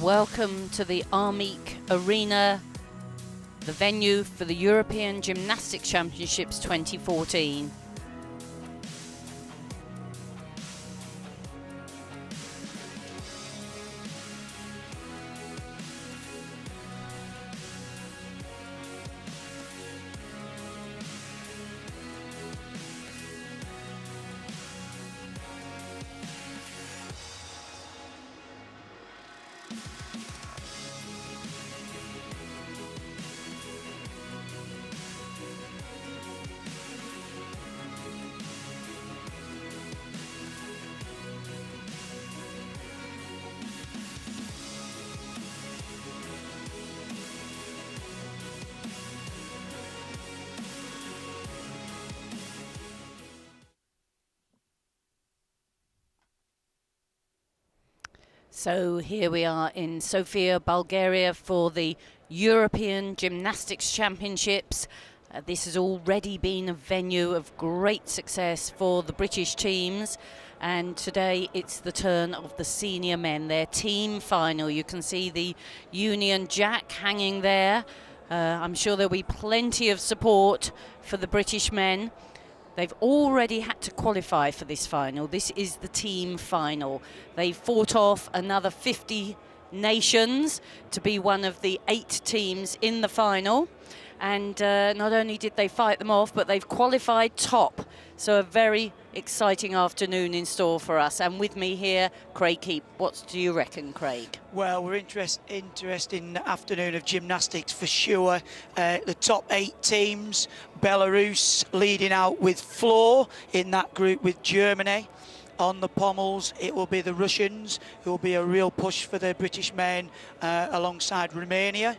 Welcome to the Armeek Arena, the venue for the European Gymnastics Championships 2014. So here we are in Sofia, Bulgaria for the European Gymnastics Championships. This has already been a venue of great success for the British teams, and today it's the turn of the senior men, their team final. You can see the Union Jack hanging there. I'm sure there'll be plenty of support for the British men. They've already had to qualify for this final. This is the team final. They fought off another 50 nations to be one of the 8 teams in the final. And not only did they fight them off, but they've qualified top. So a very exciting afternoon in store for us. And with me here, Craig Heap. What do you reckon, Craig? Well, we're interesting afternoon of gymnastics for sure. The top 8 teams, Belarus leading out with floor in that group with Germany. On the pommels, it will be the Russians, who will be a real push for the British men alongside Romania.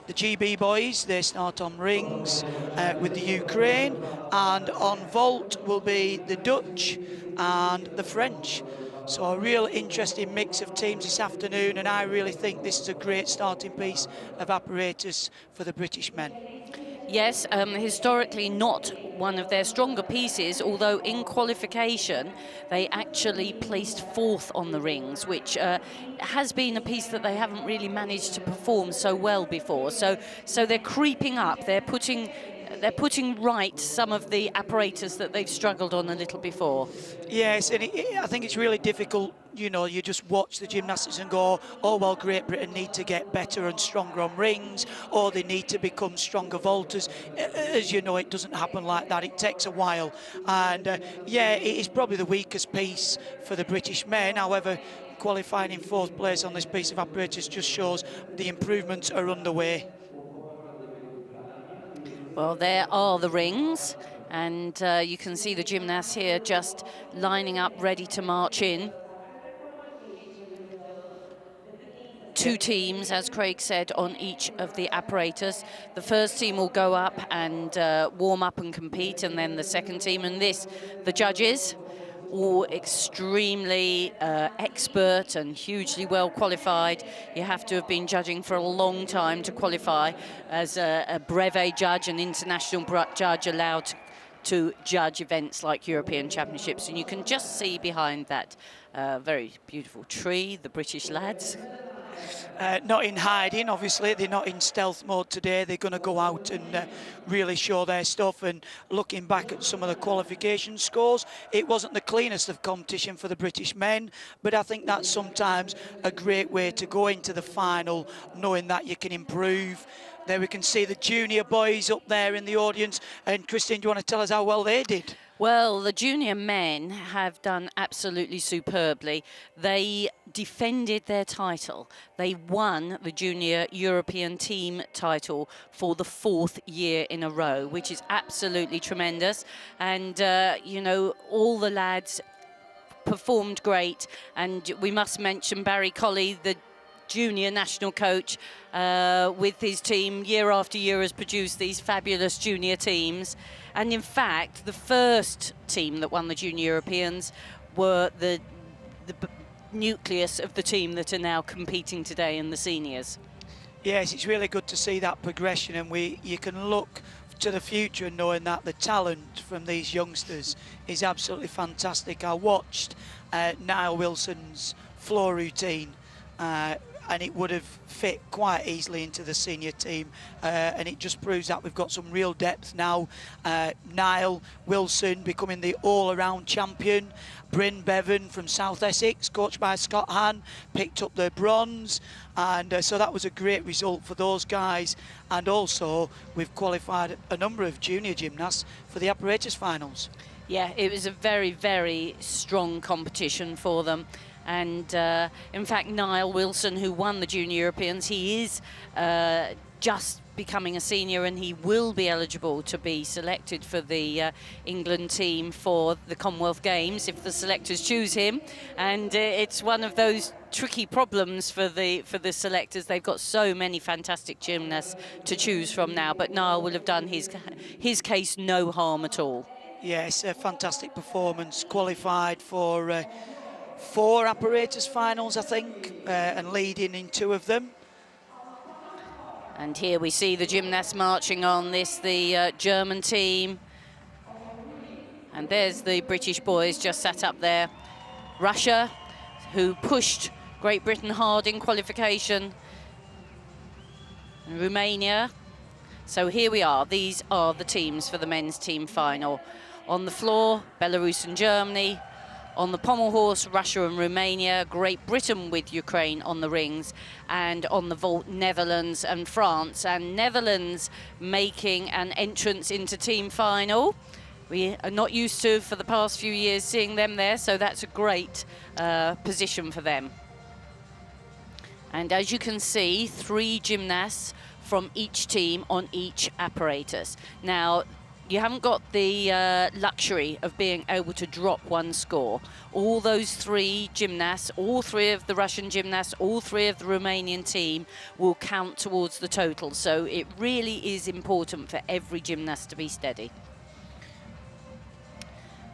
The GB boys, they start on rings with the Ukraine, and on vault will be the Dutch and the French. So a real interesting mix of teams this afternoon, and I really think this is a great starting piece of apparatus for the British men. Yes, historically not one of their stronger pieces, although in qualification they actually placed 4th on the rings, which has been a piece that they haven't really managed to perform so well before. So they're creeping up, they're putting right some of the apparatus that they've struggled on a little before. Yes, and I think it's really difficult. You know, you just watch the gymnastics and go, oh, well, Great Britain need to get better and stronger on rings, or they need to become stronger vaulters. As you know, it doesn't happen like that. It takes a while. And, yeah, it is probably the weakest piece for the British men. However, qualifying in 4th place on this piece of apparatus just shows the improvements are underway. Well, there are the rings, and you can see the gymnasts here just lining up, ready to march in. 2 teams, as Craig said, on each of the apparatus. The first team will go up and warm up and compete, and then the second team. And the judges, all extremely expert and hugely well qualified. You have to have been judging for a long time to qualify as a brevet judge, an international judge allowed to judge events like European Championships. And you can just see behind that very beautiful tree, the British lads. Not in hiding, obviously. They're not in stealth mode today. They're going to go out and really show their stuff. And looking back at some of the qualification scores, it wasn't the cleanest of competition for the British men, but I think that's sometimes a great way to go into the final, knowing that you can improve. There we can see the junior boys up there in the audience. And Christine, do you want to tell us how well they did? Well, the junior men have done absolutely superbly. They defended their title. They won the junior European team title for the 4th year in a row, which is absolutely tremendous. And, you know, all the lads performed great. And we must mention Barry Colley, the junior national coach, with his team year after year has produced these fabulous junior teams. And in fact, the first team that won the Junior Europeans were the nucleus of the team that are now competing today in the seniors. Yes, it's really good to see that progression, and you can look to the future knowing that the talent from these youngsters is absolutely fantastic. I watched Niall Wilson's floor routine and it would have fit quite easily into the senior team, and it just proves that we've got some real depth now. Niall Wilson becoming the all-around champion. Bryn Bevan from South Essex, coached by Scott Hann, picked up the bronze, and so that was a great result for those guys. And also we've qualified a number of junior gymnasts for the apparatus finals. Yeah, it was a very, very strong competition for them. And in fact, Niall Wilson, who won the Junior Europeans, he is just becoming a senior, and he will be eligible to be selected for the England team for the Commonwealth Games if the selectors choose him. And it's one of those tricky problems for the selectors. They've got so many fantastic gymnasts to choose from now, but Niall will have done his case no harm at all. Yes, a fantastic performance. Qualified for 4 apparatus finals, I think, and leading in 2 of them. And here we see the gymnasts marching on the German team. And there's the British boys just sat up there. Russia, who pushed Great Britain hard in qualification. And Romania. So here we are. These are the teams for the men's team final. On the floor, Belarus and Germany. On the pommel horse, Russia and Romania, Great Britain with Ukraine on the rings, and on the vault, Netherlands and France. And Netherlands making an entrance into team final. We are not used to, for the past few years, seeing them there, so that's a great position for them. And as you can see, 3 gymnasts from each team on each apparatus. Now, you haven't got the luxury of being able to drop one score. All those 3 gymnasts, all 3 of the Russian gymnasts, all 3 of the Romanian team will count towards the total. So it really is important for every gymnast to be steady.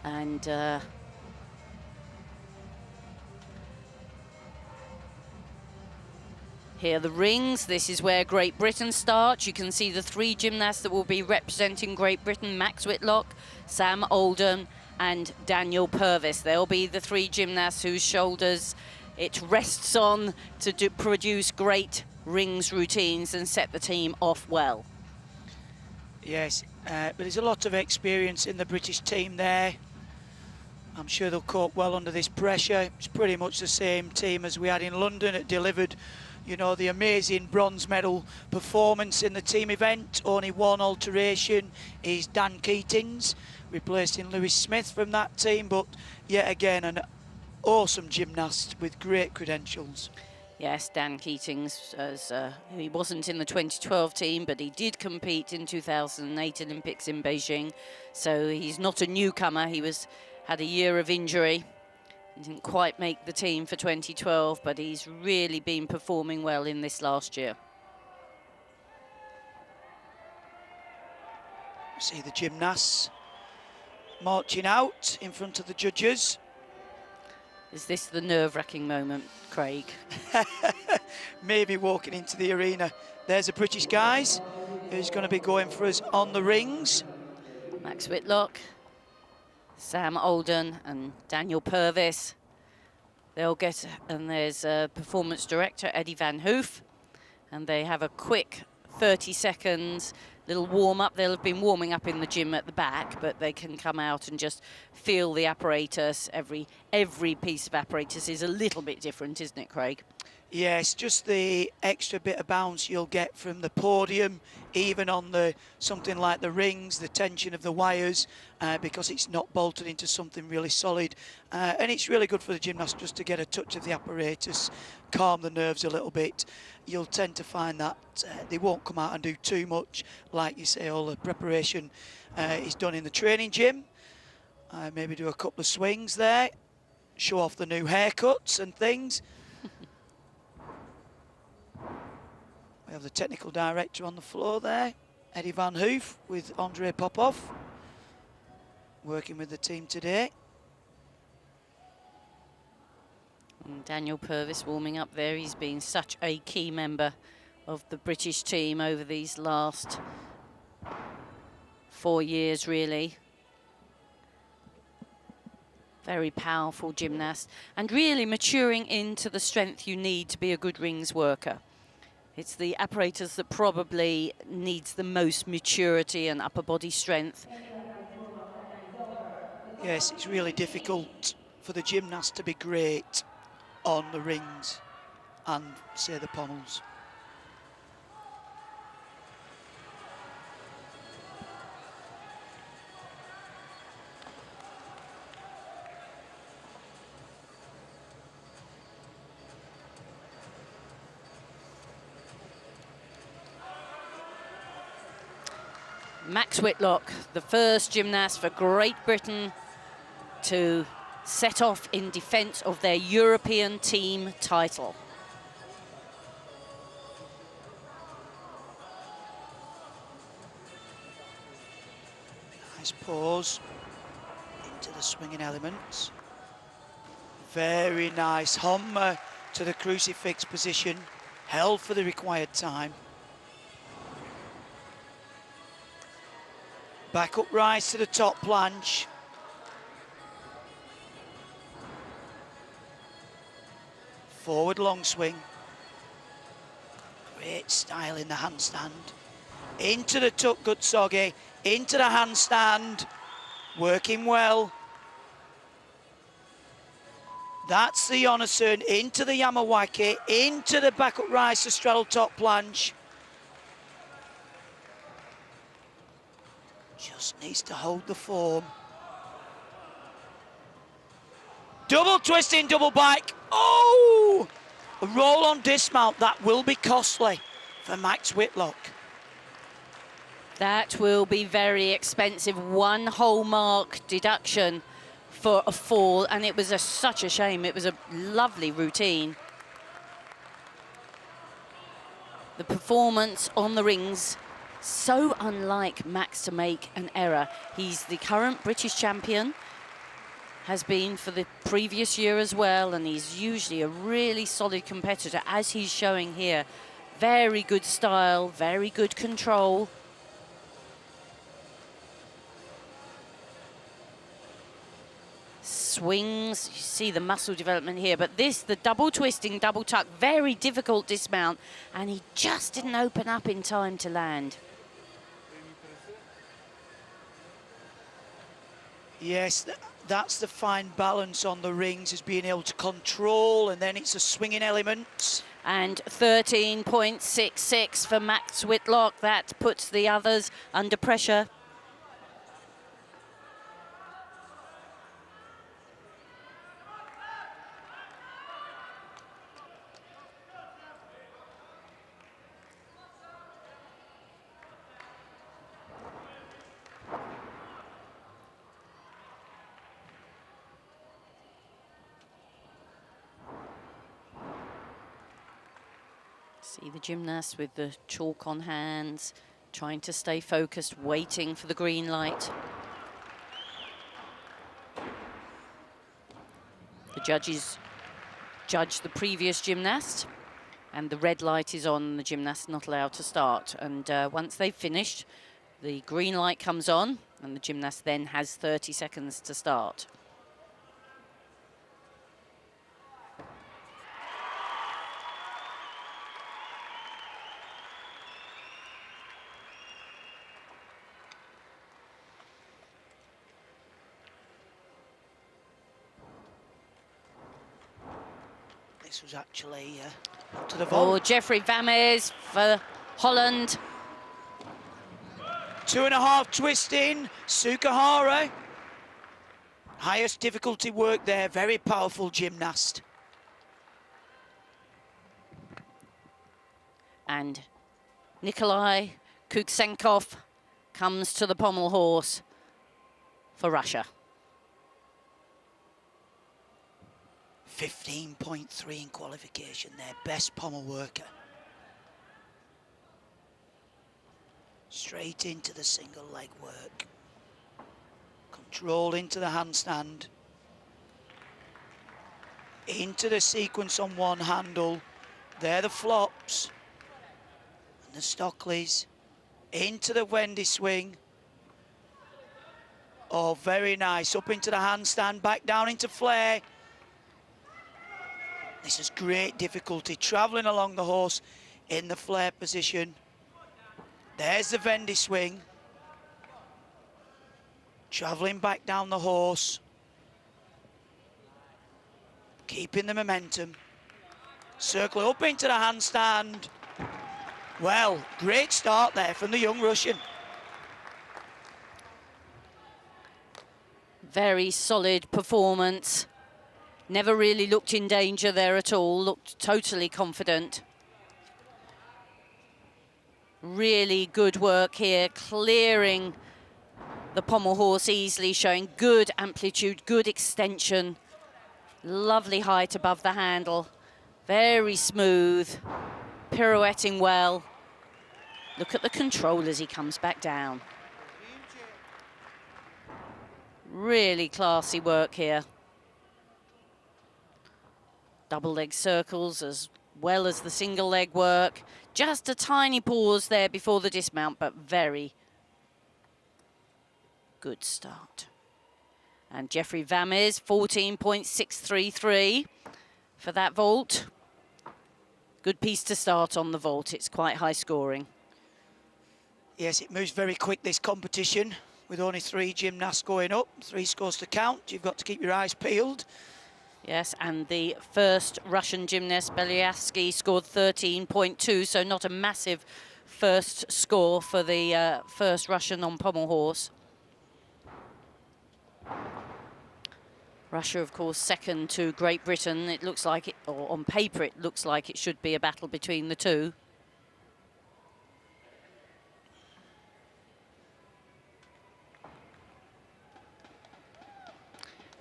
And here are the rings. This is where Great Britain starts. You can see the 3 gymnasts that will be representing Great Britain: Max Whitlock, Sam Alden and Daniel Purvis. They'll be the 3 gymnasts whose shoulders it rests on to produce great rings routines and set the team off well. Yes, but there's a lot of experience in the British team there. I'm sure they'll cope well under this pressure. It's pretty much the same team as we had in London. It delivered, you know, the amazing bronze medal performance in the team event. Only one alteration is Dan Keatings, replacing Lewis Smith from that team, but yet again an awesome gymnast with great credentials. Yes, Dan Keatings, he wasn't in the 2012 team, but he did compete in 2008 Olympics in Beijing, so he's not a newcomer. He had a year of injury. He didn't quite make the team for 2012, but he's really been performing well in this last year. See the gymnasts marching out in front of the judges. Is this the nerve-wracking moment, Craig? Maybe walking into the arena. There's the British guys who's going to be going for us on the rings. Max Whitlock, Sam Alden and Daniel Purvis. They'll get, and there's a performance director, Eddie Van Hoof, and they have a quick 30 seconds little warm-up. They'll have been warming up in the gym at the back, but they can come out and just feel the apparatus. Every piece of apparatus is a little bit different, isn't it, Craig? Yes, just the extra bit of bounce you'll get from the podium, even on something like the rings, the tension of the wires, because it's not bolted into something really solid. And it's really good for the gymnast just to get a touch of the apparatus, calm the nerves a little bit. You'll tend to find that they won't come out and do too much. Like you say, all the preparation is done in the training gym. Maybe do a couple of swings there, show off the new haircuts and things. We have the technical director on the floor there, Eddie Van Hoof, with Andrei Popov, working with the team today. And Daniel Purvis warming up there. He's been such a key member of the British team over these last 4 years, really. Very powerful gymnast, and really maturing into the strength you need to be a good rings worker. It's the apparatus that probably needs the most maturity and upper body strength. Yes, it's really difficult for the gymnast to be great on the rings and, say, the pommels. Max Whitlock, the first gymnast for Great Britain to set off in defence of their European team title. Nice pause into the swinging elements. Very nice Hummer to the crucifix position, held for the required time. Back up rise to the top planche. Forward long swing. Great style in the handstand. Into the tuck gutsogi, into the handstand. Working well. That's the Yonason, into the Yamawaki, into the back up rise to straddle top planche. Just needs to hold the form. Double twisting, double bike. Oh! A roll on dismount, that will be costly for Max Whitlock. That will be very expensive. 1 whole mark deduction for a fall, and it was such a shame. It was a lovely routine. The performance on the rings, so unlike Max to make an error. He's the current British champion, has been for the previous year as well, and he's usually a really solid competitor, as he's showing here. Very good style, very good control. Swings, you see the muscle development here, but this, the double twisting, double tuck, very difficult dismount, and he just didn't open up in time to land. Yes, that's the fine balance on the rings, is being able to control, and then it's a swinging element. And 13.66 for Max Whitlock. That puts the others under pressure. See the gymnast with the chalk on hands, trying to stay focused, waiting for the green light. The judges judge the previous gymnast, and the red light is on, the gymnast not allowed to start. And once they've finished, the green light comes on, and the gymnast then has 30 seconds to start. This was actually to the vault. Oh, Jeffrey Vames for Holland. 2.5 twisting, Sukahara. Highest difficulty work there, very powerful gymnast. And Nikolai Kuksenkov comes to the pommel horse for Russia. 15.3 in qualification there, best pommel worker. Straight into the single leg work. Control into the handstand. Into the sequence on one handle. There the flops. And the Stockleys. Into the Wendy swing. Oh, very nice. Up into the handstand, back down into flare. This is great difficulty, travelling along the horse in the flare position. There's the Vendy swing. Travelling back down the horse. Keeping the momentum. Circle up into the handstand. Well, great start there from the young Russian. Very solid performance. Never really looked in danger there at all, looked totally confident. Really good work here, clearing the pommel horse easily, showing good amplitude, good extension. Lovely height above the handle, very smooth, pirouetting well. Look at the control as he comes back down. Really classy work here. Double leg circles as well as the single leg work. Just a tiny pause there before the dismount, but very good start. And Jeffrey Vamis, 14.633 for that vault. Good piece to start on the vault. It's quite high scoring. Yes, it moves very quick, this competition, with only 3 gymnasts going up, 3 scores to count. You've got to keep your eyes peeled. Yes, and the first Russian gymnast, Belyavsky, scored 13.2, so not a massive first score for the first Russian on pommel horse. Russia, of course, second to Great Britain. It looks like it, or on paper, it looks like it should be a battle between the two.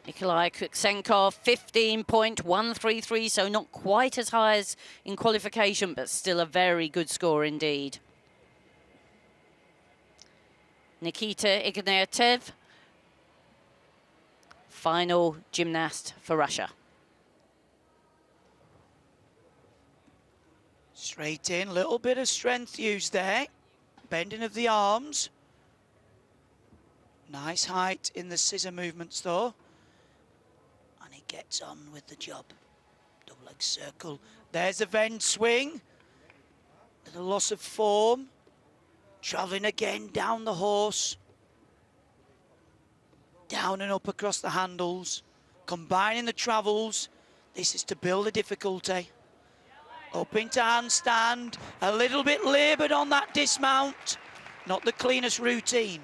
Nikolai Kuksenkov, 15.133, so not quite as high as in qualification, but still a very good score indeed. Nikita Ignatiev, final gymnast for Russia. Straight in, little bit of strength used there. Bending of the arms. Nice height in the scissor movements though. And he gets on with the job. Double leg circle. There's the Venn swing. Little loss of form. Travelling again down the horse. Down and up across the handles. Combining the travels. This is to build a difficulty. Up into handstand. A little bit laboured on that dismount. Not the cleanest routine.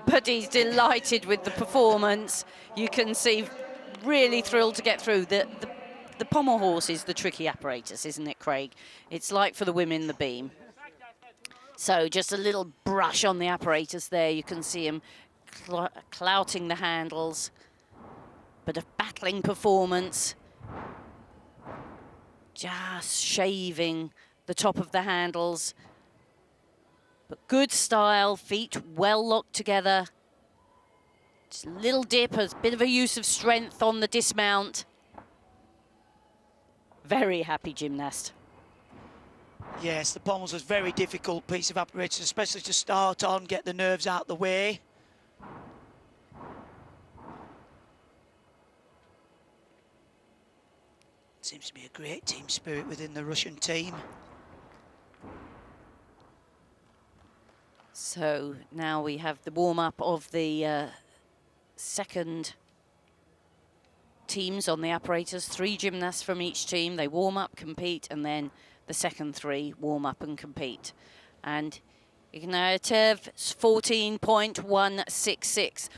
But he's delighted with the performance. You can see, really thrilled to get through. The pommel horse is the tricky apparatus, isn't it, Craig? It's like for the women, the beam. So just a little brush on the apparatus there. You can see him clouting the handles. But a battling performance. Just shaving the top of the handles. But good style, feet well locked together. Just a little dip, a bit of a use of strength on the dismount. Very happy gymnast. Yes, the pommels was a very difficult piece of apparatus, especially to start on, get the nerves out the way. Seems to be a great team spirit within the Russian team. So now we have the warm-up of the second teams on the apparatus. 3 gymnasts from each team. They warm up, compete, and then the second 3 warm up and compete. And Ignatiev, 14.166.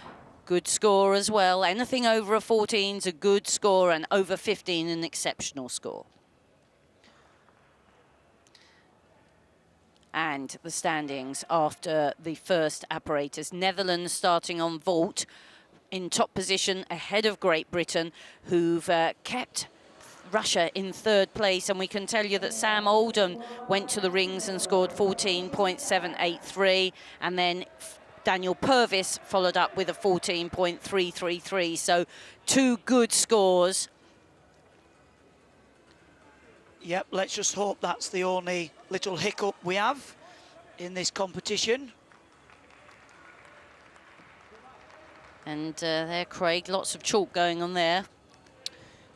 Good score as well. Anything over a 14 is a good score, and over 15 an exceptional score. And the standings after the first apparatus. Netherlands starting on vault in top position ahead of Great Britain, who've kept Russia in 3rd place. And we can tell you that Sam Oldham went to the rings and scored 14.783. And then Daniel Purvis followed up with a 14.333. So 2 good scores. Yep, let's just hope that's the only little hiccup we have in this competition. And there, Craig, lots of chalk going on there.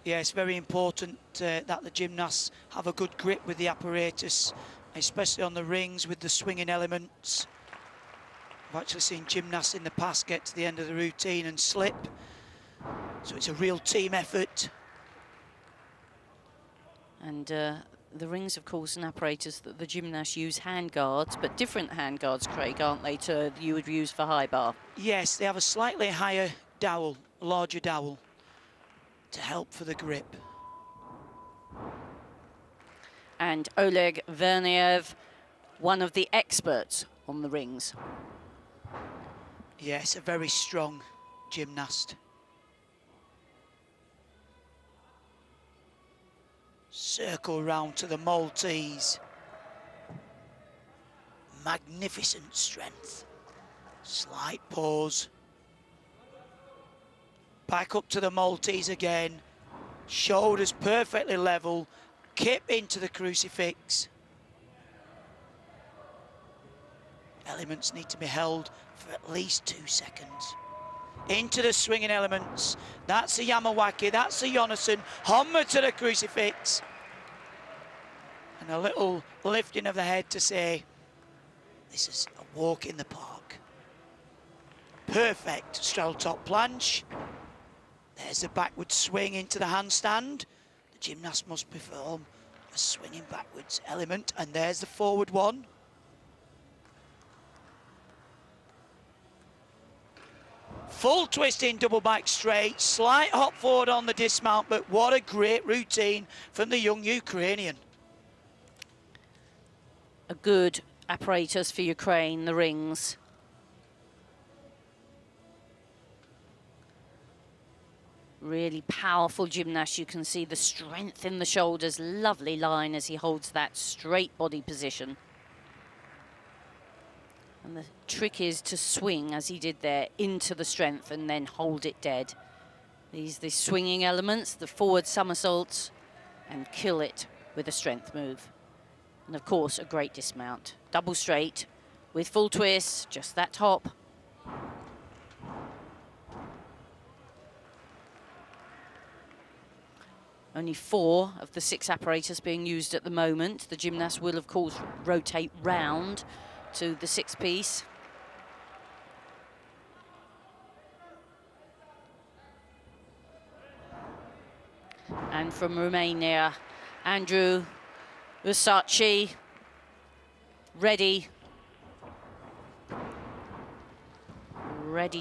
Yeah, it's very important that the gymnasts have a good grip with the apparatus, especially on the rings with the swinging elements. I've actually seen gymnasts in the past get to the end of the routine and slip. So it's a real team effort. And the rings, of course, and apparatus that the gymnasts use hand guards, but different hand guards, Craig, aren't they, to you would use for high bar? Yes, they have a slightly higher dowel, larger dowel, to help for the grip. And Oleg Verniev, one of the experts on the rings. Yes, a very strong gymnast. Circle round to the Maltese. Magnificent strength. Slight pause. Back up to the Maltese again. Shoulders perfectly level. Kip into the crucifix. Elements need to be held for at least 2 seconds. Into the swinging elements. That's a Yamawaki, that's a Jonasson. Hommer to the crucifix. And a little lifting of the head to say, this is a walk in the park. Perfect straddle top planche. There's the backward swing into the handstand. The gymnast must perform a swinging backwards element. And there's the forward one. Full twist in double back straight, slight hop forward on the dismount, but what a great routine from the young Ukrainian. A good apparatus for Ukraine, the rings. Really powerful gymnast. You can see the strength in the shoulders, lovely line as he holds that straight body position. And the trick is to swing, as he did there, into the strength and then hold it dead. The swinging elements, the forward somersaults, and kill it with a strength move. And of course, a great dismount. Double straight with full twist, just that hop. Only 4 of the 6 apparatus being used at the moment. The gymnast will, of course, rotate round to the 6th piece. And from Romania, Andrew Versace, ready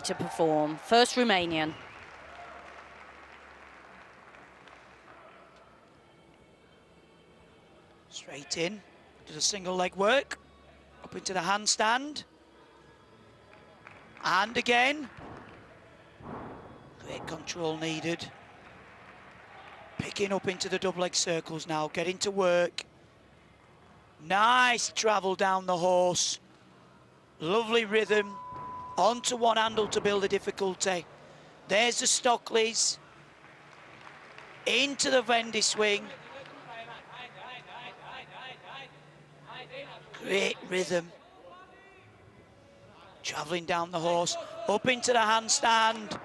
to perform. First Romanian. Straight in, does a single leg work. Up into the handstand. And again. Great control needed. Picking up into the double leg circles now, getting to work. Nice travel down the horse. Lovely rhythm. Onto one handle to build the difficulty. There's the Stockleys. Into the Vendy swing. Great rhythm. Travelling down the horse, up into the handstand.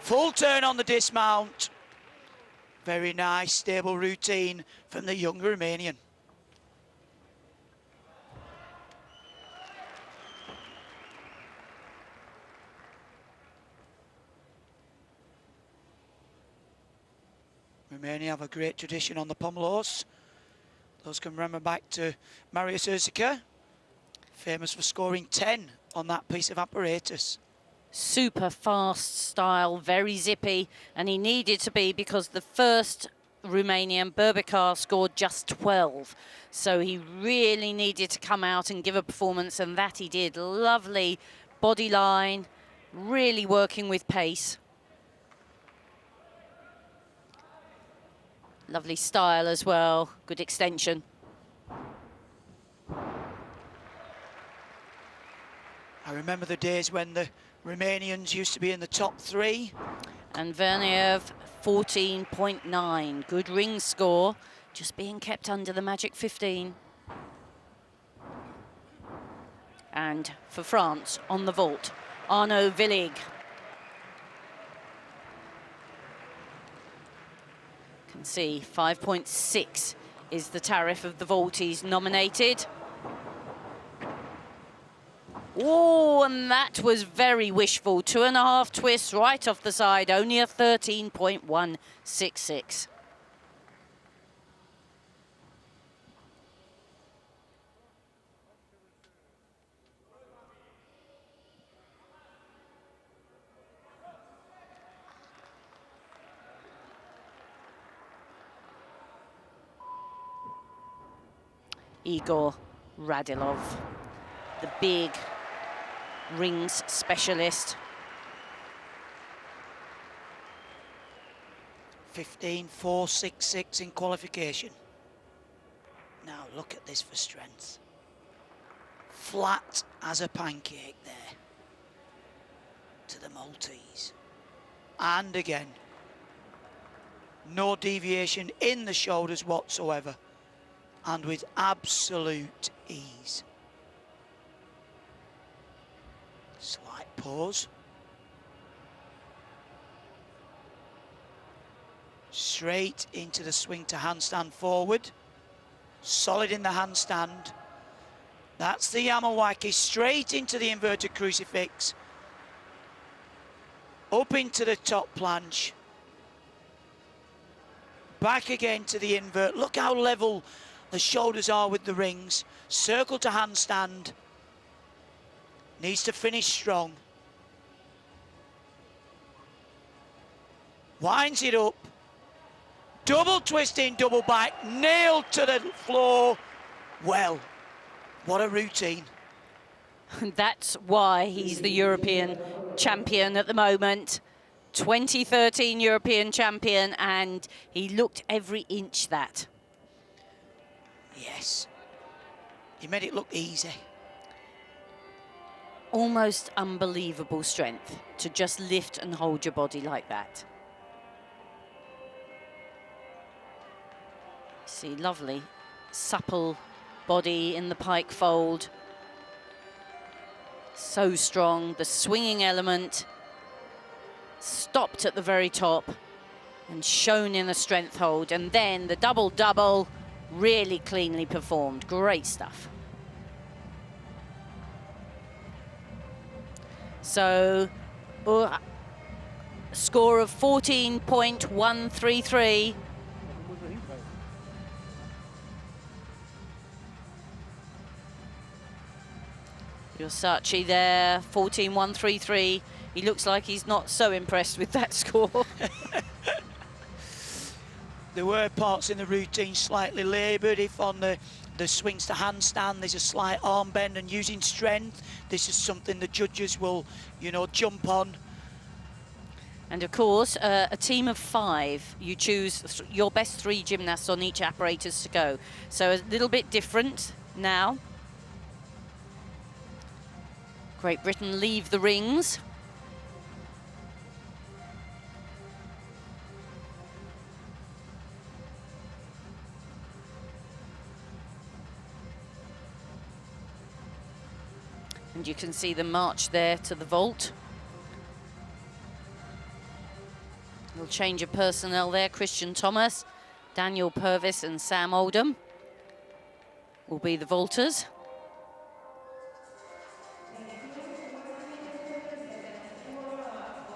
Full turn on the dismount. Very nice, stable routine from the young Romanian. Romania have a great tradition on the pommel horse. Those can remember back to Marius Erzica, famous for scoring 10 on that piece of apparatus. Super fast style, very zippy, and he needed to be because the first Romanian, Berbekar, scored just 12. So he really needed to come out and give a performance, and that he did. Lovely body line, really working with pace. Lovely style as well, good extension. I remember the days when the Romanians used to be in the top 3. And Verniev, 14.9. Good ring score, just being kept under the magic 15. And for France, on the vault, Arnaud Villig. see, 5.6 is the tariff of the vault he's nominated. Oh, and that was very wishful. 2.5 twists right off the side, only a 13.166. Igor Radilov, the big rings specialist. 15.466 in qualification. Now look at this for strength. Flat as a pancake there to the Maltese. And again, no deviation in the shoulders whatsoever, and with absolute ease. Slight pause. Straight into the swing to handstand forward. Solid in the handstand. That's the Yamawaki, straight into the inverted crucifix. Up into the top planche. Back again to the invert. Look how level the shoulders are with the rings. Circle to handstand. Needs to finish strong. Winds it up. Double twisting, double back. Nailed to the floor. Well, what a routine. That's why he's the European champion at the moment. 2013 European champion, and he looked every inch that. Yes. He made it look easy. Almost unbelievable strength to just lift and hold your body like that. See, lovely, supple body in the pike fold. So strong, the swinging element stopped at the very top and shown in a strength hold. And then the double-double, really cleanly performed. Great stuff. So, score of 14.133. Yosachi there, 14.133. He looks like he's not so impressed with that score. There were parts in the routine slightly laboured. If on the swings to handstand there's a slight arm bend and using strength, this is something the judges will, you know, jump on. And of course, a team of 5, you choose your best 3 gymnasts on each apparatus to go. So a little bit different now. Great Britain leave the rings. And you can see the march there to the vault. Little change of personnel there. Christian Thomas, Daniel Purvis and Sam Oldham will be the vaulters.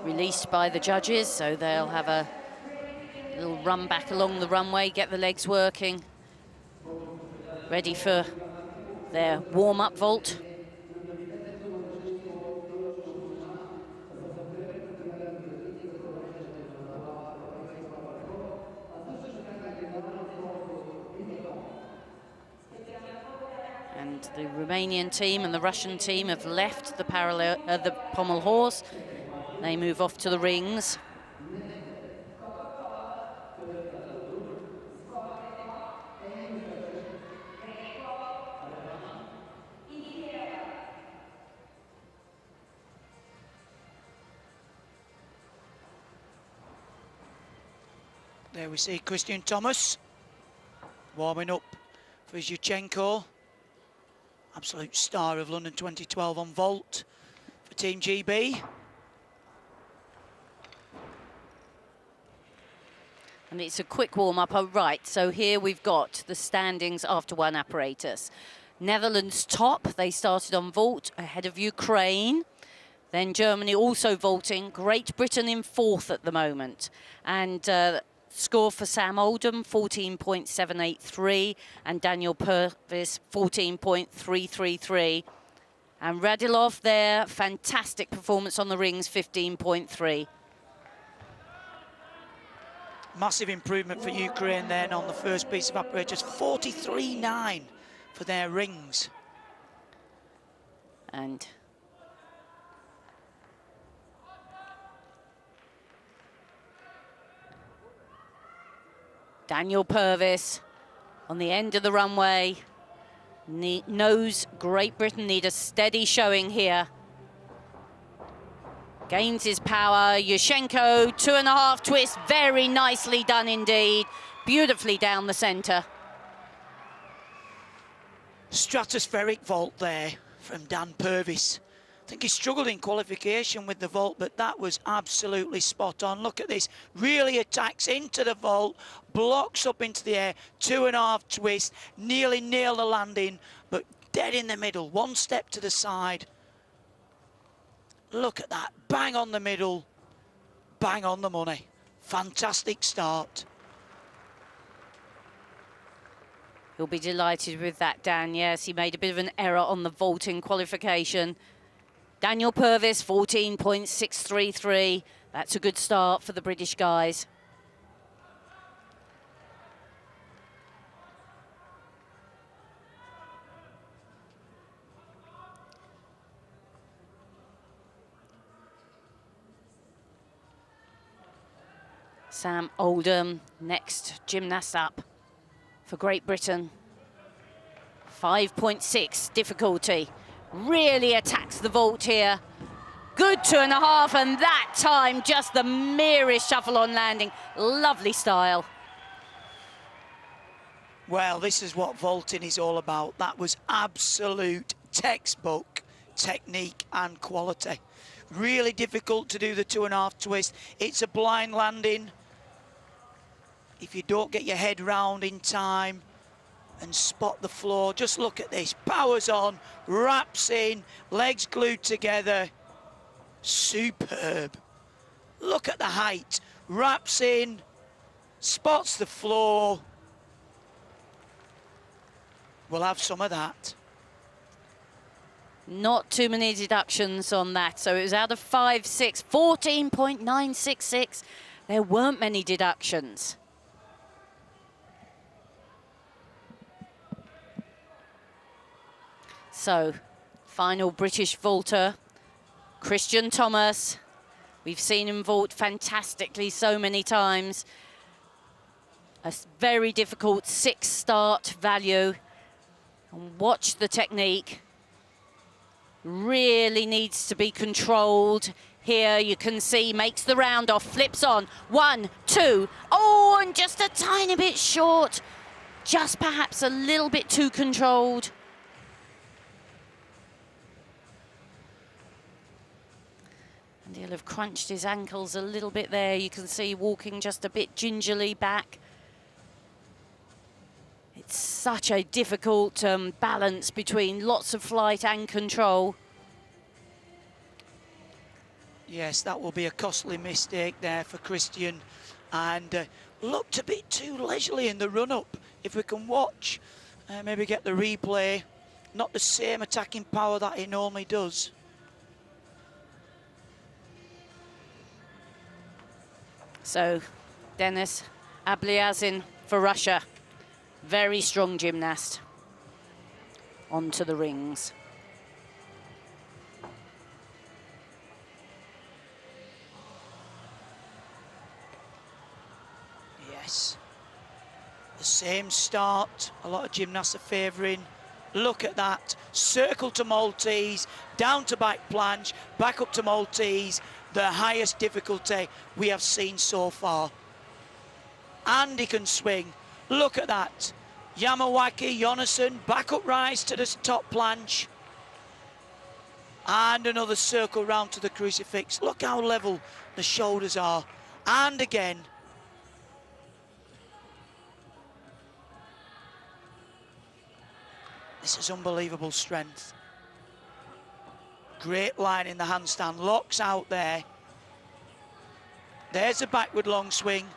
Released by the judges, so they'll have a little run back along the runway, get the legs working, ready for their warm-up vault. And the Romanian team and the Russian team have left the the pommel horse. They move off to the rings. There we see Christian Thomas warming up for Zhuchenko. Absolute star of London 2012 on vault for Team GB. And it's a quick warm-up. Oh, right, so here we've got the standings after one apparatus. Netherlands top, they started on vault ahead of Ukraine. Then Germany also vaulting. Great Britain in fourth at the moment. And score for Sam Oldham, 14.783. And Daniel Purvis, 14.333. And Radilov there, fantastic performance on the rings, 15.3. Massive improvement for Ukraine then on the first piece of apparatus, 43.9 for their rings. And Daniel Purvis on the end of the runway knows Great Britain need a steady showing here. Gains his power. Yushchenko, 2.5 twists, very nicely done indeed. Beautifully down the centre. Stratospheric vault there from Dan Purvis. I think he struggled in qualification with the vault, but that was absolutely spot on. Look at this, really attacks into the vault, blocks up into the air, 2.5 twists, nearly nailed the landing, but dead in the middle, one step to the side. Look at that, bang on the middle, bang on the money. Fantastic start. He'll be delighted with that, Dan. Yes, he made a bit of an error on the vaulting qualification. Daniel Purvis, 14.633. That's a good start for the British guys. Sam Oldham, next gymnast up for Great Britain. 5.6 difficulty. Really attacks the vault here. Good 2.5, and that time just the merest shuffle on landing. Lovely style. Well, this is what vaulting is all about. That was absolute textbook technique and quality. Really difficult to do the 2.5 twist. It's a blind landing. If you don't get your head round in time and spot the floor, just look at this. Powers on, wraps in, legs glued together. Superb. Look at the height. Wraps in, spots the floor. We'll have some of that. Not too many deductions on that. So it was out of 5.6, 14.966. There weren't many deductions. So, final British vaulter, Christian Thomas. We've seen him vault fantastically so many times. A very difficult 6 start value. And watch the technique. Really needs to be controlled. Here you can see, makes the round off, flips on. 1, 2. Oh, and just a tiny bit short. Just perhaps a little bit too controlled. And he'll have crunched his ankles a little bit there. You can see walking just a bit gingerly back. It's such a difficult balance between lots of flight and control. Yes, that will be a costly mistake there for Christian. And looked a bit too leisurely in the run-up. If we can watch, maybe get the replay. Not the same attacking power that he normally does. So, Denis Abliazin for Russia. Very strong gymnast. Onto the rings. Yes. The same start. A lot of gymnasts are favouring. Look at that. Circle to Maltese, down to back planche, back up to Maltese. The highest difficulty we have seen so far. And he can swing. Look at that. Yamawaki, Jonasson, back up rise to the top planche. And another circle round to the crucifix. Look how level the shoulders are. And again. This is unbelievable strength. Great line in the handstand, locks out there. There's a backward long swing.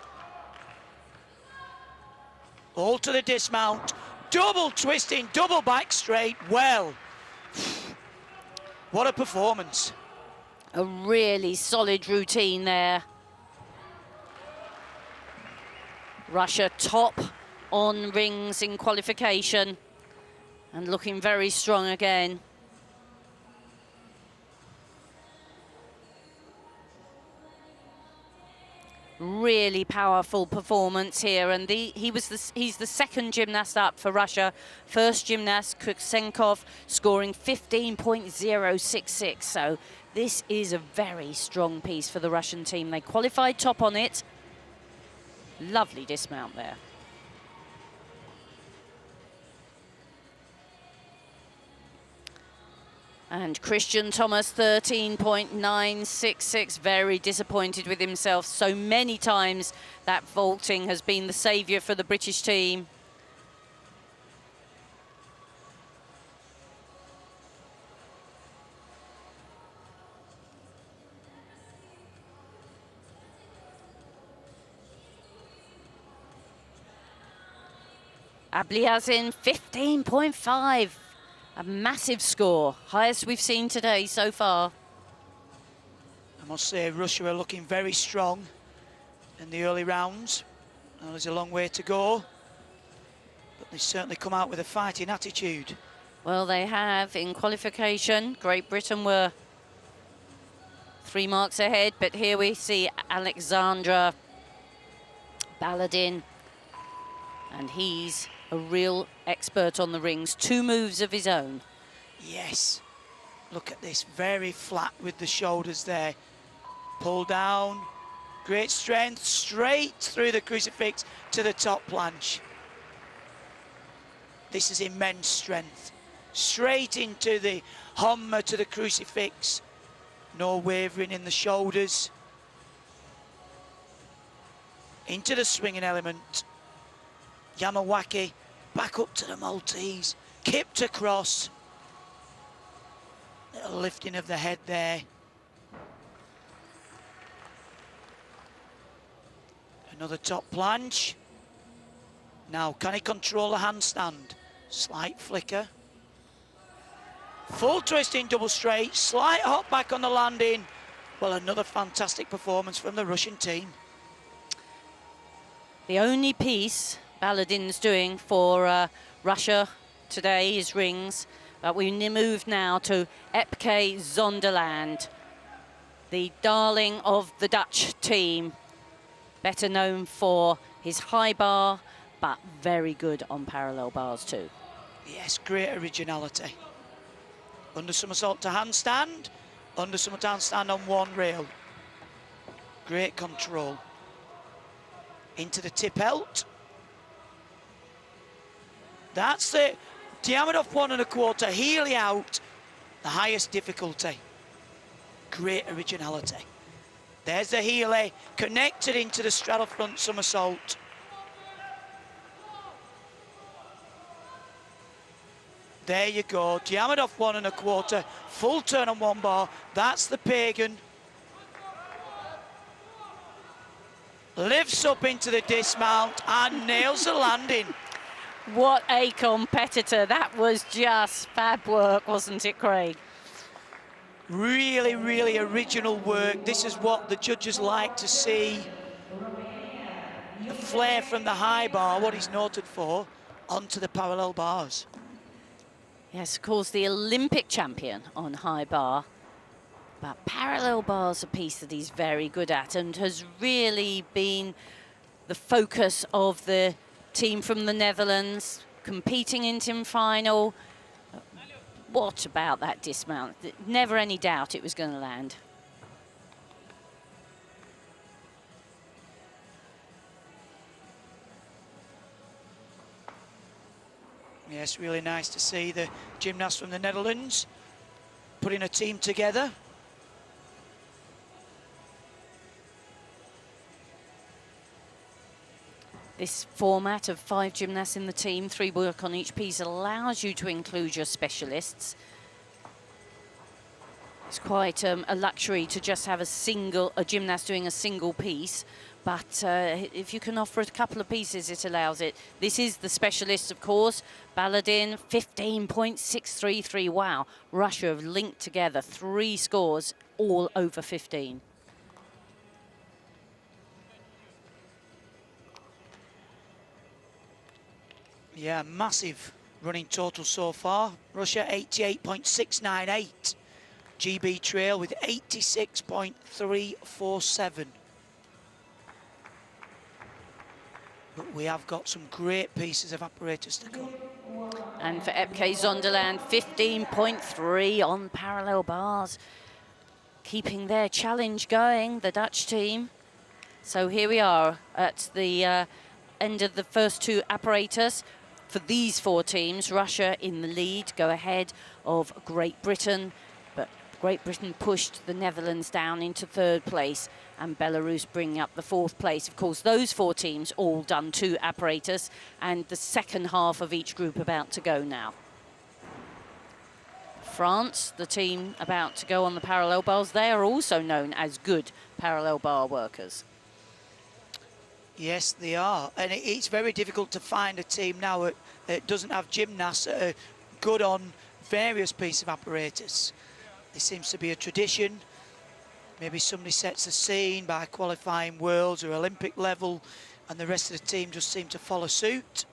All to the dismount. Double twisting, double back straight. Well, what a performance. A really solid routine there. Russia top on rings in qualification and looking very strong again. Really powerful performance here, and he's the second gymnast up for Russia. First gymnast Kusenkov scoring 15.066. So this is a very strong piece for the Russian team. They qualified top on it. Lovely dismount there. And Christian Thomas, 13.966, very disappointed with himself. So many times that vaulting has been the saviour for the British team. Abliazin, 15.5. A massive score, highest we've seen today so far. I must say Russia are looking very strong in the early rounds. Now, there's a long way to go, but they certainly come out with a fighting attitude. Well, they have in qualification. Great Britain were 3 marks ahead, but here we see Alexandra Baladin, and he's a real expert on the rings. 2 moves of his own. Yes, look at this, very flat with the shoulders there. Pull down, great strength, straight through the crucifix to the top planche. This is immense strength. Straight into the Hummer to the crucifix. No wavering in the shoulders. Into the swinging element. Yamawaki back up to the Maltese, kipped across. Little lifting of the head there. Another top planche. Now, can he control the handstand? Slight flicker. Full twisting double straight, slight hop back on the landing. Well, another fantastic performance from the Russian team. The only piece Baladin's doing for Russia today is rings, but we move now to Epke Zonderland, the darling of the Dutch team, better known for his high bar, but very good on parallel bars too. Yes, great originality. Under somersault to handstand, under somersault to handstand on one rail. Great control. Into the tip elt. That's the Diamondov 1 1/4, Healy out, the highest difficulty. Great originality. There's the Healy, connected into the straddle front somersault. There you go, Diamondov 1 1/4, full turn on one bar. That's the Pagan. Lifts up into the dismount and nails the landing. What a competitor. That was just fab work, wasn't it, Craig? Really, really original work. This is what the judges like to see. The flair from the high bar, what he's noted for, onto the parallel bars. Yes, of course, the Olympic champion on high bar. But parallel bars a piece that he's very good at and has really been the focus of the team from the Netherlands, competing in team final. What about that dismount? Never any doubt it was going to land. Yes, really nice to see the gymnasts from the Netherlands putting a team together. This format of 5 gymnasts in the team, 3 work on each piece, allows you to include your specialists. It's quite a luxury to just have a gymnast doing a single piece, but if you can offer a couple of pieces, it allows it. This is the specialist, of course. Baladin, 15.633. Wow, Russia have linked together 3 scores, all over 15. Yeah, massive running total so far. Russia 88.698. GB trail with 86.347. But we have got some great pieces of apparatus to come. And for Epke Zonderland, 15.3 on parallel bars. Keeping their challenge going, the Dutch team. So here we are at the end of the first 2 apparatus. For these 4 teams, Russia in the lead, go ahead of Great Britain. But Great Britain pushed the Netherlands down into 3rd place, and Belarus bringing up the 4th place. Of course, those 4 teams all done 2 apparatus, and the second half of each group about to go now. France, the team about to go on the parallel bars, they are also known as good parallel bar workers. Yes, they are. And it's very difficult to find a team now that doesn't have gymnasts that are good on various pieces of apparatus. There seems to be a tradition. Maybe somebody sets the scene by qualifying worlds or Olympic level, and the rest of the team just seem to follow suit.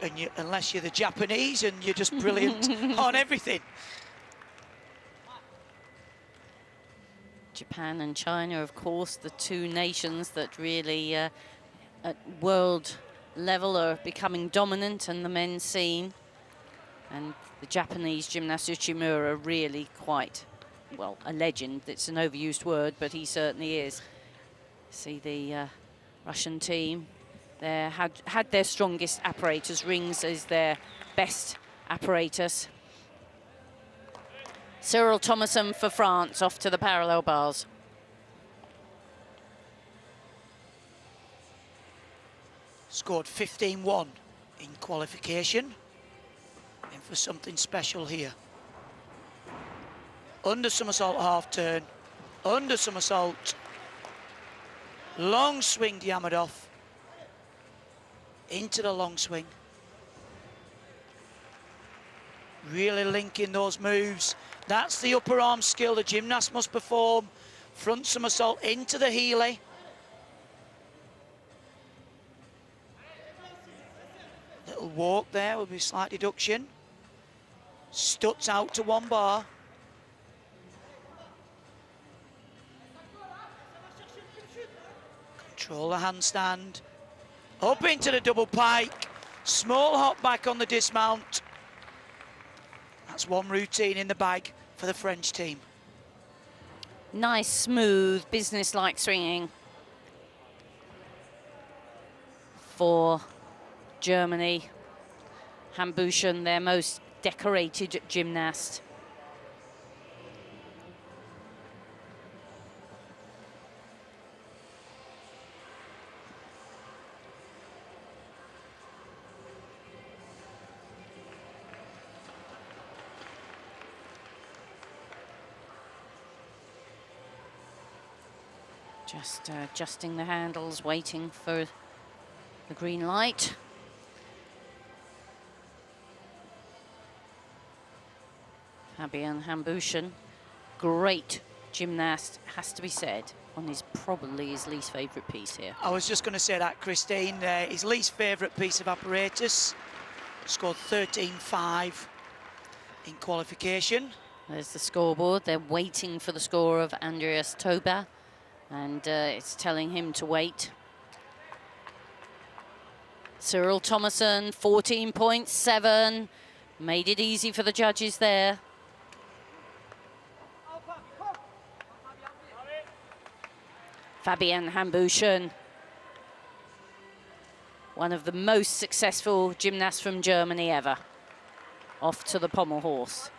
And unless you're the Japanese and you're just brilliant on everything. Japan and China, of course, the 2 nations that really at world level are becoming dominant in the men's scene. And the Japanese gymnast Uchimura really quite, well, a legend. It's an overused word, but he certainly is. See the Russian team there had their strongest apparatus. Rings is their best apparatus. Cyril Thomason for France, off to the parallel bars. Scored 15-1 in qualification. In for something special here. Under somersault half turn, under somersault. Long swing Diamidov. Into the long swing. Really linking those moves. That's the upper arm skill the gymnast must perform. Front somersault into the Healy. Little walk there will be slight deduction. Stuts out to 1 bar. Control the handstand. Up into the double pike. Small hop back on the dismount. That's 1 routine in the bag for the French team. Nice, smooth, business-like swinging for Germany. Hambushen, their most decorated gymnast. Just adjusting the handles, waiting for the green light. Fabian Hambushen, great gymnast, has to be said, on probably his least favourite piece here. I was just going to say that, Christine. His least favourite piece of apparatus. Scored 13.5 in qualification. There's the scoreboard. They're waiting for the score of Andreas Toba, and it's telling him to wait. Cyril Thomason, 14.7. Made it easy for the judges there. Fabian Hambushen, one of the most successful gymnasts from Germany ever. Off to the pommel horse.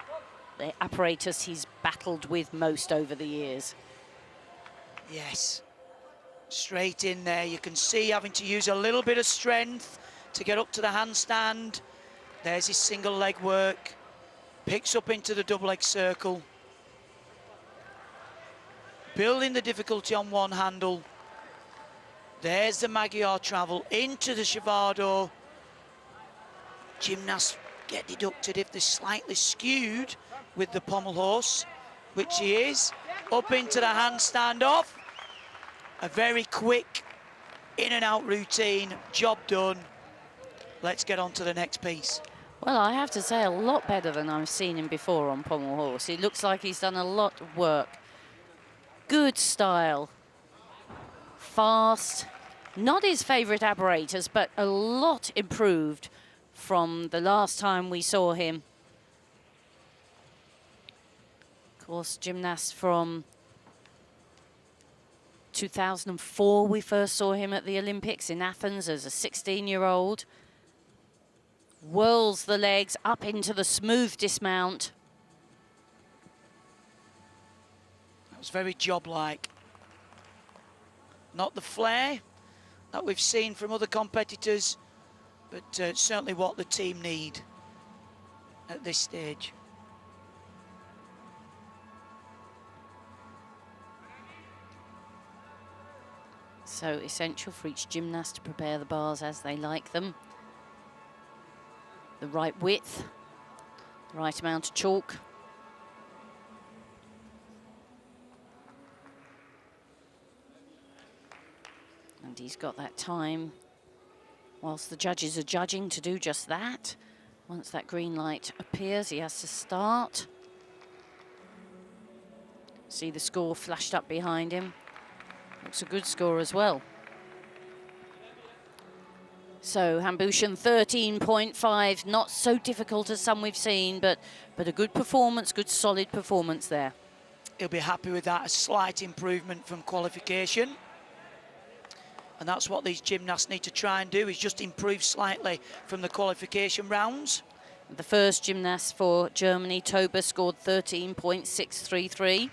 The apparatus he's battled with most over the years. Yes. Straight in there. You can see having to use a little bit of strength to get up to the handstand. There's his single leg work. Picks up into the double leg circle. Building the difficulty on one handle. There's the Magyar travel into the Shavado. Gymnasts get deducted if they're slightly skewed with the pommel horse, which he is. Up into the handstand off. A very quick in and out routine, job done. Let's get on to the next piece. Well, I have to say, a lot better than I've seen him before on pommel horse. It looks like he's done a lot of work. Good style. Fast. Not his favourite apparatus, but a lot improved from the last time we saw him. Of course, gymnast from 2004, we first saw him at the Olympics in Athens as a 16-year-old. Whirls the legs up into the smooth dismount. That was very job-like. Not the flair that we've seen from other competitors, but certainly what the team need at this stage. So essential for each gymnast to prepare the bars as they like them. The right width, the right amount of chalk. And he's got that time, whilst the judges are judging, to do just that. Once that green light appears, he has to start. See the score flashed up behind him. Looks a good score as well. So Hambushan 13.5, not so difficult as some we've seen, but a good performance, good solid performance there. He'll be happy with that, a slight improvement from qualification. And that's what these gymnasts need to try and do, is just improve slightly from the qualification rounds. The first gymnast for Germany, Toba, scored 13.633.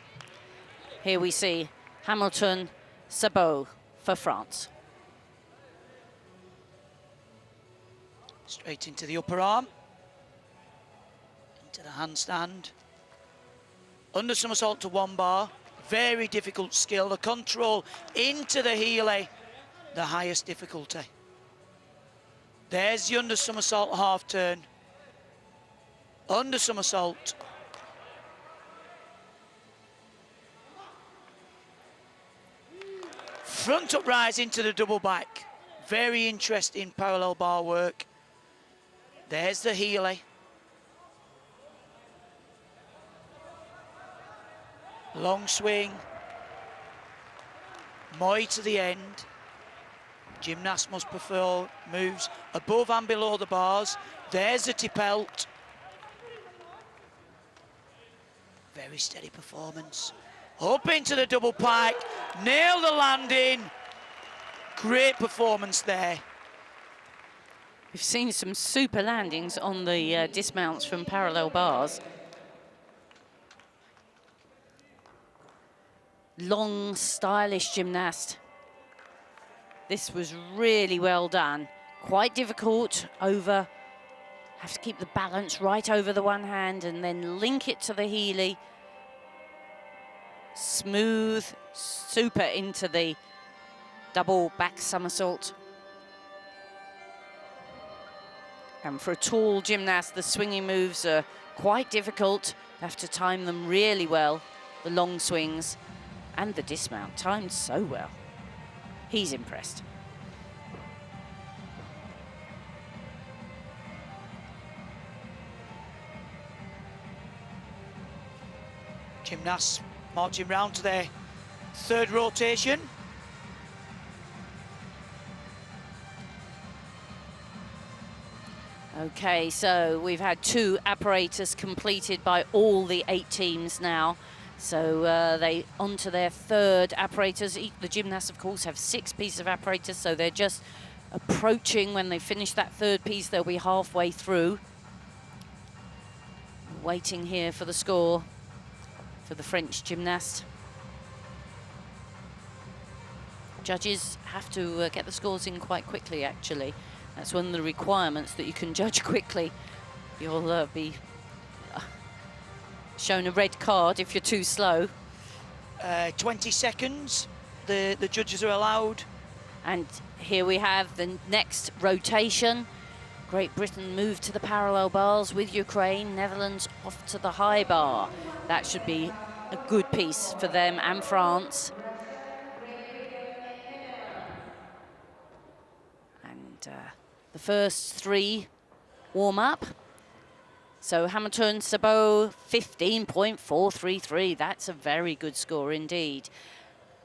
Here we see Hamilton, Sabot for France. Straight into the upper arm. Into the handstand. Under somersault to one bar. Very difficult skill. The control into the Healy. The highest difficulty. There's the under somersault half turn. Under somersault. Front up rise into the double back. Very interesting parallel bar work. There's the Healy. Long swing. Moi to the end. Gymnast must prefer moves above and below the bars. There's the Tipelt. Very steady performance. Up into the double pike. Nail the landing. Great performance there. We've seen some super landings on the dismounts from parallel bars. Long, stylish gymnast. This was really well done. Quite difficult over, have to keep the balance right over the one hand and then link it to the Healy. Smooth, super into the double back somersault. And for a tall gymnast, the swinging moves are quite difficult. You have to time them really well, the long swings and the dismount, timed so well. He's impressed. Gymnasts marching round to their third rotation. Okay, so we've had 2 apparatus completed by all the 8 teams now. So they onto their third apparatus. The gymnasts, of course, have 6 pieces of apparatus, so they're just approaching. When they finish that third piece, they'll be halfway through. Waiting here for the score for the French gymnast. Judges have to get the scores in quite quickly, actually. That's one of the requirements, that you can judge quickly. You'll be shown a red card if you're too slow. 20 seconds, the judges are allowed. And here we have the next rotation. Great Britain moved to the parallel bars with Ukraine. Netherlands off to the high bar. That should be a good piece for them and France. And the first three warm up. So Hamilton, Sabot, 15.433. That's a very good score indeed.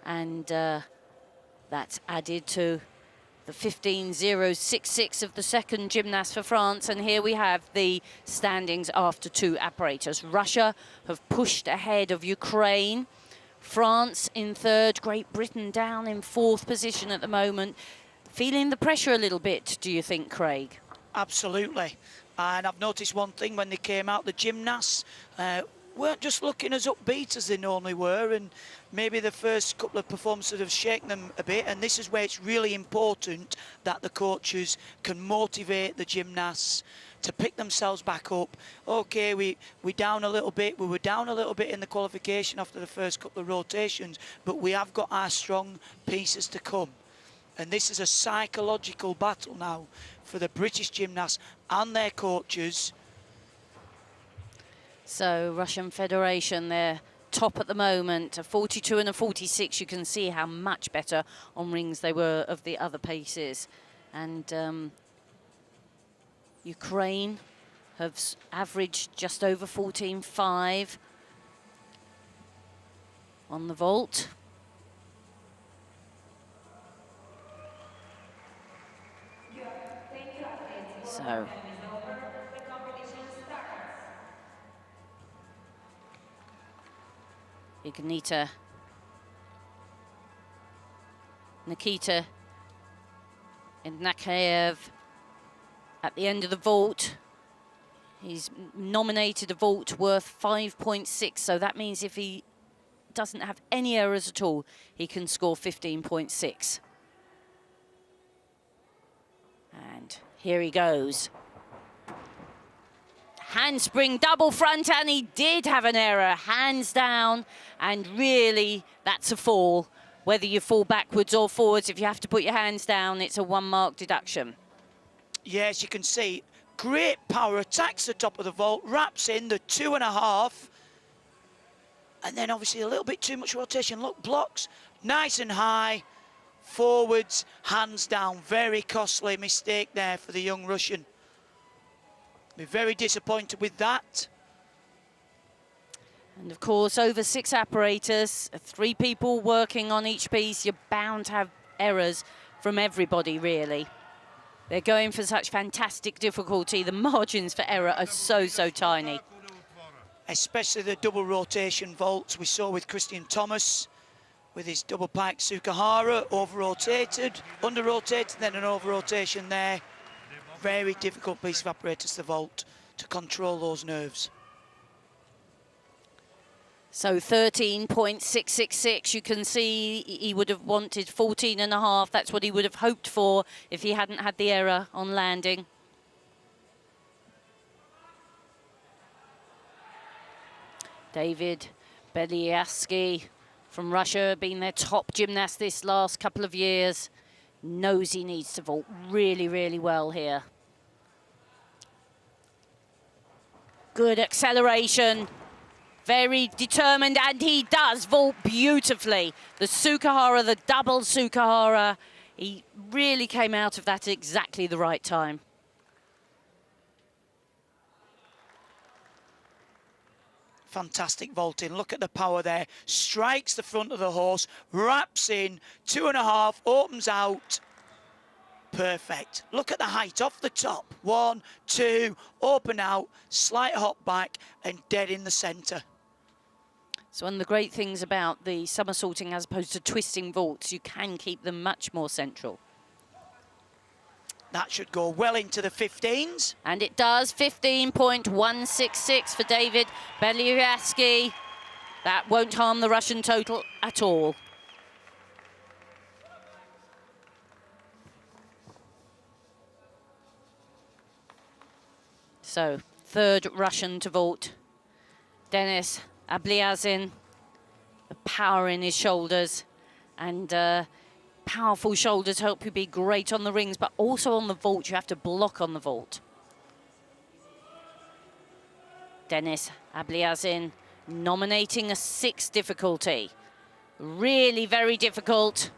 And that's added to the 15.066 of the second gymnast for France. And here we have the standings after two apparatus. Russia have pushed ahead of Ukraine. France in third, Great Britain down in fourth position at the moment. Feeling the pressure a little bit, do you think, Craig? Absolutely. And I've noticed one thing when they came out, the gymnasts weren't just looking as upbeat as they normally were, and maybe the first couple of performances have shaken them a bit, and this is where it's really important that the coaches can motivate the gymnasts to pick themselves back up. Okay, we down a little bit, we were down a little bit in the qualification after the first couple of rotations, but we have got our strong pieces to come. And this is a psychological battle now for the British gymnasts and their coaches. So Russian Federation, they're top at the moment, a 42 and a 46. You can see how much better on rings they were of the other paces. And Ukraine have averaged just over 14.5 on the vault. So Nikita Nakaev at the end of the vault. He's nominated a vault worth 5.6, so that means if he doesn't have any errors at all, he can score 15.6. And here he goes. Handspring double front, and he did have an error. Hands down, and really, that's a fall. Whether you fall backwards or forwards, if you have to put your hands down, it's a 1 mark deduction. Yes, you can see great power, attacks the top of the vault, wraps in the 2.5. And then obviously a little bit too much rotation. Look, blocks, nice and high. Forwards, hands down, very costly mistake there for the young Russian. Be very disappointed with that. And of course, over 6 apparatus, 3 people working on each piece, you're bound to have errors from everybody, really. They're going for such fantastic difficulty. The margins for error are so, so tiny. Especially the double rotation vaults we saw with Christian Thomas, with his double pike Sukahara, over-rotated, under-rotated, then an over-rotation there. Very difficult piece of apparatus, the vault, to control those nerves. So 13.666, you can see he would have wanted 14.5. That's what he would have hoped for if he hadn't had the error on landing. David Belyarsky from Russia, been their top gymnast this last couple of years, knows he needs to vault really, really well here. Good acceleration, very determined, and he does vault beautifully. The Sukahara, the double Sukahara, he really came out of that at exactly the right time. Fantastic vaulting, look at the power there. Strikes the front of the horse, wraps in, 2.5, opens out. Perfect. Look at the height off the top. 1, 2, open out, slight hop back, and dead in the centre. So one of the great things about the somersaulting as opposed to twisting vaults, you can keep them much more central. That should go well into the 15s. And it does, 15.166 for David Belyarsky. That won't harm the Russian total at all. So, third Russian to vault. Denis Abliazin, the power in his shoulders, and powerful shoulders help you be great on the rings, but also on the vault, you have to block on the vault. Denis Abliazin nominating a 6 difficulty. Really very difficult.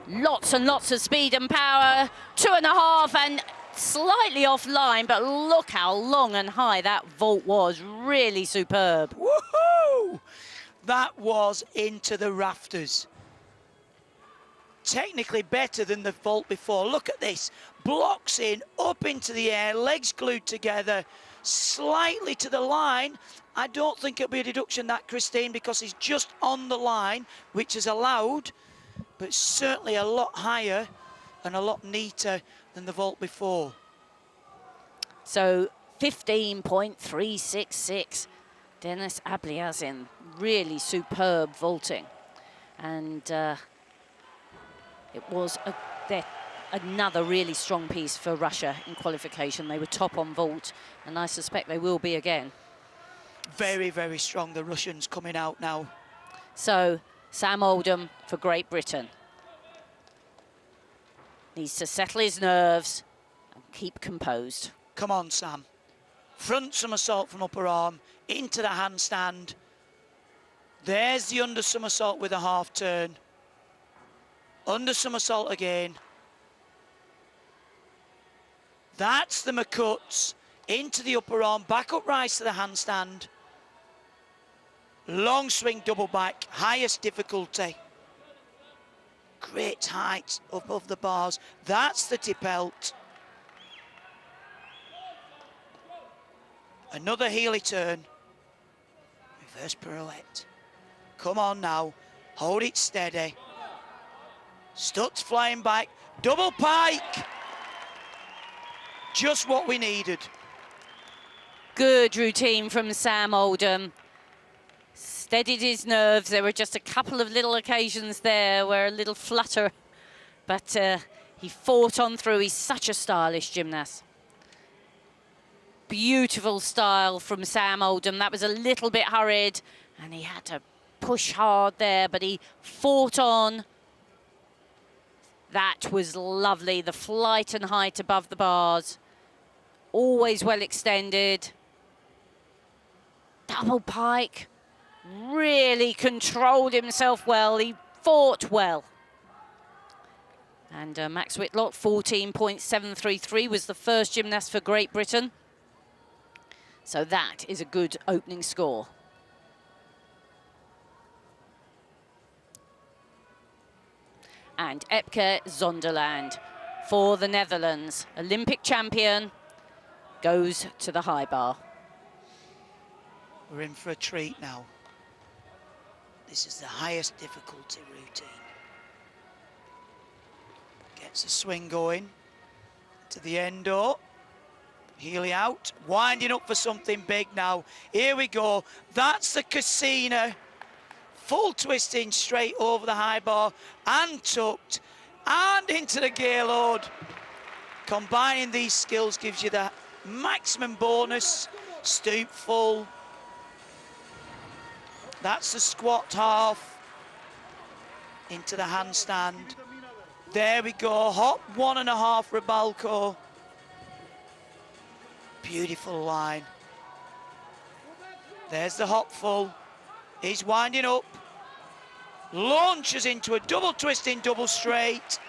Lots and lots of speed and power. 2.5 and slightly offline, but look how long and high that vault was. Really superb. Woohoo! That was into the rafters. Technically better than the vault before. Look at this. Blocks in, up into the air, legs glued together, slightly to the line. I don't think it'll be a deduction, that, Christine, because he's just on the line, which is allowed, but certainly a lot higher and a lot neater than the vault before. So 15.366. Denis Abliazin, really superb vaulting. And it was another really strong piece for Russia in qualification. They were top on vault, and I suspect they will be again. Very, very strong, the Russians coming out now. So, Sam Oldham for Great Britain. Needs to settle his nerves and keep composed. Come on, Sam. Front somersault from upper arm, into the handstand. There's the under somersault with a half turn. Under somersault again. That's the McCuts. Into the upper arm, back up rise to the handstand. Long swing double back, highest difficulty. Great height above the bars. That's the tipelt. Another Healy turn. Reverse pirouette. Come on now, hold it steady. Stutz flying back, double pike. Just what we needed. Good routine from Sam Oldham. Steadied his nerves. There were just a couple of little occasions there where a little flutter, but he fought on through. He's such a stylish gymnast. Beautiful style from Sam Oldham. That was a little bit hurried, and he had to push hard there, but he fought on. That was lovely. The flight and height above the bars. Always well extended. Double pike. Really controlled himself well. He fought well. And Max Whitlock, 14.733, was the first gymnast for Great Britain. So that is a good opening score. And Epke Zonderland for the Netherlands, Olympic champion, goes to the high bar. We're in for a treat now. This is the highest difficulty routine. Gets a swing going to the endo. Healy out, winding up for something big now. Here we go. That's the Casino. Full twisting straight over the high bar and tucked and into the gear load. Combining these skills gives you the maximum bonus. Stoop full. That's the squat half. Into the handstand. There we go. Hop 1.5 Ribalco. Beautiful line. There's the hop full. He's winding up. Launches into a double twisting, double straight.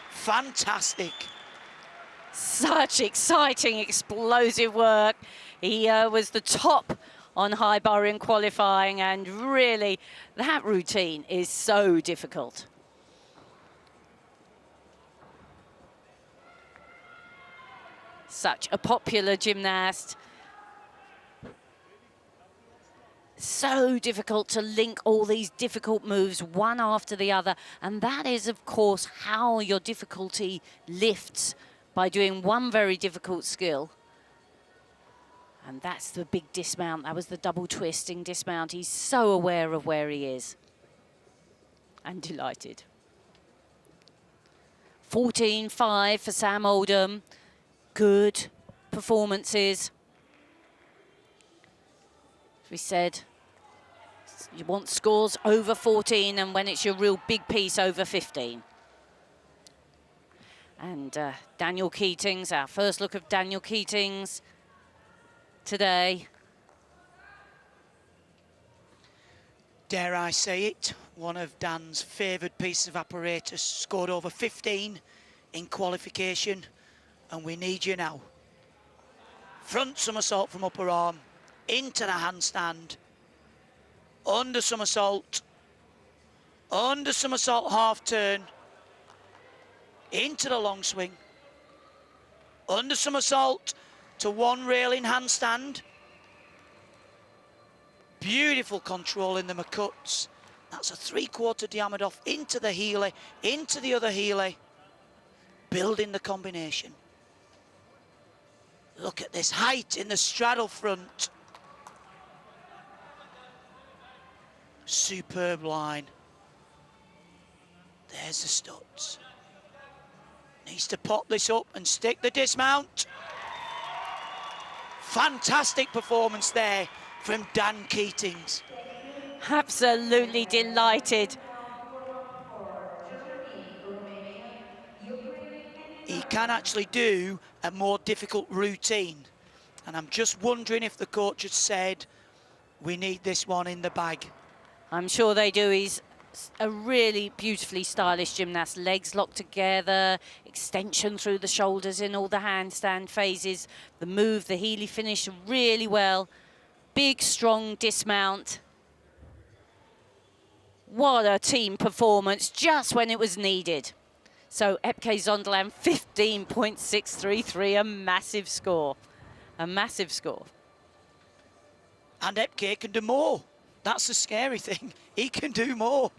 Fantastic. Such exciting, explosive work. He was the top on high bar in qualifying, and really, that routine is so difficult. Such a popular gymnast. So difficult to link all these difficult moves one after the other, and that is, of course, how your difficulty lifts, by doing one very difficult skill. And that's the big dismount. That was the double twisting dismount. He's so aware of where he is. And delighted. 14.5 for Sam Oldham. Good performances. As we said, you want scores over 14, and when it's your real big piece, over 15. And Daniel Keatings, our first look of Daniel Keatings today. Dare I say it, one of Dan's favoured pieces of apparatus, scored over 15 in qualification, and we need you now. Front somersault from upper arm, into the handstand, under somersault half turn, into the long swing, under somersault to one railing handstand. Beautiful control in the McCutts. That's a 3/4 diameter off into the heeler, into the other heeler, building the combination. Look at this height in the straddle front. Superb line. There's the studs. Needs to pop this up and stick the dismount. Fantastic performance there from Dan Keatings. Absolutely delighted. He can actually do a more difficult routine. And I'm just wondering if the coach had said, we need this one in the bag. I'm sure they do. He's a really beautifully stylish gymnast. Legs locked together, extension through the shoulders in all the handstand phases. The move, the heely finish really well. Big, strong dismount. What a team performance, just when it was needed. So Epke Zonderland, 15.633, a massive score. A massive score. And Epke can do more. That's the scary thing. He can do more.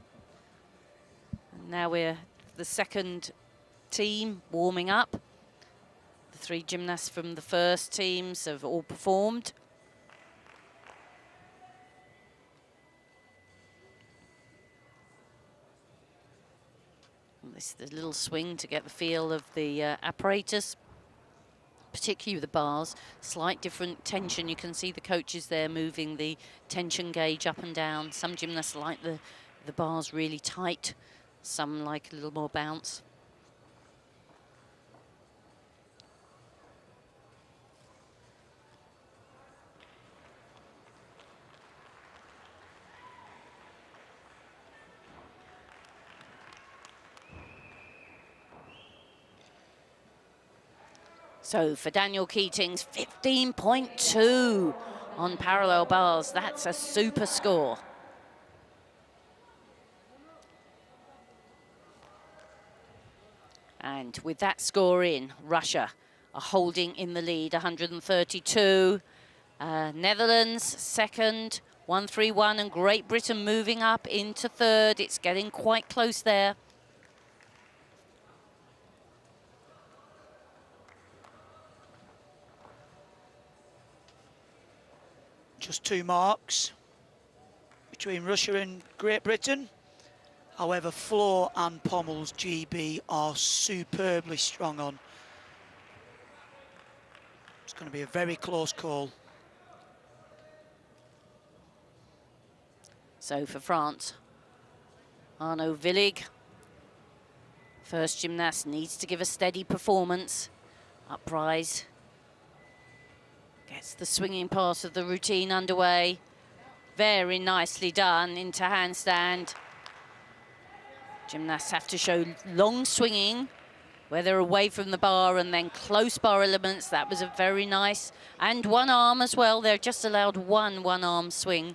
And now we're the second team warming up. The three gymnasts from the first teams have all performed. This is the little swing to get the feel of the apparatus, particularly with the bars. Slight different tension. You can see the coaches there moving the tension gauge up and down. Some gymnasts like the bars really tight. Some like a little more bounce. So for Daniel Keatings, 15.2 on parallel bars. That's a super score. And with that score in, Russia are holding in the lead, 132. Netherlands second, 131, and Great Britain moving up into third. It's getting quite close there. Just 2 marks between Russia and Great Britain. However, floor and pommels GB are superbly strong on. It's going to be a very close call. So for France, Arnaud Villig, first gymnast, needs to give a steady performance. Uprise. Gets the swinging part of the routine underway. Very nicely done into handstand. Gymnasts have to show long swinging, where they're away from the bar, and then close bar elements. That was a very nice, and one arm as well. They're just allowed one arm swing.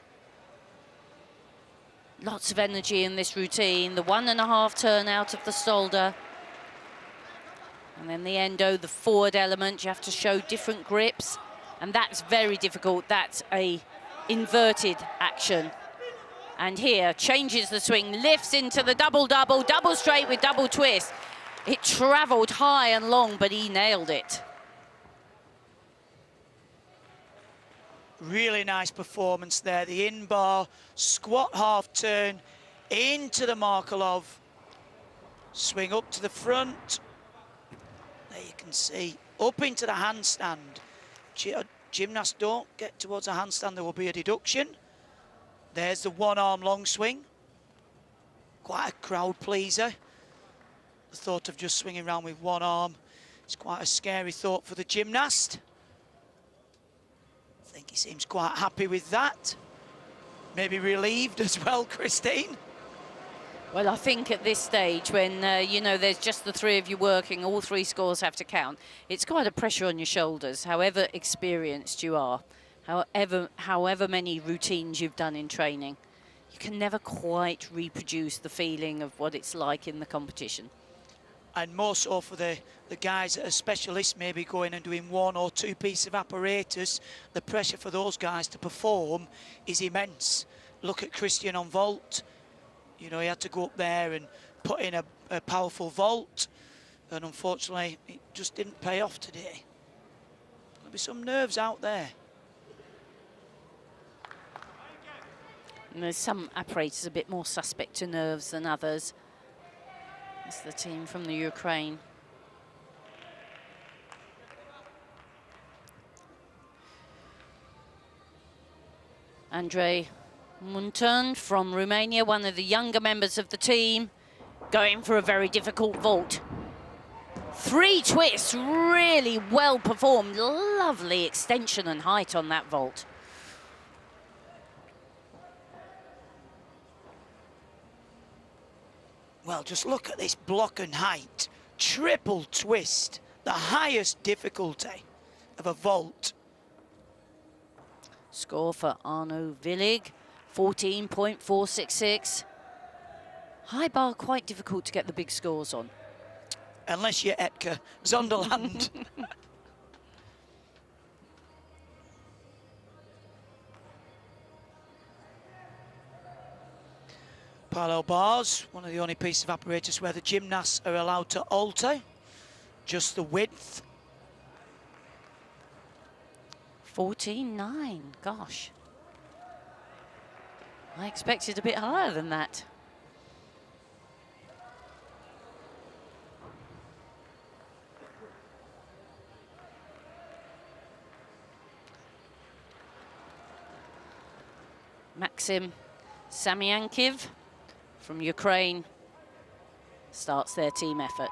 Lots of energy in this routine. The 1.5 turn out of the shoulder. And then the endo, the forward element. You have to show different grips. And that's very difficult. That's a inverted action. And here, changes the swing, lifts into the double-double, double straight with double twist. It traveled high and long, but he nailed it. Really nice performance there. The in-bar, squat half turn, into the Markelov. Swing up to the front. There you can see, up into the handstand. gymnasts don't get towards a handstand, there will be a deduction. There's the one-arm long swing. Quite a crowd pleaser. The thought of just swinging around with one arm is quite a scary thought for the gymnast. I think he seems quite happy with that. Maybe relieved as well, Christine. Well, I think at this stage, when, you know, there's just the three of you working, all three scores have to count, it's quite a pressure on your shoulders, however experienced you are, however many routines you've done in training. You can never quite reproduce the feeling of what it's like in the competition. And more so for the guys that are specialists, maybe going and doing one or two pieces of apparatus, the pressure for those guys to perform is immense. Look at Christian on vault. You know, he had to go up there and put in a powerful vault, and unfortunately, it just didn't pay off today. There'll be some nerves out there. And there's some apparatus a bit more suspect to nerves than others. It's the team from the Ukraine. Andrei Munten from Romania, one of the younger members of the team, going for a very difficult vault. 3 twists, really well performed. Lovely extension and height on that vault. Well, just look at this block and height. Triple twist, the highest difficulty of a vault. Score for Arno Villig, 14.466. High bar, quite difficult to get the big scores on. Unless you're Etka Zonderland. Parallel bars, one of the only pieces of apparatus where the gymnasts are allowed to alter just the width. 14.9, gosh. I expected a bit higher than that. Maxim Samyankiv from Ukraine starts their team effort.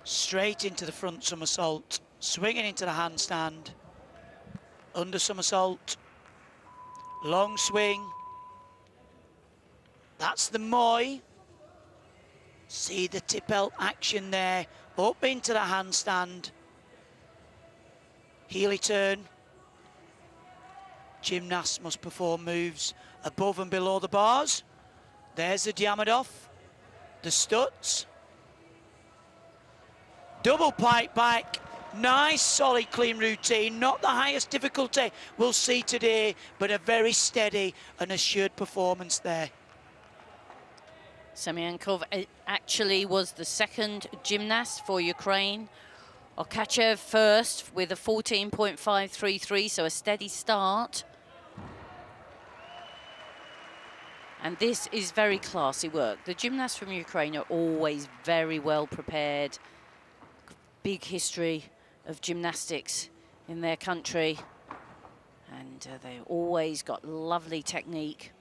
Straight into the front somersault, swinging into the handstand, under somersault, long swing. That's the Moi. See the Tippel action there, up into the handstand. Heely turn. Gymnasts must perform moves above and below the bars. There's the Diamidov, the Stutz. Double pipe back, nice solid clean routine, not the highest difficulty we'll see today, but a very steady and assured performance there. Semyankov actually was the second gymnast for Ukraine. Okachev first with a 14.533, so a steady start. And this is very classy work. The gymnasts from Ukraine are always very well prepared. Big history of gymnastics in their country. And they've always got lovely technique.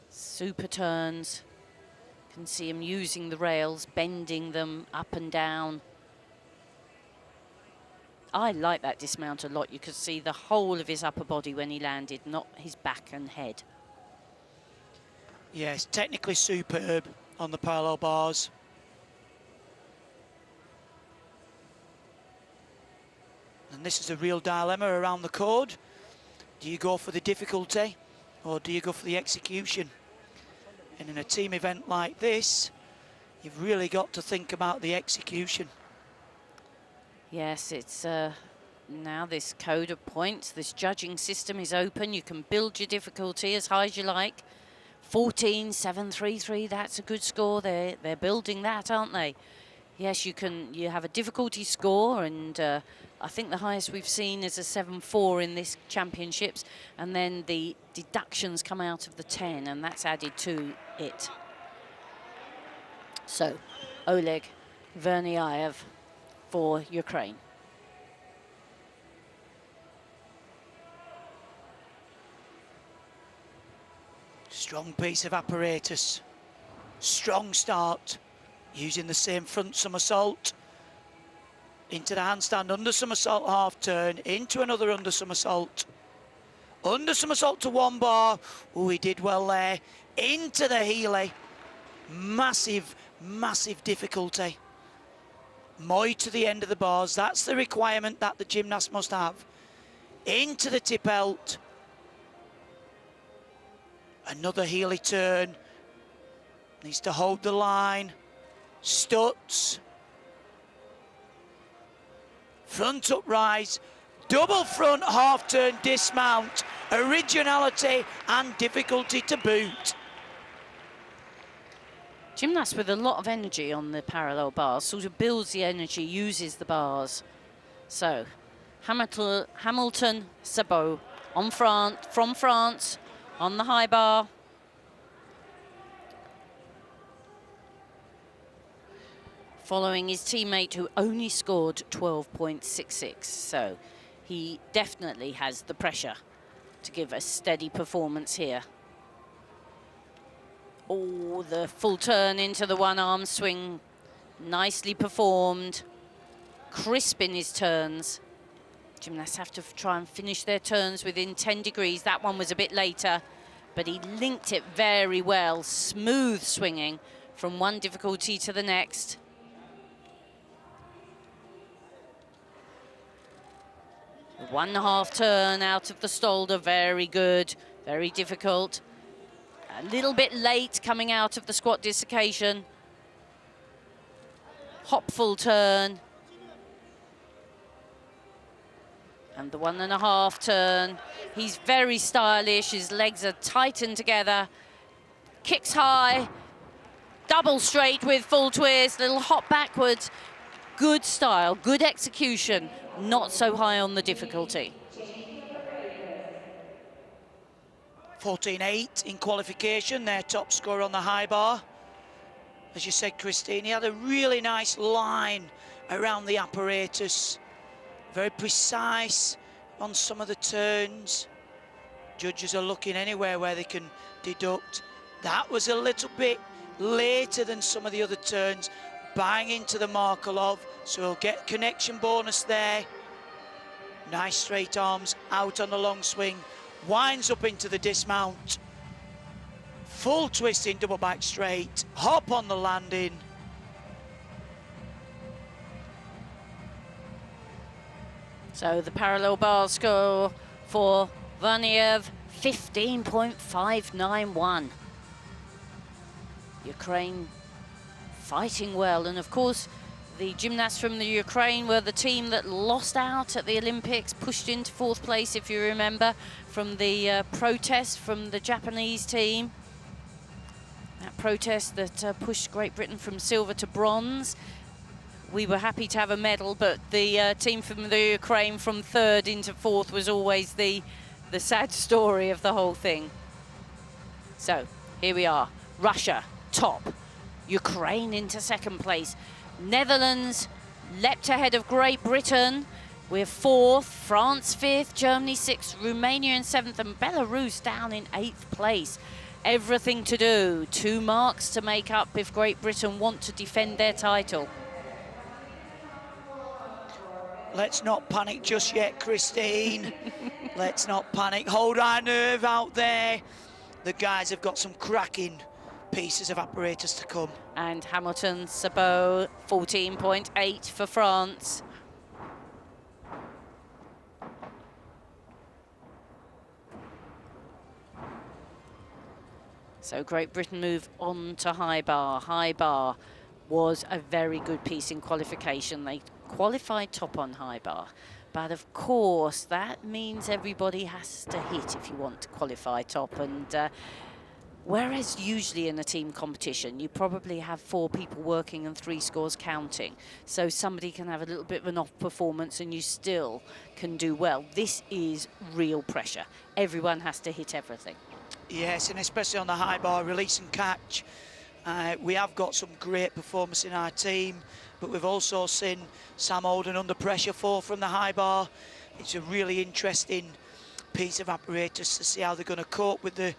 Super turns. You can see him using the rails, bending them up and down. I like that dismount a lot. You could see the whole of his upper body when he landed, not his back and head. Yes, technically superb on the parallel bars. And this is a real dilemma around the code. Do you go for the difficulty or do you go for the execution? And in a team event like this, you've really got to think about the execution. Yes, it's now this code of points, this judging system is open. You can build your difficulty as high as you like. 14.733, that's a good score. They're building that, aren't they? Yes, you have a difficulty score, and I think the highest we've seen is a 7.4 in this championships, and then the deductions come out of the 10, and that's added to it. So, Oleg Verniaev for Ukraine. Strong piece of apparatus. Strong start. Using the same front somersault. Into the handstand under somersault half turn. Into another under somersault. Under somersault to one bar. Oh, he did well there. Into the Healy. Massive, massive difficulty. Moi to the end of the bars. That's the requirement that the gymnast must have. Into the Tippelt. Another Healy turn. Needs to hold the line. Stutz. Front uprise. Double front half turn dismount. Originality and difficulty to boot. Gymnast with a lot of energy on the parallel bars, sort of builds the energy, uses the bars. So, Hamilton Sabot from France on the high bar. Following his teammate who only scored 12.66. So, he definitely has the pressure to give a steady performance here. Oh, the full turn into the one-arm swing. Nicely performed. Crisp in his turns. Gymnasts have to try and finish their turns within 10 degrees. That one was a bit later, but he linked it very well. Smooth swinging from one difficulty to the next. One half turn out of the Stolder, very good, very difficult. A little bit late coming out of the squat dislocation. Hop full turn. And the 1.5 turn. He's very stylish, his legs are tightened together. Kicks high, double straight with full twist, little hop backwards. Good style, good execution, not so high on the difficulty. 14.8 in qualification, their top scorer on the high bar. As you said, Christine, he had a really nice line around the apparatus. Very precise on some of the turns. Judges are looking anywhere where they can deduct. That was a little bit later than some of the other turns. Bang into the Markelov, so he'll get connection bonus there. Nice straight arms out on the long swing. Winds up into the dismount. Full twist in double back straight. Hop on the landing. So the parallel bar score for Vaniev, 15.591. Ukraine fighting well, and of course the gymnasts from the Ukraine were the team that lost out at the Olympics, pushed into 4th place, if you remember, from the protest from the Japanese team. That protest that pushed Great Britain from silver to bronze. We were happy to have a medal, but the team from the Ukraine from 3rd into 4th was always the sad story of the whole thing. So here we are, Russia top, Ukraine into 2nd place. Netherlands leapt ahead of Great Britain. We're 4th, France 5th, Germany 6th, Romania in 7th, and Belarus down in 8th place. Everything to do, 2 marks to make up if Great Britain want to defend their title. Let's not panic just yet, Christine. Let's not panic. Hold our nerve out there. The guys have got some cracking pieces of apparatus to come. And Hamilton Sabot, 14.8 for France. So Great Britain move on to high bar. High bar was a very good piece in qualification. They qualified top on high bar. But of course, that means everybody has to hit if you want to qualify top. And whereas usually in a team competition, you probably have 4 people working and 3 scores counting. So somebody can have a little bit of an off performance and you still can do well. This is real pressure. Everyone has to hit everything. Yes, and especially on the high bar, release and catch. We have got some great performance in our team, but we've also seen Sam Holden under pressure fall from the high bar. It's a really interesting piece of apparatus to see how they're going to cope with the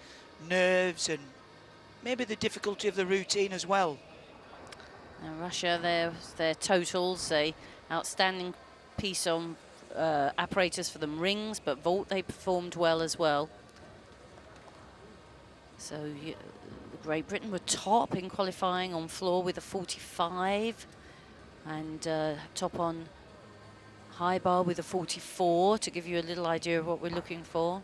nerves and maybe the difficulty of the routine as well. Now Russia, their totals, a outstanding piece on apparatus for them rings, but vault they performed well as well. So Great Britain were top in qualifying on floor with a 45, and top on high bar with a 44, to give you a little idea of what we're looking for.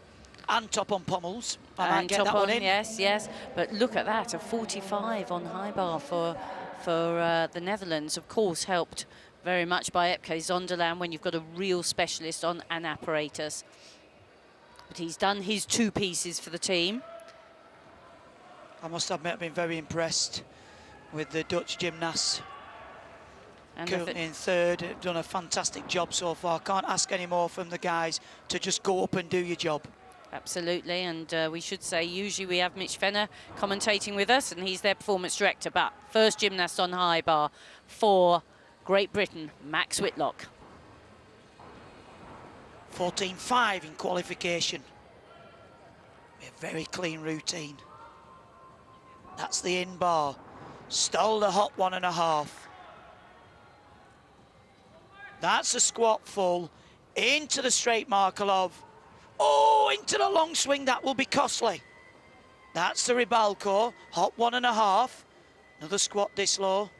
And top on pommels. I might And get top that on, one in. yes. But look at that, a 45 on high bar for the Netherlands. Of course, helped very much by Epke Zonderland when you've got a real specialist on an apparatus. But he's done his 2 pieces for the team. I must admit, I've been very impressed with the Dutch gymnasts. And Currently in third, have done a fantastic job so far. Can't ask any more from the guys to just go up and do your job. Absolutely, and we should say usually we have Mitch Fenner commentating with us, and he's their performance director. But first gymnast on high bar for Great Britain, Max Whitlock. 14.5 in qualification. A very clean routine. That's the in bar. Stole the hop 1.5. That's a squat full. Into the straight Markelov. Oh, into the long swing. That will be costly. That's the Ribalco. Hop 1.5. Another squat this low.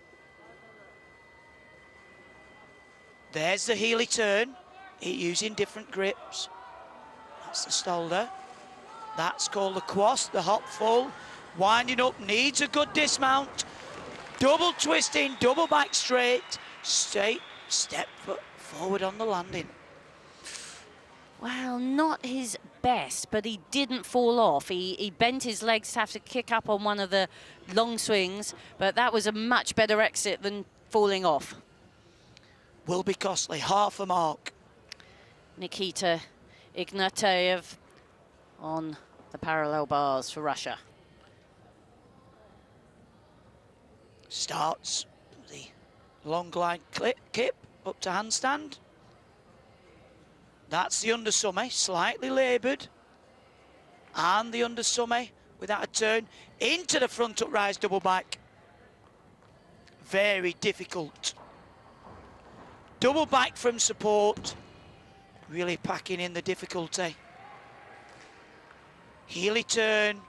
There's the Healy turn. Using different grips. That's the Stolder. That's called the Quast, the hop full. Winding up, needs a good dismount. Double twisting, double back straight. Straight, step foot forward on the landing. Well, not his best, but he didn't fall off. He bent his legs to have to kick up on one of the long swings, but that was a much better exit than falling off. Will be costly, half a mark. Nikita Ignatiev on the parallel bars for Russia. Starts the long glide kip up to handstand. That's the undersummy, slightly laboured. And the undersummy without a turn into the front uprise double back. Very difficult. Double back from support. Really packing in the difficulty. Healy turn.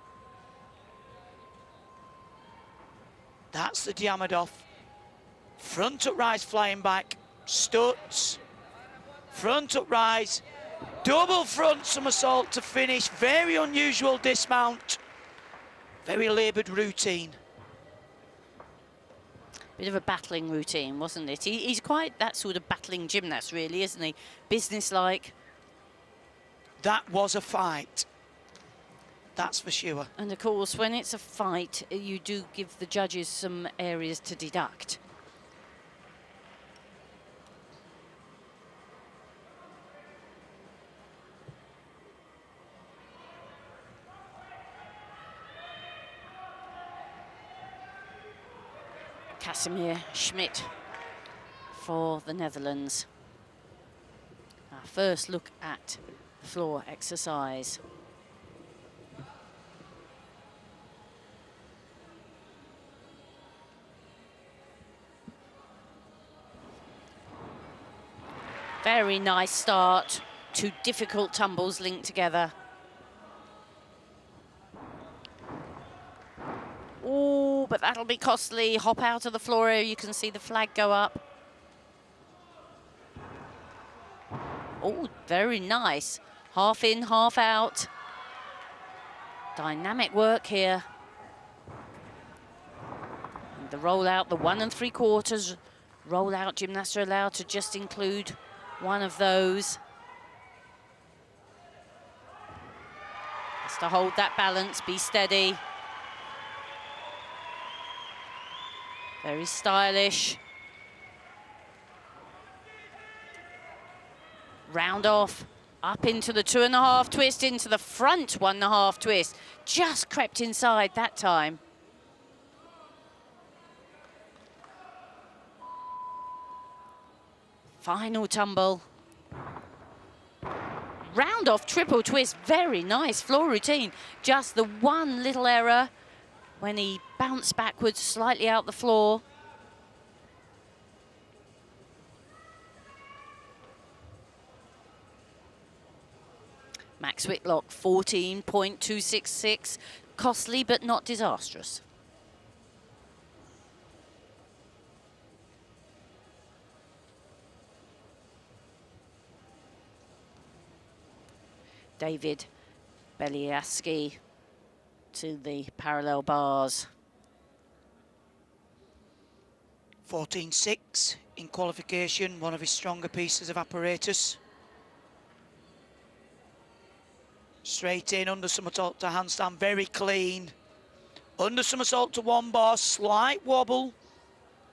That's the Diamondov. Front uprise flying back. Stutz. Front uprise. Double front somersault to finish. Very unusual dismount. Very laboured routine. Bit of a battling routine, wasn't it? He's quite that sort of battling gymnast, really, isn't he? Businesslike. That was a fight. That's for sure. And of course, when it's a fight, you do give the judges some areas to deduct. Casimir Schmidt for the Netherlands. Our first look at floor exercise. Very nice start. 2 difficult tumbles linked together. Oh, but that'll be costly. Hop out of the floor area. You can see the flag go up. Oh, very nice. Half in, half out. Dynamic work here. And the rollout, the 1 3/4 rollout, gymnasts are allowed to just include one of those. Has to hold that balance, be steady. Very stylish. Round off, up into the 2.5 twist, into the front 1.5 twist. Just crept inside that time. Final tumble. Round off triple twist, very nice floor routine. Just the one little error when he bounced backwards slightly out the floor. Max Whitlock, 14.266. Costly but not disastrous. David Beliaski to the parallel bars. 14.6 in qualification, one of his stronger pieces of apparatus. Straight in, under somersault to handstand, very clean. Under somersault to one bar, slight wobble.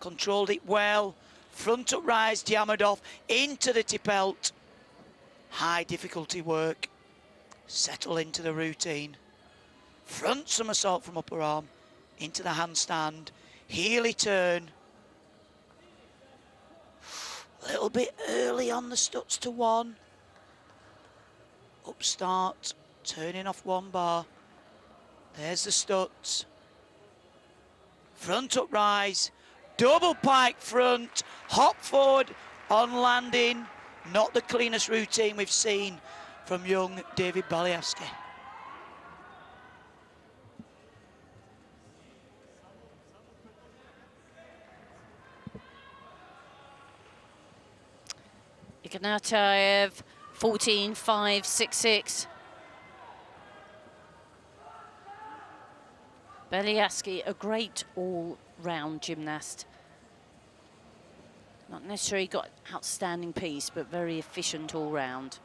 Controlled it well. Front up rise, jammered off, into the tipelt. High difficulty work. Settle into the routine. Front somersault from upper arm, into the handstand. Heely turn. A little bit early on the stuts to one. Up start, turning off one bar. There's the stuts. Front up rise, double pike front, hop forward on landing. Not the cleanest routine we've seen from young David Balievsky. Ignatiev, 14.566. Beliaski, a great all-round gymnast. Not necessarily got outstanding piece, but very efficient all-round.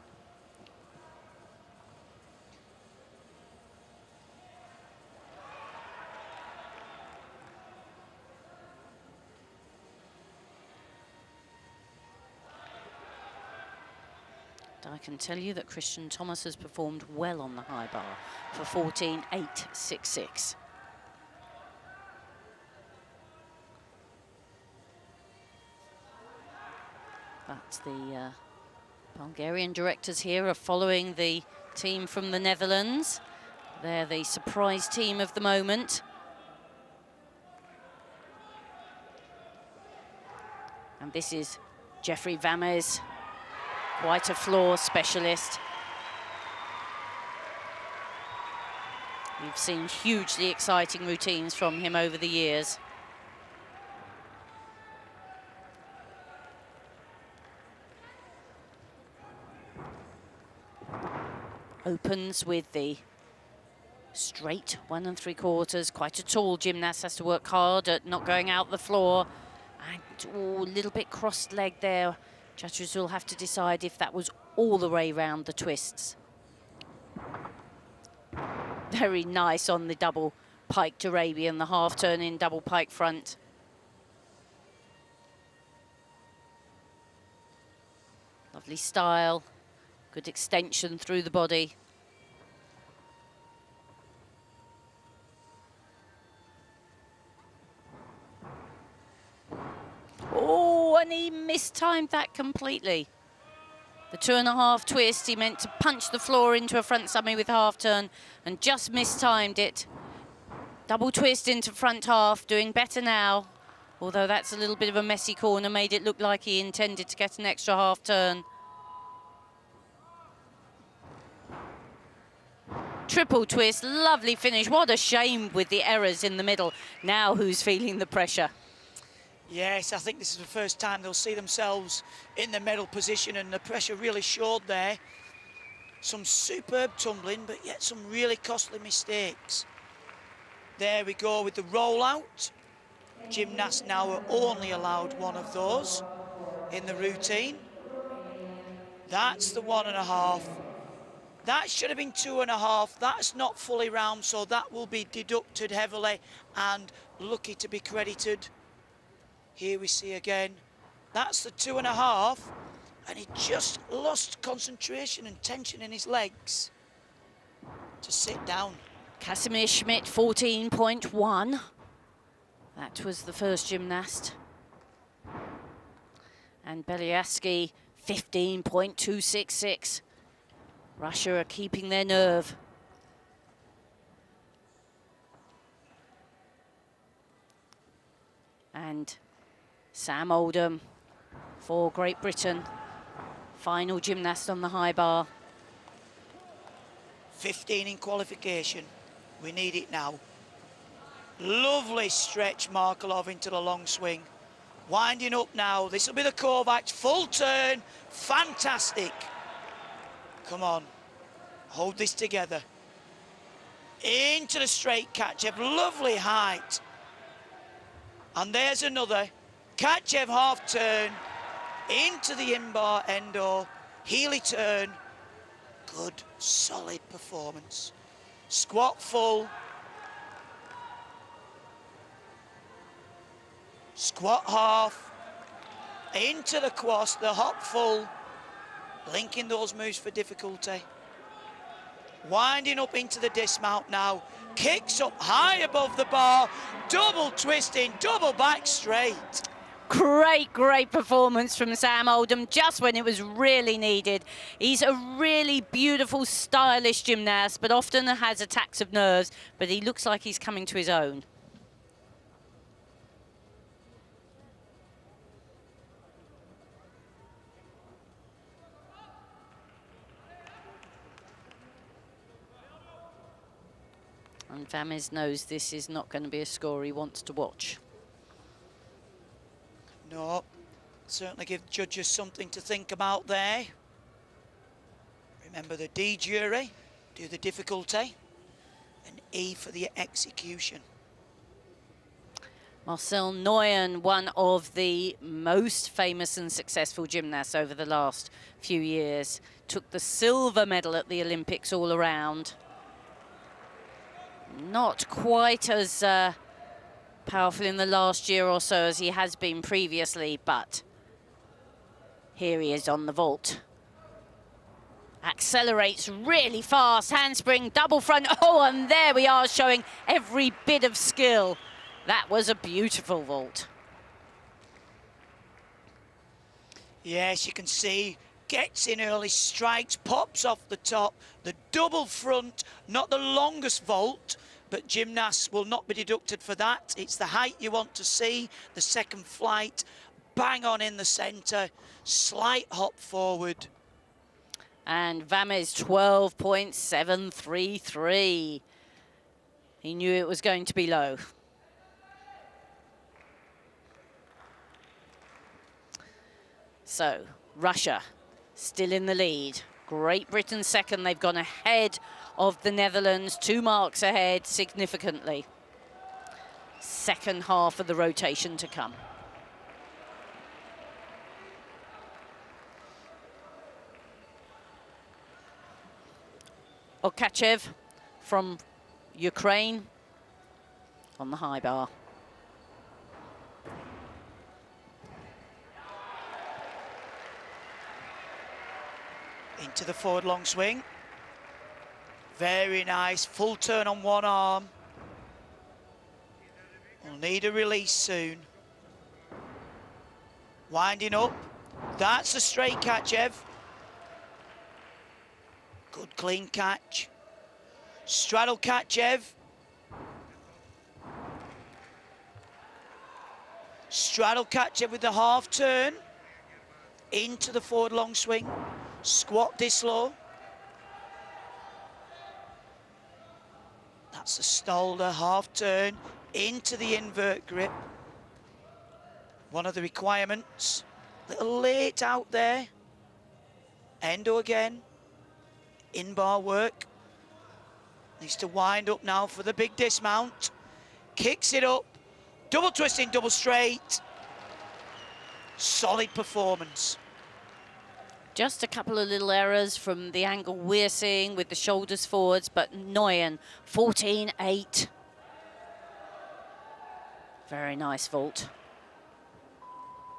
I can tell you that Christian Thomas has performed well on the high bar for 14.866. But the Bulgarian directors here are following the team from the Netherlands. They're the surprise team of the moment. And this is Jeffrey Vames. Quite a floor specialist. We've seen hugely exciting routines from him over the years. Opens with the straight 1 3/4. Quite a tall gymnast, has to work hard at not going out the floor. And a little bit crossed-legged there. Judges will have to decide if that was all the way round the twists. Very nice on the double piked Arabian, the half turn in double pike front. Lovely style, good extension through the body. Oh, and he mistimed that completely. The 2.5 twist, he meant to punch the floor into a front summy with half turn and just mistimed it. Double twist into front half, doing better now. Although that's a little bit of a messy corner, made it look like he intended to get an extra half turn. Triple twist, lovely finish. What a shame with the errors in the middle. Now who's feeling the pressure? Yes, I think this is the first time they'll see themselves in the medal position, and the pressure really showed there. Some superb tumbling, but yet some really costly mistakes. There we go with the rollout. Gymnasts now are only allowed one of those in the routine. That's the 1.5. That should have been 2.5. That's not fully round, so that will be deducted heavily and lucky to be credited. Here we see again, that's the 2.5, and he just lost concentration and tension in his legs to sit down. Casimir Schmidt, 14.1. That was the first gymnast. And Beliaski, 15.266. Russia are keeping their nerve. And Sam Oldham for Great Britain. Final gymnast on the high bar. 15 in qualification. We need it now. Lovely stretch, Markelov into the long swing. Winding up now. This will be the Kovacs. Full turn. Fantastic. Come on. Hold this together. Into the straight Kachev. Lovely height. And there's another. Kachev half turn. Into the in-bar endo. Healy turn. Good, solid performance. Squat full. Squat half. Into the quas, the hop full. Linking those moves for difficulty. Winding up into the dismount now. Kicks up high above the bar. Double twisting, double back straight. Great, great performance from Sam Oldham, just when it was really needed. He's a really beautiful, stylish gymnast, but often has attacks of nerves, but he looks like he's coming to his own. And Vames knows this is not going to be a score he wants to watch. No, certainly give judges something to think about there. Remember the D jury, do the difficulty, and E for the execution. Marcel Nguyen, one of the most famous and successful gymnasts over the last few years, took the silver medal at the Olympics all around. Not quite as powerful in the last year or so as he has been previously, but here he is on the vault. Accelerates really fast, handspring, double front. Oh, and there we are showing every bit of skill. That was a beautiful vault. Yes, you can see, gets in early, strikes, pops off the top. The double front, not the longest vault, but gymnasts will not be deducted for that. It's the height you want to see. The second flight, bang on in the centre, slight hop forward. And Vames 12.733. He knew it was going to be low. So, Russia still in the lead. Great Britain second. They've gone ahead of the Netherlands, 2 marks ahead significantly. Second half of the rotation to come. Okachev from Ukraine on the high bar. Into the forward long swing. Very nice, full turn on one arm. We'll need a release soon. Winding up, that's a straight Kachev. Good clean catch. Straddle Kachev. Straddle Kachev with the half turn. Into the forward long swing. Squat dislow. That's a Stolder half turn into the invert grip. One of the requirements. Little late out there. Endo again. In bar work. Needs to wind up now for the big dismount. Kicks it up. Double twisting, double straight. Solid performance. Just a couple of little errors from the angle we're seeing with the shoulders forwards, but Nguyen, 14.8. Very nice vault.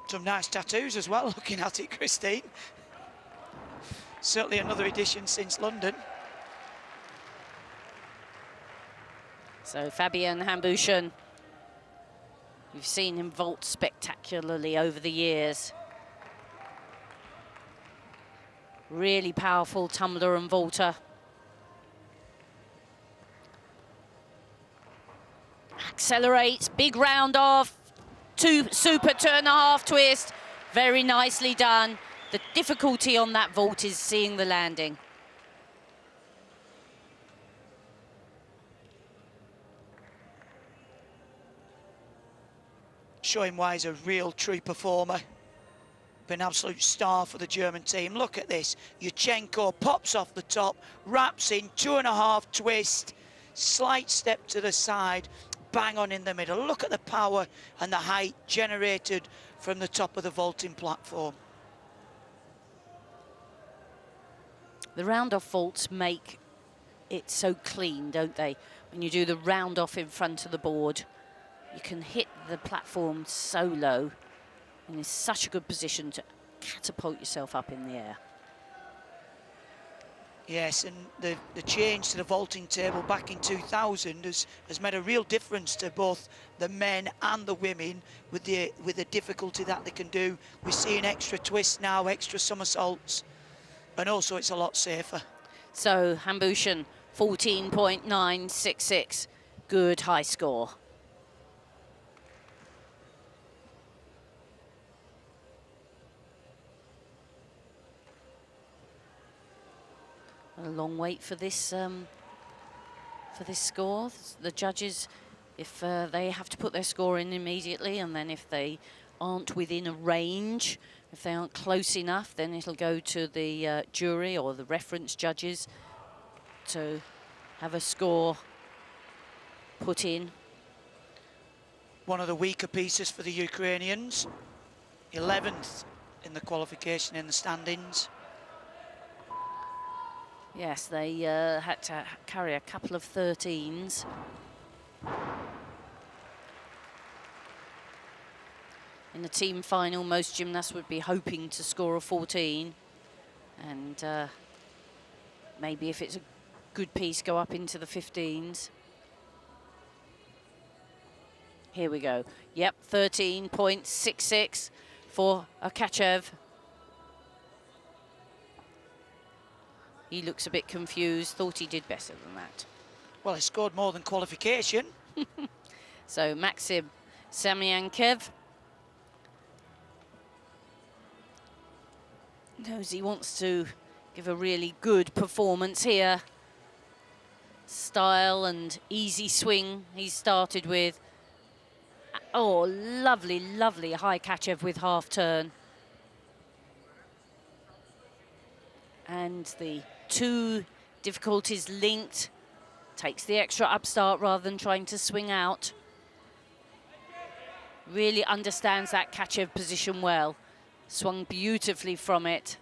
Some nice tattoos as well, looking at it, Christine. Certainly another edition since London. So Fabian Hambushan, you've seen him vault spectacularly over the years. Really powerful tumbler and vaulter. Accelerates, big round off, super 2.5 twist. Very nicely done. The difficulty on that vault is seeing the landing. Showing why he's a real true performer. Been an absolute star for the German team. Look at this. Yurchenko pops off the top, wraps in 2.5 twist, slight step to the side, bang on in the middle. Look at the power and the height generated from the top of the vaulting platform. The round-off vaults make it so clean, don't they? When you do the round-off in front of the board, you can hit the platform so low, and it's such a good position to catapult yourself up in the air. Yes, and the change to the vaulting table back in 2000 has made a real difference to both the men and the women with the difficulty that they can do. We're seeing extra twists now, extra somersaults, and also it's a lot safer. So Hambushan, 14.966, good high score. A long wait for this score. The judges, if they have to put their score in immediately, and then if they aren't within a range, if they aren't close enough, then it'll go to the jury or the reference judges to have a score put in. One of the weaker pieces for the Ukrainians, 11th in the qualification in the standings. Yes, they had to carry a couple of 13s. In the team final, most gymnasts would be hoping to score a 14. And maybe if it's a good piece, go up into the 15s. Here we go. Yep, 13.66 for Akachev. He looks a bit confused, thought he did better than that. Well, he scored more than qualification. So Maxim Samyankev knows he wants to give a really good performance here. Style and easy swing he started with. Oh, lovely, lovely high Kachev with half turn. And the two difficulties linked, takes the extra upstart rather than trying to swing out. Really understands that Kachev position well. Swung beautifully from it.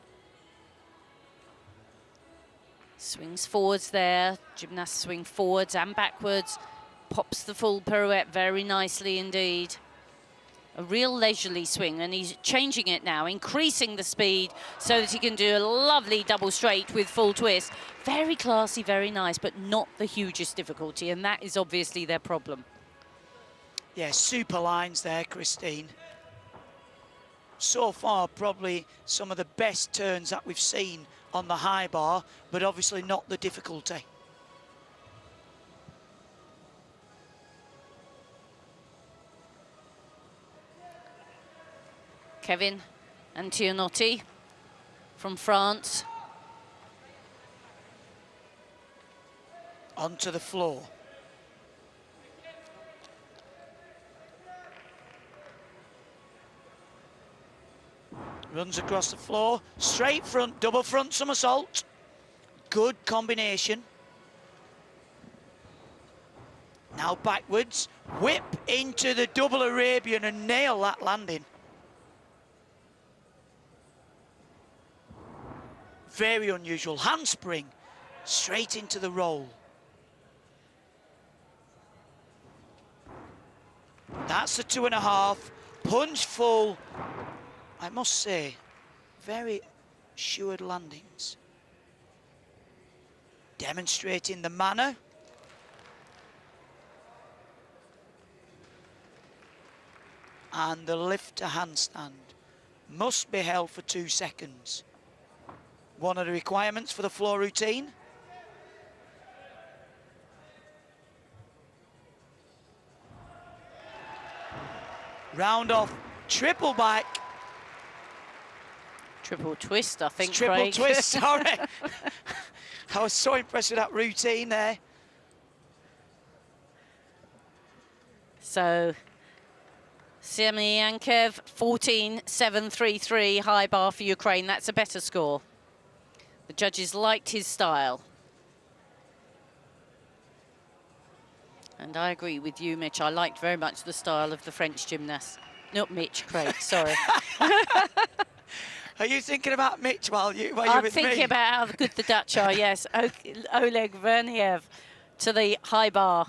Swings forwards there. Gymnasts swing forwards and backwards. Pops the full pirouette very nicely indeed. A real leisurely swing, and he's changing it now, increasing the speed so that he can do a lovely double straight with full twist. Very classy, very nice, but not the hugest difficulty, and that is obviously their problem. Yeah, super lines there, Christine. So far, probably some of the best turns that we've seen on the high bar, but obviously not the difficulty. Kevin Antionotti from France. Onto the floor. Runs across the floor, straight front, double front somersault. Good combination. Now backwards, whip into the double Arabian and nail that landing. Very unusual, handspring, straight into the roll. That's the 2.5, punch full. I must say, very assured landings. Demonstrating the manner. And the lift to handstand must be held for 2 seconds. One of the requirements for the floor routine. Round off, triple back. Triple twist, I think, Triple Craig. twist, sorry. I was so impressed with that routine there. So, Semyankev, 14.733, high bar for Ukraine. That's a better score. The judges liked his style. And I agree with you, Mitch. I liked very much the style of the French gymnast. Not Mitch, Craig, sorry. Are you thinking about Mitch while you're with me? I'm thinking about how good the Dutch are, yes. Oleg Verniev to the high bar.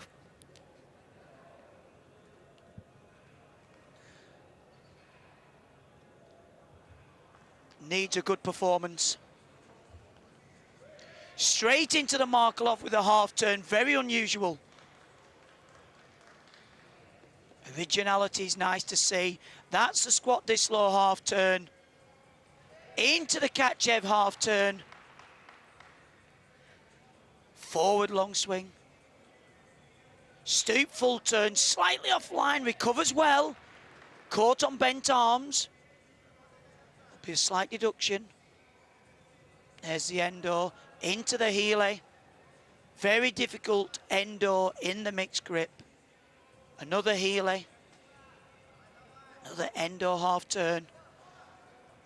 Needs a good performance. Straight into the Markelov with a half turn, very unusual. Originality is nice to see. That's the squat this low half turn. Into the Kachev half turn. Forward long swing. Stoop full turn, slightly offline, recovers well. Caught on bent arms. There'll be a slight deduction. There's the endo, into the Healy. Very difficult endo in the mixed grip. Another Healy. Another endo half turn.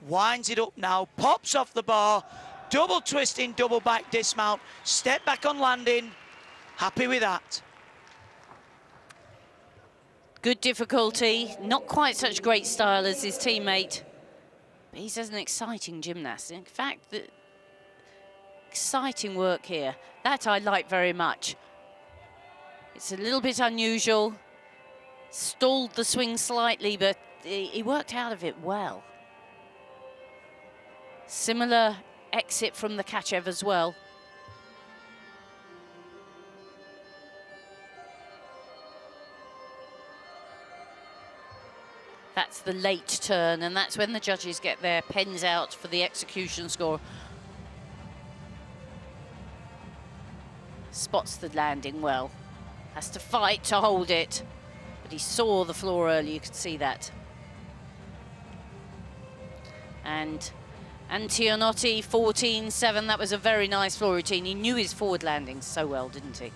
Winds it up now, pops off the bar. Double twisting, double back dismount. Step back on landing. Happy with that. Good difficulty, not quite such great style as his teammate. But he's an exciting gymnast. In fact, the exciting work here. That I like very much. It's a little bit unusual. Stalled the swing slightly, but he worked out of it well. Similar exit from the Kachev as well. That's the late turn, and that's when the judges get their pens out for the execution score. Spots the landing well. Has to fight to hold it. But he saw the floor early, you could see that. And Antionotti, 14.7, that was a very nice floor routine. He knew his forward landings so well, didn't he?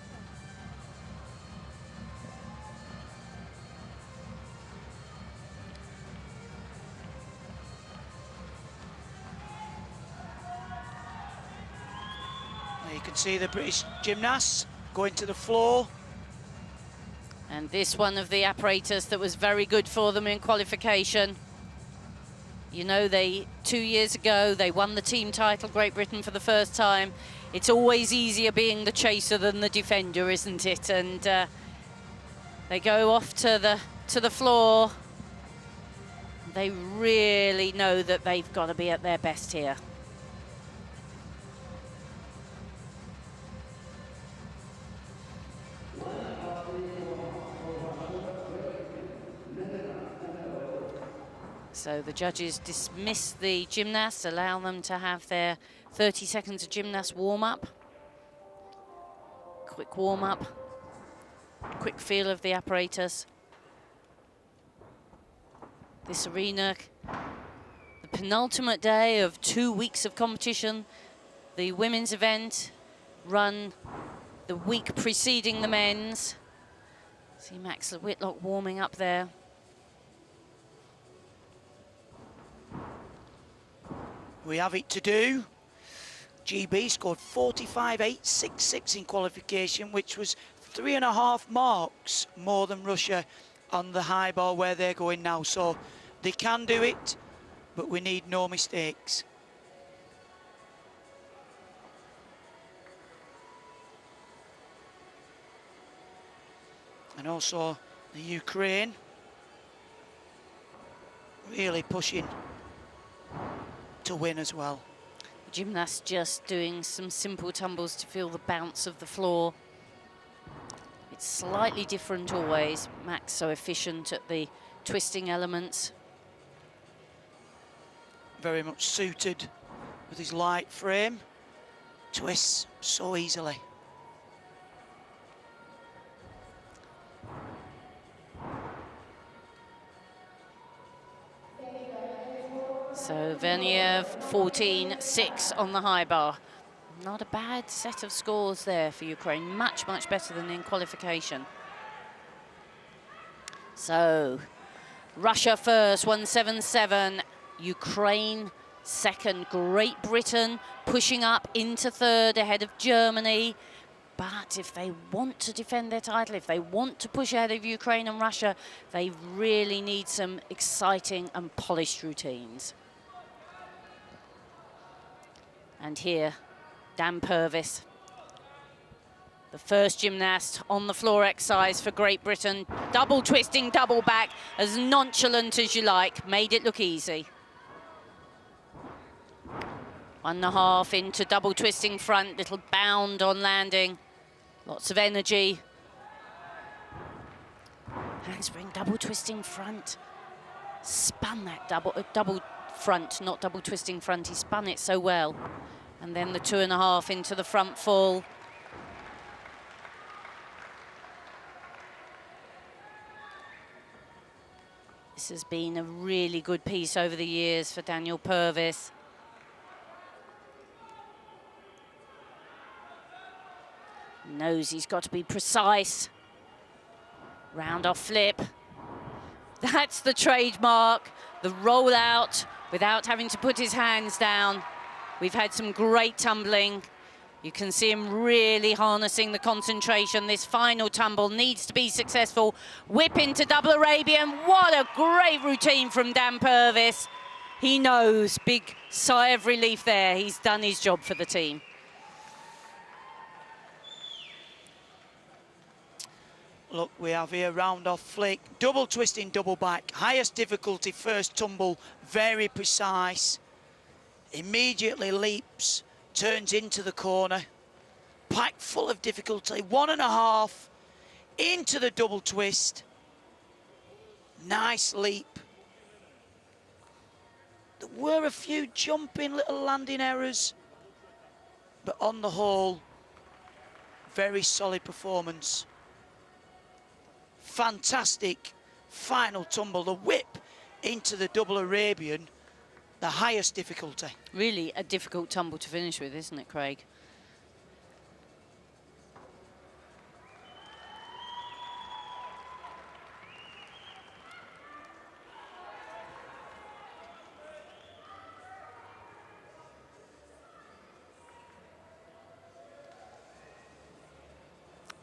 You can see the British gymnasts going to the floor. And this one of the apparatus that was very good for them in qualification. You know, 2 years ago, they won the team title, Great Britain, for the first time. It's always easier being the chaser than the defender, isn't it? And they go off to the floor. They really know that they've got to be at their best here. So the judges dismiss the gymnasts, allow them to have their 30 seconds of gymnast warm-up. Quick warm-up, quick feel of the apparatus. This arena, the penultimate day of 2 weeks of competition. The women's event run the week preceding the men's. See Max Whitlock warming up there. We have it to do. GB scored 45.866 in qualification, which was 3.5 marks more than Russia on the high bar where they're going now. So they can do it, but we need no mistakes. And also the Ukraine really pushing to win as well. The gymnast just doing some simple tumbles to feel the bounce of the floor. It's slightly different always. Max so efficient at the twisting elements. Very much suited with his light frame. Twists so easily. So Verniev 14-6 on the high bar. Not a bad set of scores there for Ukraine. Much, much better than in qualification. So Russia first, 177. Ukraine second. Great Britain pushing up into third ahead of Germany. But if they want to defend their title, if they want to push ahead of Ukraine and Russia, they really need some exciting and polished routines. And here, Dan Purvis, the first gymnast on the floor exercise for Great Britain. Double twisting, double back, as nonchalant as you like. Made it look easy. 1.5 into double twisting front, little bound on landing. Lots of energy. Handspring, double twisting front. Spun that double front, not double twisting front. He spun it so well. And then the 2.5 into the front fall. This has been a really good piece over the years for Daniel Purvis. Knows he's got to be precise. Round off flip. That's the trademark, the rollout without having to put his hands down. We've had some great tumbling. You can see him really harnessing the concentration. This final tumble needs to be successful. Whip into double Arabian. What a great routine from Dan Purvis. He knows, big sigh of relief there. He's done his job for the team. Look, we have here round off flick, double twisting, double back, highest difficulty, first tumble, very precise. Immediately leaps, turns into the corner, packed full of difficulty, 1.5 into the double twist. Nice leap. There were a few jumping little landing errors, but on the whole, very solid performance. Fantastic final tumble, the whip into the double Arabian, the highest difficulty. Really a difficult tumble to finish with, isn't it, Craig?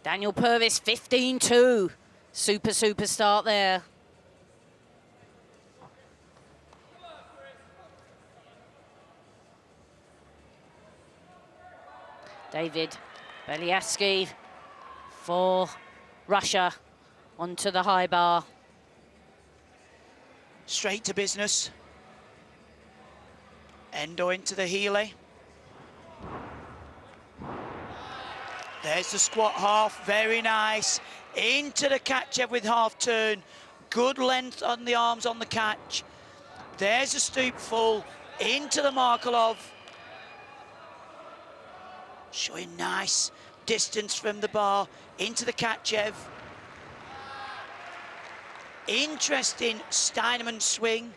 Daniel Purvis, 15-2. Super start there. David Beliaski for Russia onto the high bar. Straight to business. Endo into the Healy. There's the squat half, very nice. Into the Kachev with half turn. Good length on the arms on the catch. There's a stoop full. Into the Markelov. Showing nice distance from the bar. Into the Kachev. Interesting Steinemann swing.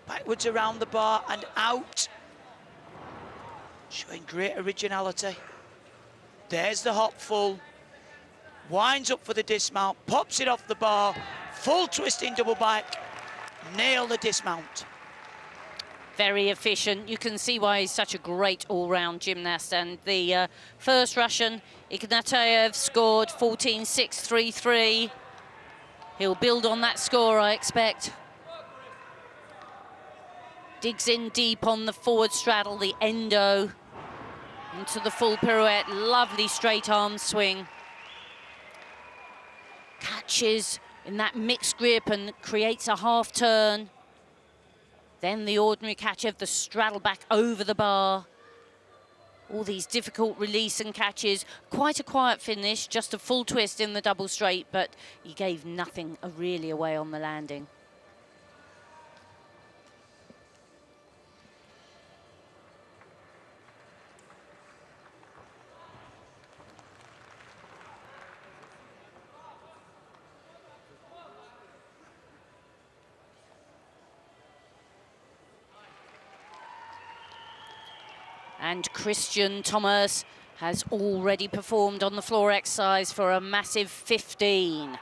Backwards around the bar and out. Showing great originality. There's the hop full. Winds up for the dismount, pops it off the bar, full twisting double back, nail the dismount. Very efficient. You can see why he's such a great all-round gymnast. And the first Russian, Ignatiev, scored 14.633. He'll build on that score, I expect. Digs in deep on the forward straddle, the endo, into the full pirouette. Lovely straight arm swing. Catches in that mixed grip and creates a half turn. Then the ordinary catch of the straddle back over the bar. All these difficult release and catches. Quite a quiet finish, just a full twist in the double straight, but he gave nothing really away on the landing. And Christian Thomas has already performed on the floor exercise for a massive 15.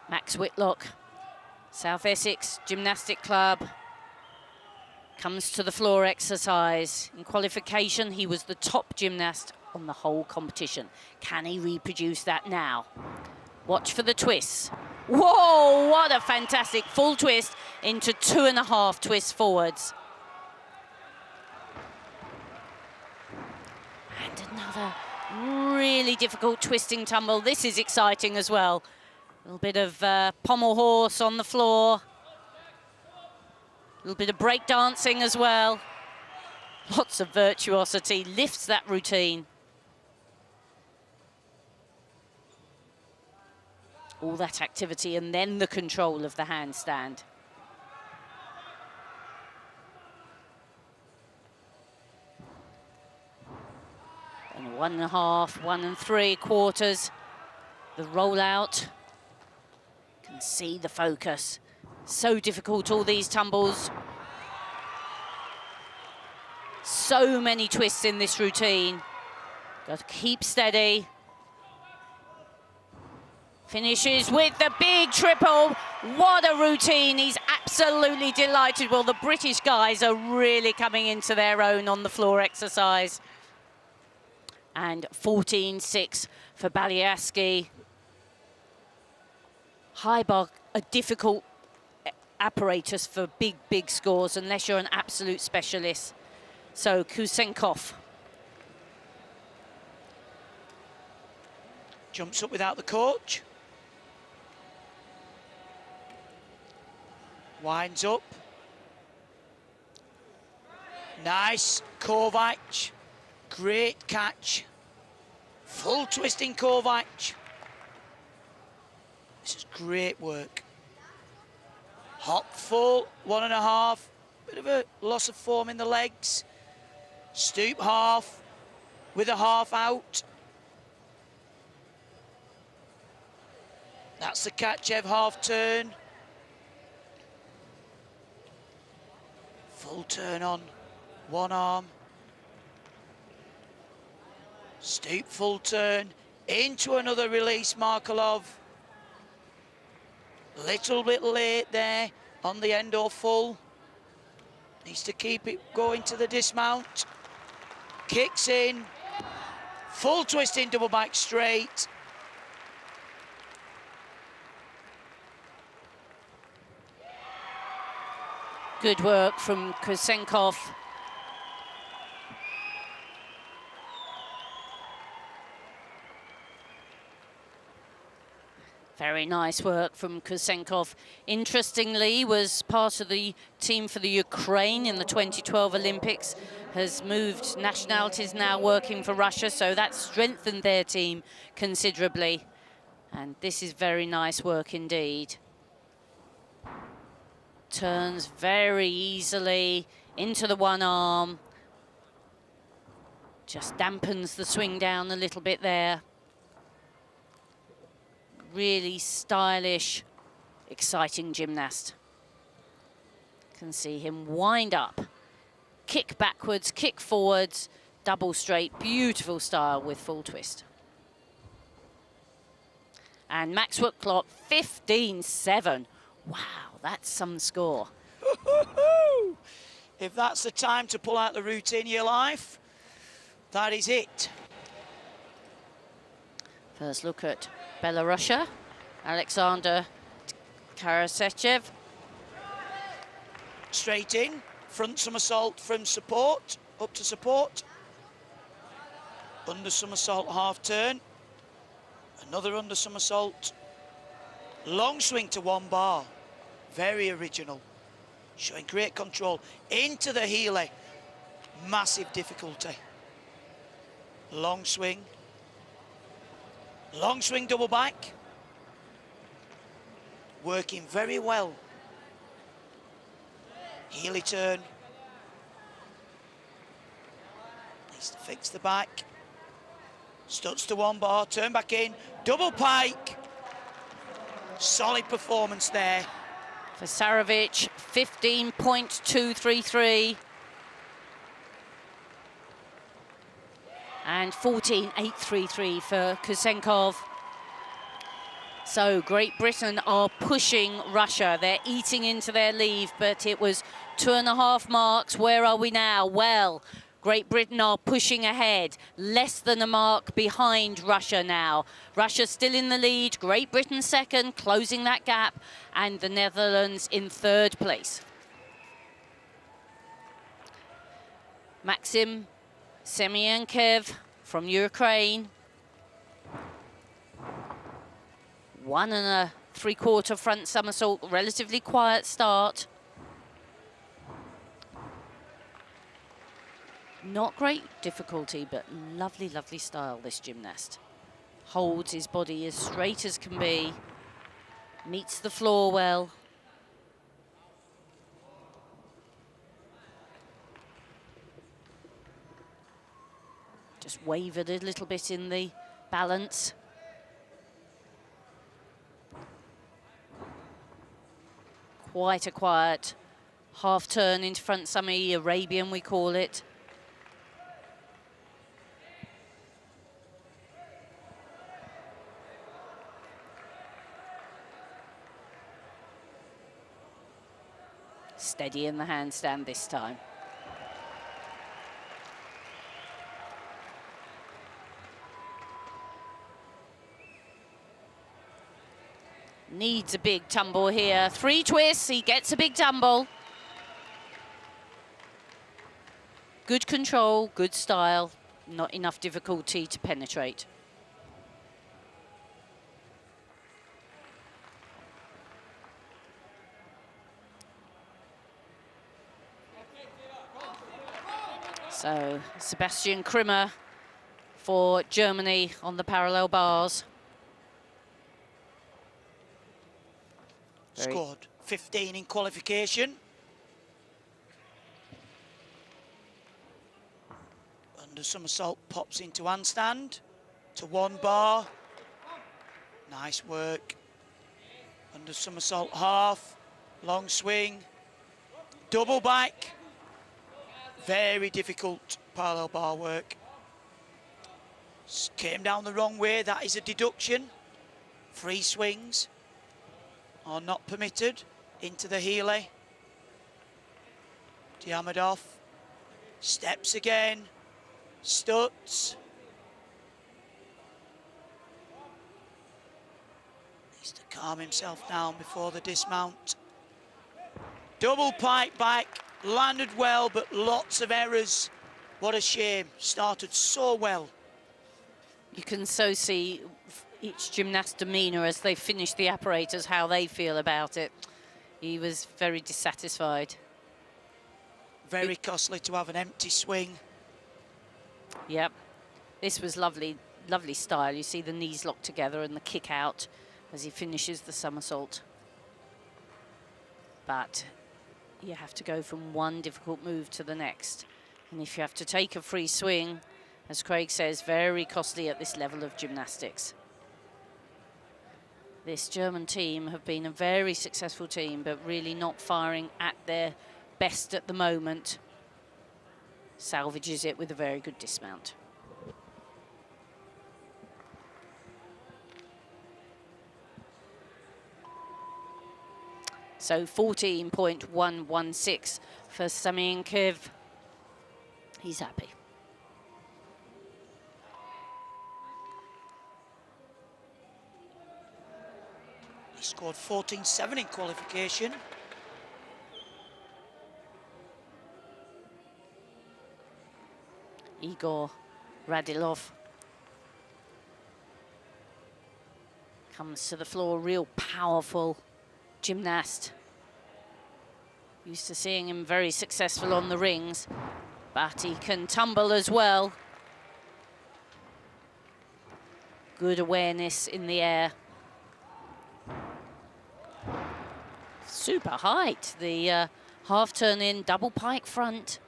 Max Whitlock, South Essex Gymnastic Club, comes to the floor exercise. In qualification, he was the top gymnast on the whole competition. Can he reproduce that now? Watch for the twists. Whoa, what a fantastic full twist into 2.5 twists forwards. And another really difficult twisting tumble. This is exciting as well. A little bit of pommel horse on the floor. A little bit of break dancing as well. Lots of virtuosity, lifts that routine. All that activity and then the control of the handstand. And 1.5, 1 3/4. The rollout. Can see the focus. So difficult, all these tumbles. So many twists in this routine. Got to keep steady. Finishes with the big triple. What a routine. He's absolutely delighted. Well, the British guys are really coming into their own on the floor exercise. And 14.6 for Balyaski. High bar, a difficult apparatus for big scores unless you're an absolute specialist. So Kusenkov jumps up without the coach, winds up, nice Kovac, great catch, full twisting Kovac. This is great work. Hop full, 1.5. Bit of a loss of form in the legs. Stoop half with a half out. That's the Katchev half turn. Full turn on one arm. Stoop full turn into another release, Markelov. Little bit late there on the end or full. Needs to keep it going to the dismount. Kicks in. Full twisting double back straight. Good work from Kusenkov. Very nice work from Kusenkov. Interestingly, was part of the team for the Ukraine in the 2012 Olympics, has moved nationalities, now working for Russia, so that strengthened their team considerably. And this is very nice work indeed. Turns very easily into the one arm. Just dampens the swing down a little bit there. Really stylish, exciting gymnast. Can see him wind up, kick backwards, kick forwards, double straight, beautiful style with full twist. And Max Whitlock, 15.7. Wow, that's some score. If that's the time to pull out the routine of your life, that is it. First look at Belarusia, Alexander Karasechev. Straight in, front somersault from support, up to support. Under somersault half turn. Another under somersault. Long swing to one bar. Very original. Showing great control. Into the Healy. Massive difficulty. Long swing. Long swing double back. Working very well. Healy turn. fix the back. Studs to one bar, turn back in, double pike. Solid performance there. For Sarovic, 15.233. And 14.833 for Kusenkov. So Great Britain are pushing Russia. They're eating into their lead, but it was 2.5 marks. Where are we now? Well, Great Britain are pushing ahead, less than a mark behind Russia now. Russia still in the lead, Great Britain second, closing that gap, and the Netherlands in third place. Maxim Semyenkev from Ukraine. 1 3/4 front somersault, relatively quiet start. Not great difficulty, but lovely, lovely style, this gymnast. Holds his body as straight as can be, meets the floor well. Just wavered a little bit in the balance. Quite a quiet half turn into front summy, Arabian we call it. Steady in the handstand this time. Needs a big tumble here. 3 twists, he gets a big tumble. Good control, good style, not enough difficulty to penetrate. So Sebastian Krimmer for Germany on the parallel bars. Scored 15 in qualification. Under somersault, pops into handstand to 1 bar. Nice work. Under somersault half, long swing, double back. Very difficult parallel bar work. Came down the wrong way, that is a deduction. Free swings are not permitted into the Healy. Diamidov steps again, Stutz. Needs to calm himself down before the dismount. Double pike back, landed well, but lots of errors. What a shame, started so well. You can so see each gymnast's demeanour as they finish the apparatus, how they feel about it. He was very dissatisfied. Very costly to have an empty swing. Yep, this was lovely, lovely style. You see the knees locked together and the kick out as he finishes the somersault. But you have to go from one difficult move to the next. And if you have to take a free swing, as Craig says, very costly at this level of gymnastics. This German team have been a very successful team, but really not firing at their best at the moment. Salvages it with a very good dismount. So 14.116 for Semyenkev. He's happy. He scored 14.7 in qualification. Igor Radilov comes to the floor, real powerful gymnast. Used to seeing him very successful on the rings, but he can tumble as well. Good awareness in the air. Super height, the half turn in, double pike front.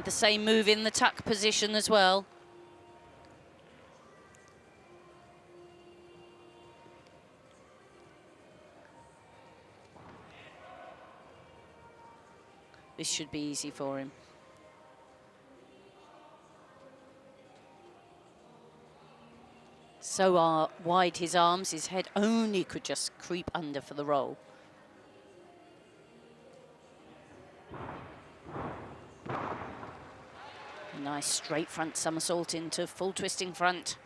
the same move in the tuck position as well. This should be easy for him. So wide his arms, his head only could just creep under for the roll. Nice straight front somersault into full twisting front.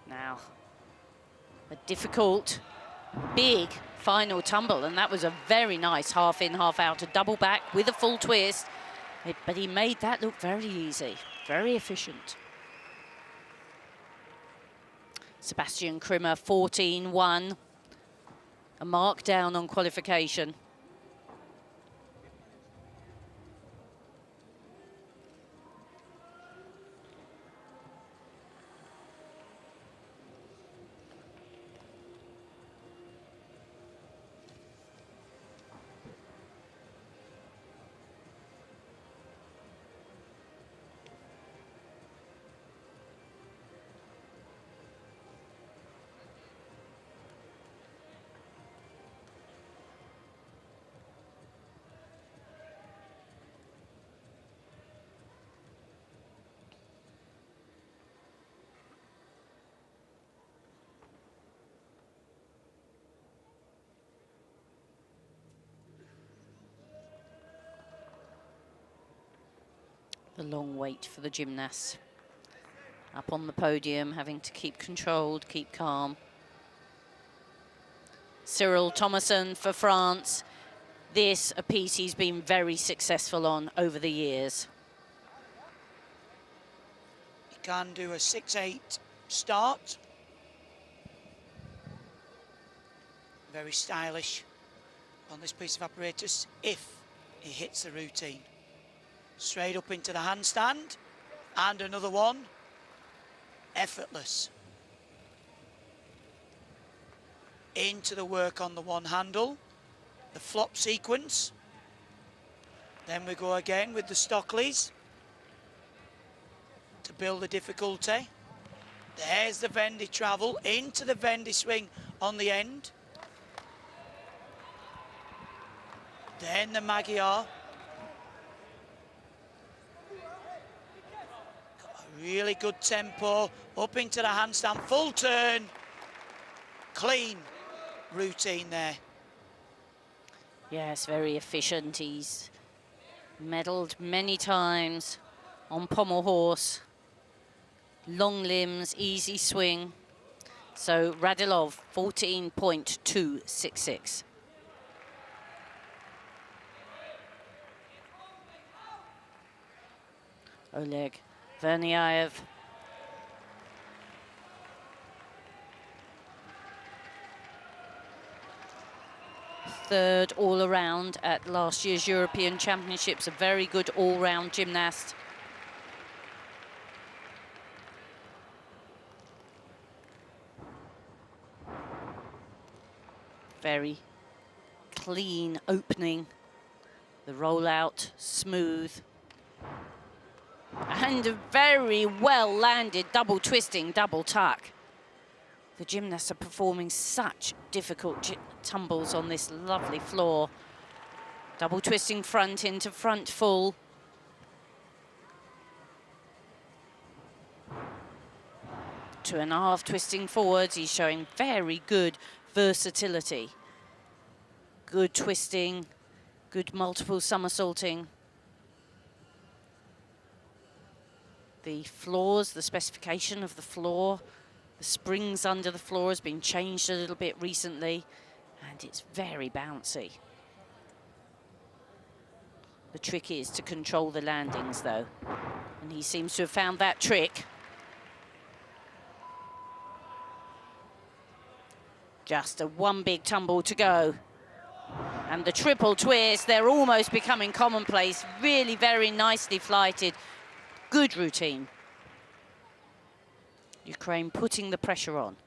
Now, a difficult, big final tumble, and that was a very nice half in, half out, a double back with a full twist. But he made that look very easy, very efficient. Sebastian Krimmer, 14-1, a mark down on qualification. The long wait for the gymnasts. Up on the podium, having to keep controlled, keep calm. Cyril Thomason for France. This a piece he's been very successful on over the years. He can do a 6-8 start. Very stylish on this piece of apparatus if he hits the routine. Straight up into the handstand, and another one, effortless. Into the work on the one handle, the flop sequence. Then we go again with the Stockleys to build the difficulty. There's the Vendy travel, into the Vendy swing on the end. Then the Magyar. Really good tempo, up into the handstand, full turn, clean routine there. Yes, very efficient. He's medalled many times on pommel horse. Long limbs, easy swing. So Radilov, 14.266. Oleg Verniaev. Third all around at last year's European Championships, a very good all-round gymnast. Very clean opening, the rollout smooth. And a very well landed double twisting, double tuck. The gymnasts are performing such difficult tumbles on this lovely floor. Double twisting front into front full. Two and a half twisting forwards. He's showing very good versatility. Good twisting, good multiple somersaulting. The floors, the specification of the floor, the springs under the floor has been changed a little bit recently, and it's very bouncy. The trick is to control the landings, though, and he seems to have found that trick. Just a one big tumble to go. And the triple twist, they're almost becoming commonplace. Really very nicely flighted. Good routine. Ukraine putting the pressure on.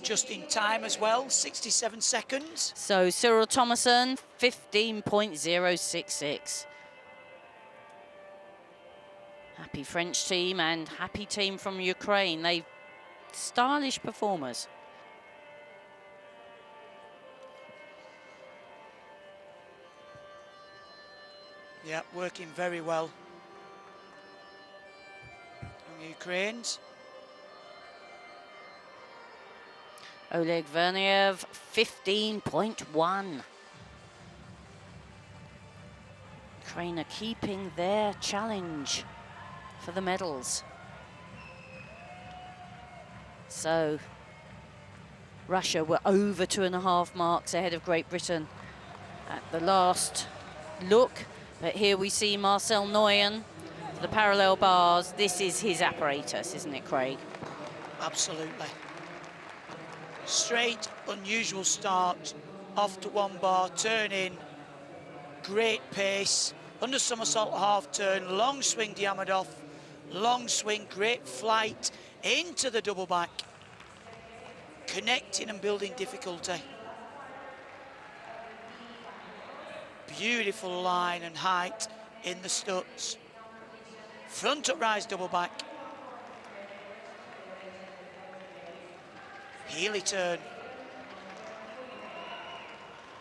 just in time as well, 67 seconds. So Cyril Thomason, 15.066. Happy French team and happy team from Ukraine. They stylish performers. Yeah, working very well. Young Ukrainians. Oleg Verniev, 15.1. Ukraine are keeping their challenge for the medals. So Russia were over 2.5 marks ahead of Great Britain at the last look. But here we see Marcel Noyen, the parallel bars. This is his apparatus, isn't it, Craig? Absolutely. Straight, unusual start, off to one bar, turn in, great pace, under somersault half turn, long swing Diamondov, long swing, great flight, into the double back, connecting and building difficulty. Beautiful line and height in the studs. Front uprise double back. Healy turn.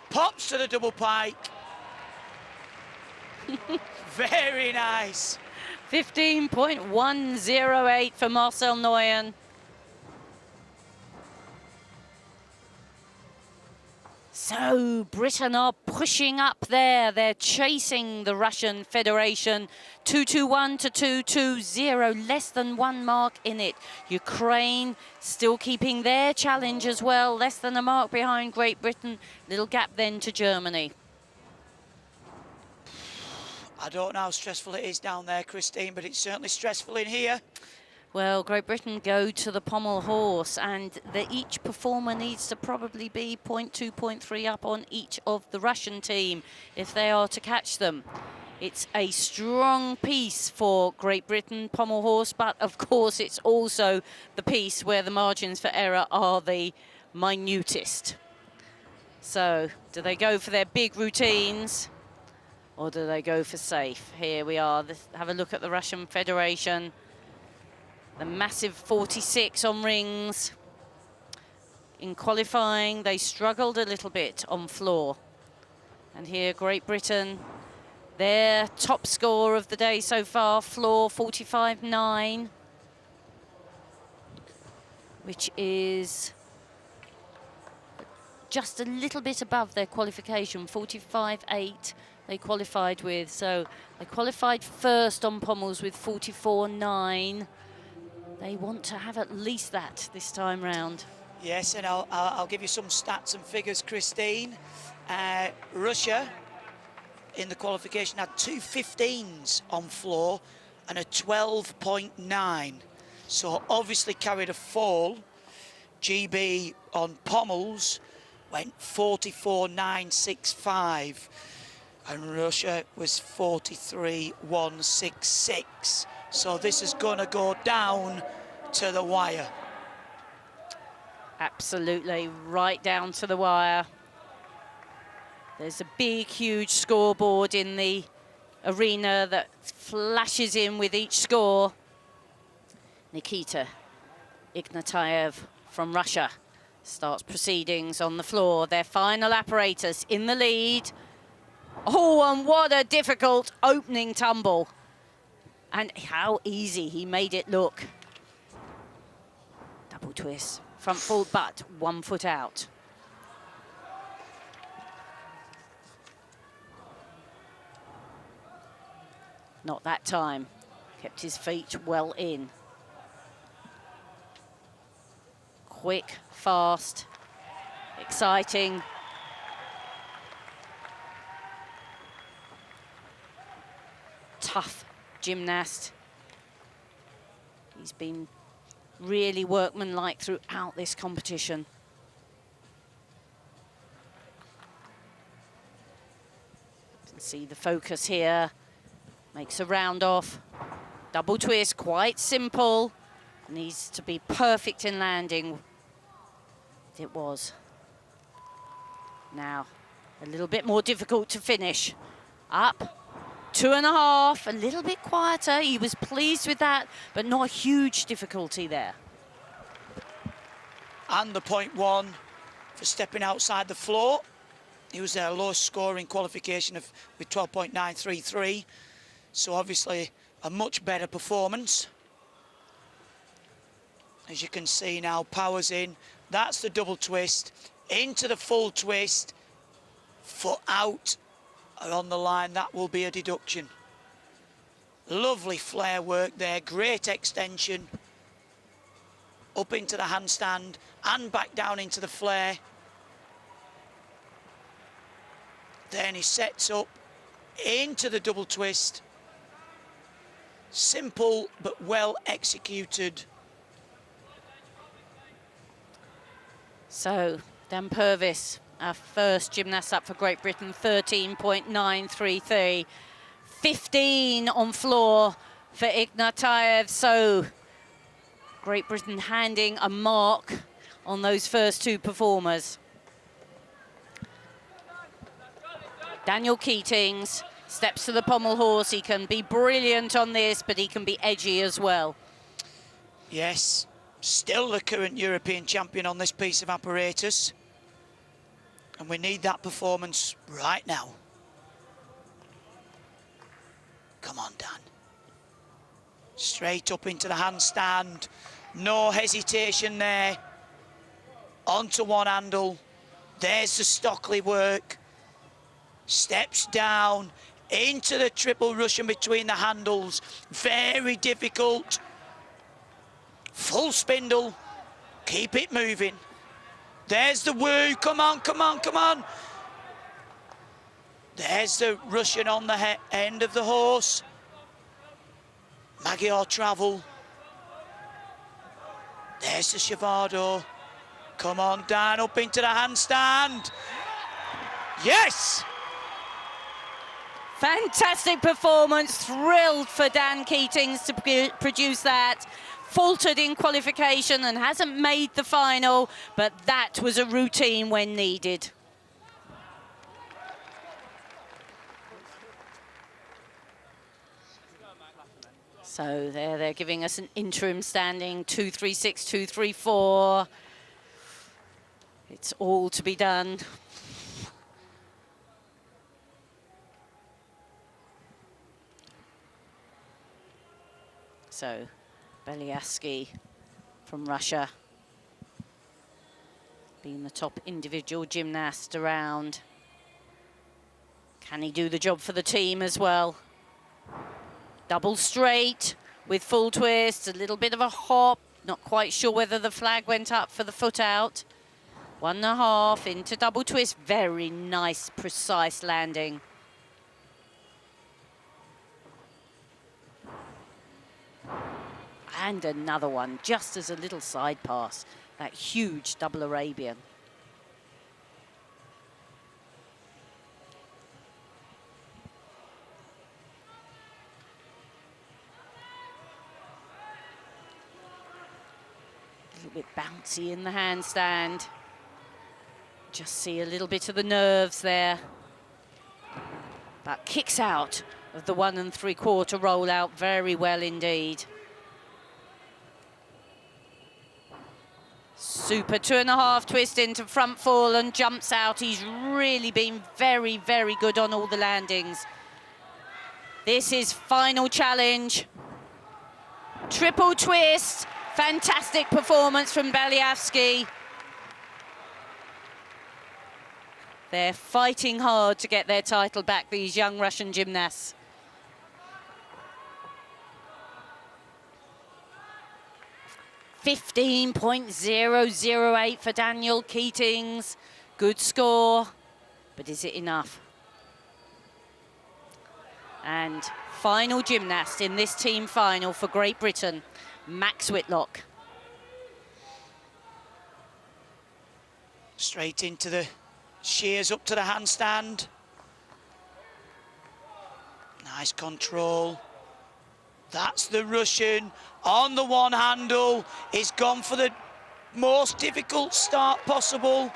Pops to the double pike. Very nice. 15.108 for Marcel Noyen. So Britain are pushing up there. They're chasing the Russian Federation. 221 to 220, less than 1 mark in it. Ukraine still keeping their challenge as well, less than a mark behind Great Britain. Little gap then to Germany. I don't know how stressful it is down there, Christine, but it's certainly stressful in here. Well, Great Britain go to the pommel horse, and each performer needs to probably be 0.2, 0.3 up on each of the Russian team if they are to catch them. It's a strong piece for Great Britain, pommel horse, but of course it's also the piece where the margins for error are the minutest. So, do they go for their big routines, or do they go for safe? Here we are. Have a look at the Russian Federation. The massive 46 on rings. In qualifying, they struggled a little bit on floor. And here, Great Britain, their top score of the day so far, floor 45.9, which is just a little bit above their qualification, 45.8 they qualified with. So they qualified first on pommels with 44.9. They want to have at least that this time round. Yes, and I'll give you some stats and figures, Christine. Russia, in the qualification, had 2 15s on floor and a 12.9. So obviously carried a fall. GB on pommels went 44.965. And Russia was 43.166. So this is going to go down to the wire. Absolutely, right down to the wire. There's a big, huge scoreboard in the arena that flashes in with each score. Nikita Ignatiev from Russia starts proceedings on the floor. Their final apparatus in the lead. Oh, and what a difficult opening tumble. And how easy he made it look. Double twist, front full, but 1 foot out. Not that time. Kept his feet well in. Quick, fast, exciting. Tough gymnast. He's been really workmanlike throughout this competition. You can see the focus here. Makes a round off. Double twist, quite simple. Needs to be perfect in landing. it was. Now, a little bit more difficult to finish. Up, 2.5, a little bit quieter. He was pleased with that, but not a huge difficulty there. And the 0.1 for stepping outside the floor. He was their lowest scoring qualification with 12.933. So obviously a much better performance. As you can see now, powers in. That's the double twist. Into the full twist. Foot out on the line. That will be a deduction. Lovely flare work there. Great extension. Up into the handstand and back down into the flare. Then he sets up into the double twist. Simple but well executed. So, Dan Purvis, our first gymnast up for Great Britain, 13.933. 15 on floor for Ignatayev. So, Great Britain handing a mark on those first two performers. Daniel Keatings steps to the pommel horse. He can be brilliant on this, but he can be edgy as well. Yes, still the current European champion on this piece of apparatus. And we need that performance right now. Come on, Dan. Straight up into the handstand. No hesitation there. Onto one handle. There's the Stockley work. Steps down into the triple Russian between the handles. Very difficult. Full spindle. Keep it moving. There's the woo. Come on, come on, come on. There's the Russian on the end of the horse. Magyar travel. There's the Shavado. Come on, Dan, up into the handstand. Yes! Fantastic performance. Thrilled for Dan Keatings to produce that. Faltered in qualification and hasn't made the final, but that was a routine when needed. So there they're giving us an interim standing, 236, 234. It's all to be done. So Beliavsky from Russia being the top individual gymnast around. Can he do the job for the team as well? Double straight with full twist, a little bit of a hop. Not quite sure whether the flag went up for the foot out. 1.5 into double twist. Very nice, precise landing. And another one, just as a little side pass. That huge double Arabian. A little bit bouncy in the handstand. Just see a little bit of the nerves there. But kicks out of the 1 3/4 rollout very well indeed. Super 2.5 twist into front fall and jumps out. He's really been very, very good on all the landings. This is final challenge. Triple twist. Fantastic performance from Beliavsky. They're fighting hard to get their title back, these young Russian gymnasts. .008 for Daniel Keatings. Good score, but is it enough? And final gymnast in this team final for Great Britain, Max Whitlock. Straight into the shears up to the handstand. Nice control. That's the Russian on the one handle. He's gone for the most difficult start possible.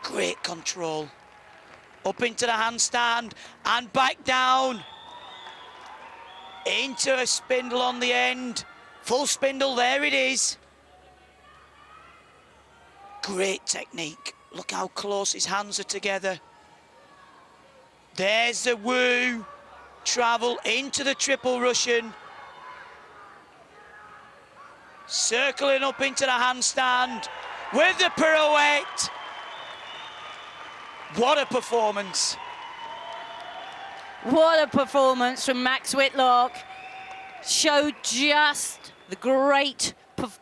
Great control. Up into the handstand and back down. Into a spindle on the end. Full spindle, there it is. Great technique. Look how close his hands are together. There's the woo. Travel into the triple Russian. Circling up into the handstand with the pirouette. What a performance. What a performance from Max Whitlock. Showed just the great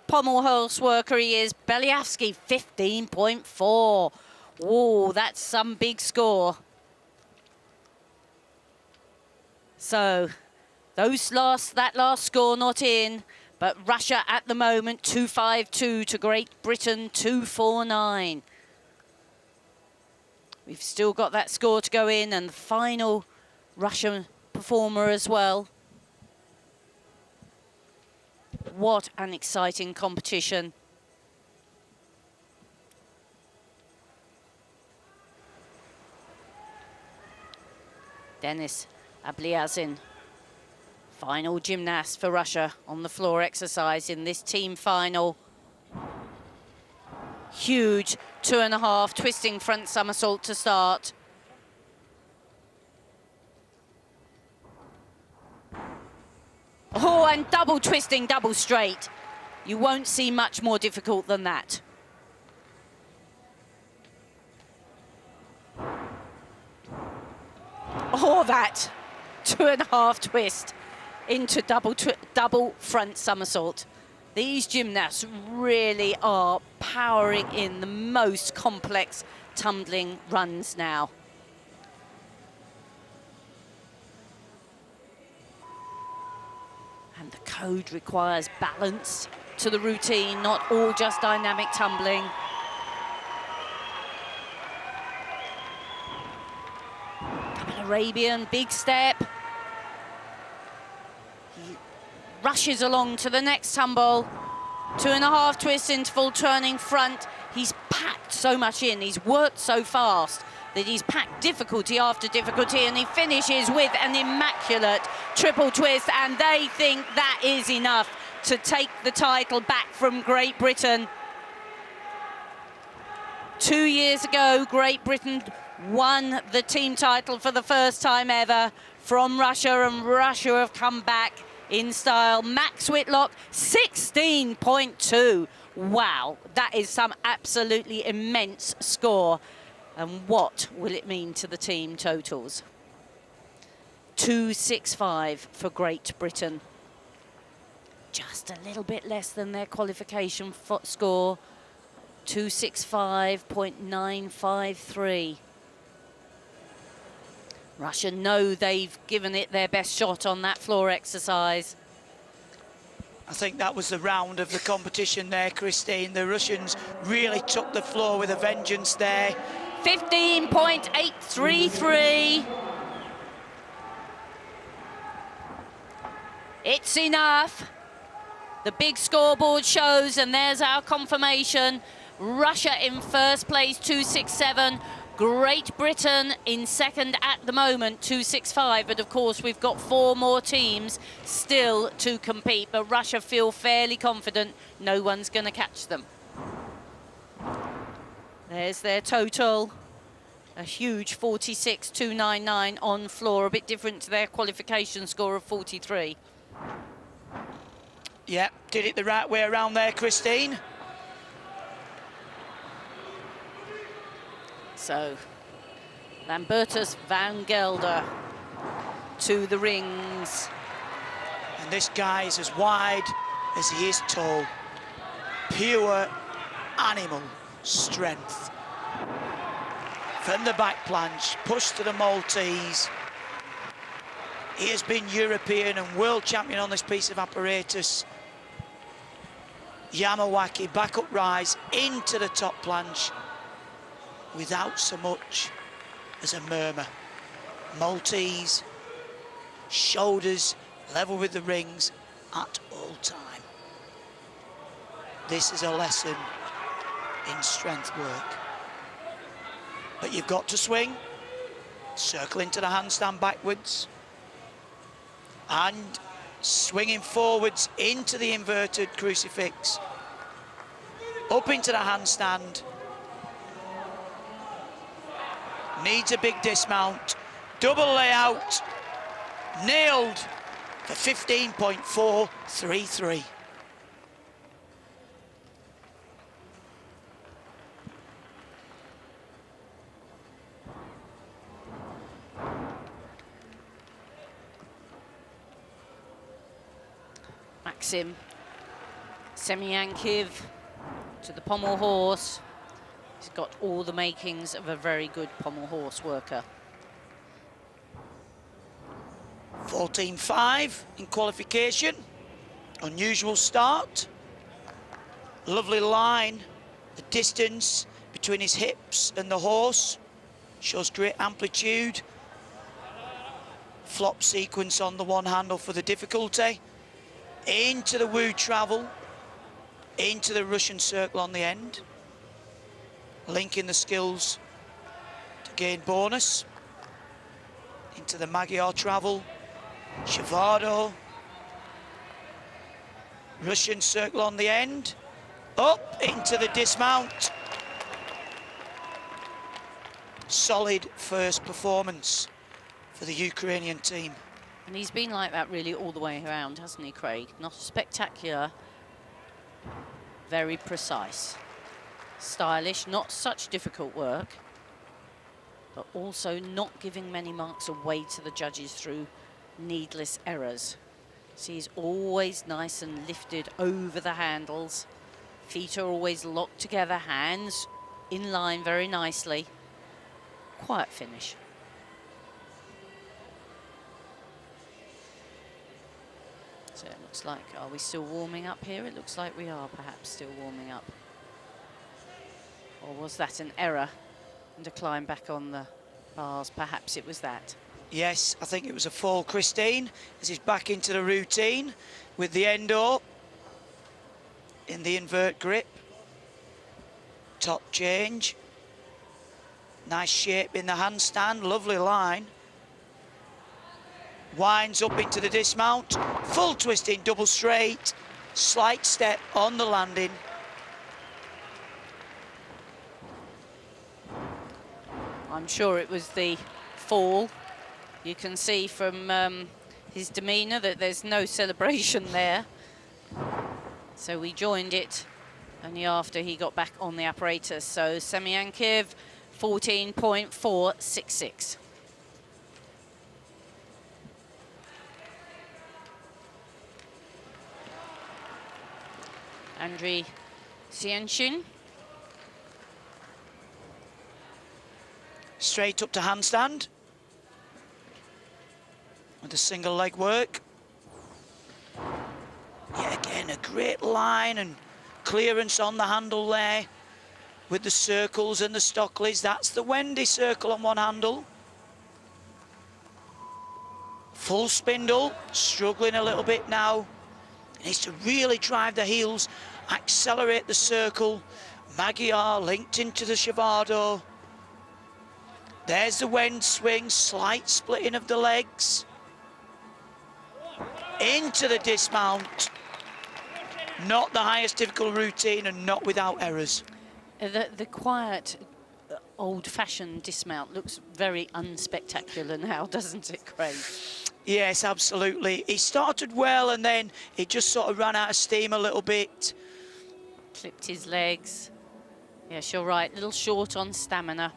pommel horse worker he is. Beliavsky, 15.4. Whoa, that's some big score. So, that last score not in, but Russia at the moment 2.52 to Great Britain 2.49. We've still got that score to go in, and the final Russian performer as well. What an exciting competition. Denis Abliazin, final gymnast for Russia on the floor exercise in this team final. Huge 2.5 twisting front somersault to start. Oh, and double twisting, double straight. You won't see much more difficult than that. Oh, that 2.5 twist into double front somersault. These gymnasts really are powering in the most complex tumbling runs now. And the code requires balance to the routine, not all just dynamic tumbling. Double Arabian, big step. He rushes along to the next tumble. 2.5 twist interval, turning front. He's packed so much in, he's worked so fast that he's packed difficulty after difficulty, and he finishes with an immaculate triple twist, and they think that is enough to take the title back from Great Britain. 2 years ago, Great Britain won the team title for the first time ever from Russia, and Russia have come back in style. Max Whitlock, 16.2. Wow, that is some absolutely immense score. And what will it mean to the team totals? 2.65 for Great Britain. Just a little bit less than their qualification score. 2.65.953. Russia know they've given it their best shot on that floor exercise. I think that was the round of the competition there, Christine. The Russians really took the floor with a vengeance there. 15.833. It's enough. The big scoreboard shows, and there's our confirmation. Russia in first place, 2.67. Great Britain in second at the moment, 2.65. But of course, we've got 4 more teams still to compete. But Russia feel fairly confident no one's going to catch them. There's their total. A huge 46.299 on floor, a bit different to their qualification score of 43. Yeah, did it the right way around there, Christine. So, Lambertus van Gelder to the rings. And this guy is as wide as he is tall. Pure animal strength. From the back planche, push to the Maltese. He has been European and world champion on this piece of apparatus. Yamawaki, back up rise, into the top planche, without so much as a murmur. Maltese, shoulders level with the rings at all time. This is a lesson in strength work. But you've got to swing, circle into the handstand backwards, and swinging forwards into the inverted crucifix, up into the handstand. Needs a big dismount, double layout, nailed for 15.433. Maxim Semyankiv to the pommel horse. He's got all the makings of a very good pommel horse worker. 14.5 in qualification. Unusual start. Lovely line. The distance between his hips and the horse shows great amplitude. Flop sequence on the one handle for the difficulty. Into the woo travel. Into the Russian circle on the end. Linking the skills to gain bonus. Into the Magyar travel. Shavado. Russian circle on the end. Up into the dismount. Solid first performance for the Ukrainian team. And he's been like that really all the way around, hasn't he, Craig? Not spectacular, very precise. Stylish, not such difficult work, but also not giving many marks away to the judges through needless errors. So he's always nice and lifted over the handles. Feet are always locked together, hands in line very nicely. Quiet finish. So it looks like, are we still warming up here? It looks like we are perhaps still warming up. Or was that an error and a climb back on the bars? Perhaps it was that. Yes, I think it was a fall, Christine, as he's back into the routine with the endo in the invert grip. Top change. Nice shape in the handstand, lovely line. Winds up into the dismount, full twisting, double straight, slight step on the landing. I'm sure it was the fall. You can see from his demeanour that there's no celebration there. So we joined it only after he got back on the apparatus. So Semyankiv, 14.466. Andriy Sienshin. Straight up to handstand. With a single leg work. Yeah, again, a great line and clearance on the handle there. With the circles and the Stockleys. That's the Wendy circle on one handle. Full spindle, struggling a little bit now. He needs to really drive the heels, accelerate the circle. Magyar linked into the Shavado. There's the Wend swing, slight splitting of the legs. Into the dismount. Not the highest difficult routine and not without errors. The quiet, old-fashioned dismount looks very unspectacular now, doesn't it, Craig? Yes, absolutely. He started well and then he just sort of ran out of steam a little bit. Clipped his legs. Yes, you're right, a little short on stamina.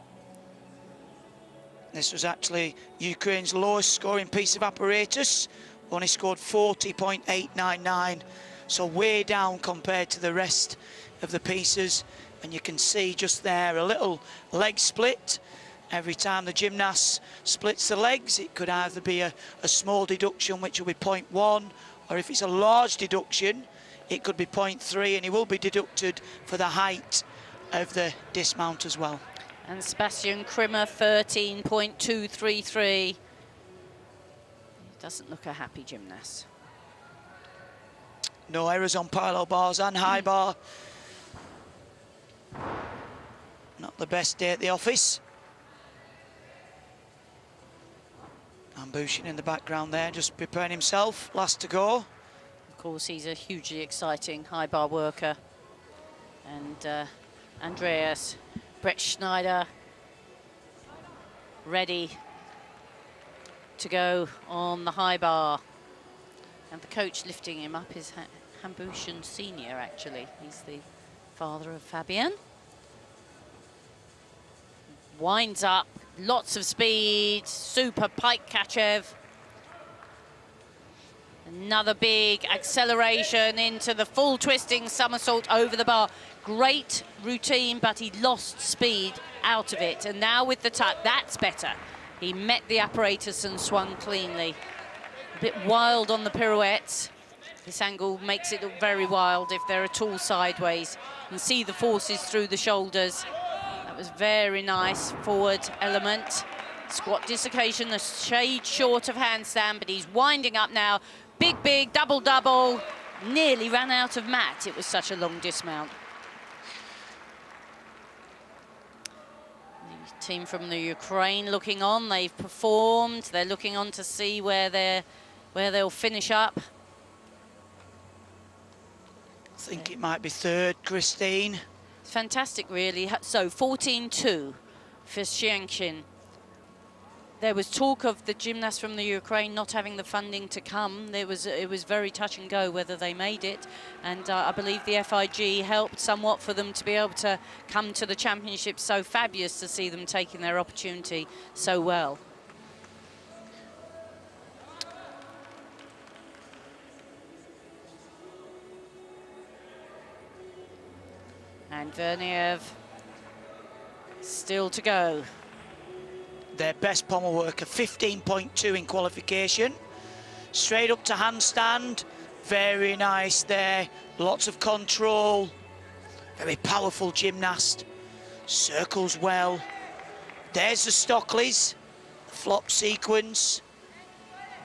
This was actually Ukraine's lowest scoring piece of apparatus. Only scored 40.899, so way down compared to the rest of the pieces. And you can see just there a little leg split. Every time the gymnast splits the legs, it could either be a small deduction, which will be 0.1, or if it's a large deduction, it could be 0.3, and he will be deducted for the height of the dismount as well. And Sebastian Krimmer, 13.233. Doesn't look a happy gymnast. No errors on parallel bars and high bar. Not the best day at the office. Ambushin in the background there, just preparing himself, last to go. Of course, he's a hugely exciting high bar worker. And Andreas Brett Schneider ready to go on the high bar. And the coach lifting him up is Hambushin Senior, actually. He's the father of Fabian. Winds up, lots of speed, super pike Kachev. Another big acceleration into the full twisting somersault over the bar. Great routine, but he lost speed out of it. And now with the tuck, that's better. He met the apparatus and swung cleanly. A bit wild on the pirouettes. This angle makes it look very wild if they're at all sideways. You can see the forces through the shoulders. That was very nice forward element. Squat dislocation, a shade short of handstand, but he's winding up now. Big, double. Nearly ran out of mat. It was such a long dismount. The team from the Ukraine looking on. They've performed. They're looking on to see where they'll finish up. I think it might be third, Christine. It's fantastic, really. So 14-2 for Xianqin. There was talk of the gymnasts from the Ukraine not having the funding to come. It was very touch and go whether they made it. And I believe the FIG helped somewhat for them to be able to come to the championships. So fabulous to see them taking their opportunity so well. And Verniev still to go. Their best pommel worker, 15.2 in qualification. Straight up to handstand, very nice there. Lots of control, very powerful gymnast. Circles well. There's the Stockleys, the flop sequence.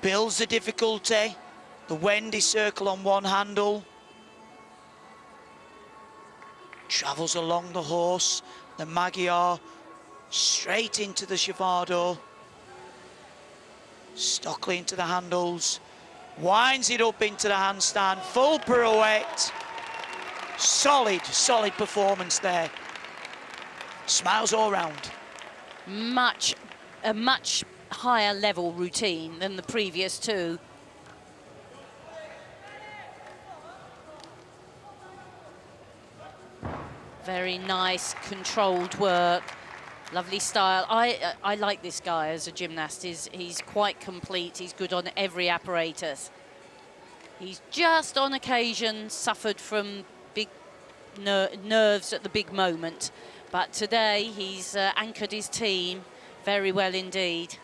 Builds the difficulty. The Wendy circle on one handle. Travels along the horse, the Magyar, straight into the Shavado. Stockley into the handles, winds it up into the handstand, full pirouette. Solid performance there. Smiles all round. A much higher level routine than the previous two. Very nice, controlled work. Lovely style. I like this guy as a gymnast. He's quite complete. He's good on every apparatus. He's just on occasion suffered from big nerves at the big moment. But today he's anchored his team very well indeed.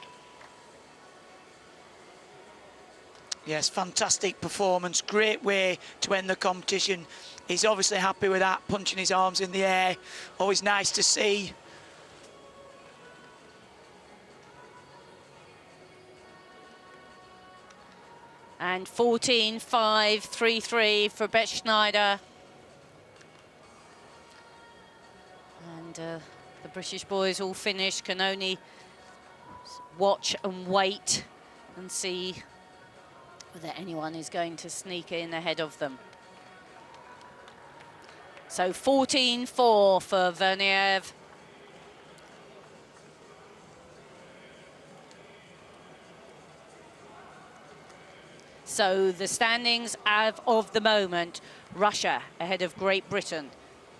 Yes, fantastic performance. Great way to end the competition. He's obviously happy with that, punching his arms in the air. Always nice to see. And 14-5, 3-3 for Brett Schneider. And the British boys all finished, can only watch and wait and see whether anyone is going to sneak in ahead of them. So 14-4 for Verniev. So the standings of the moment, Russia ahead of Great Britain,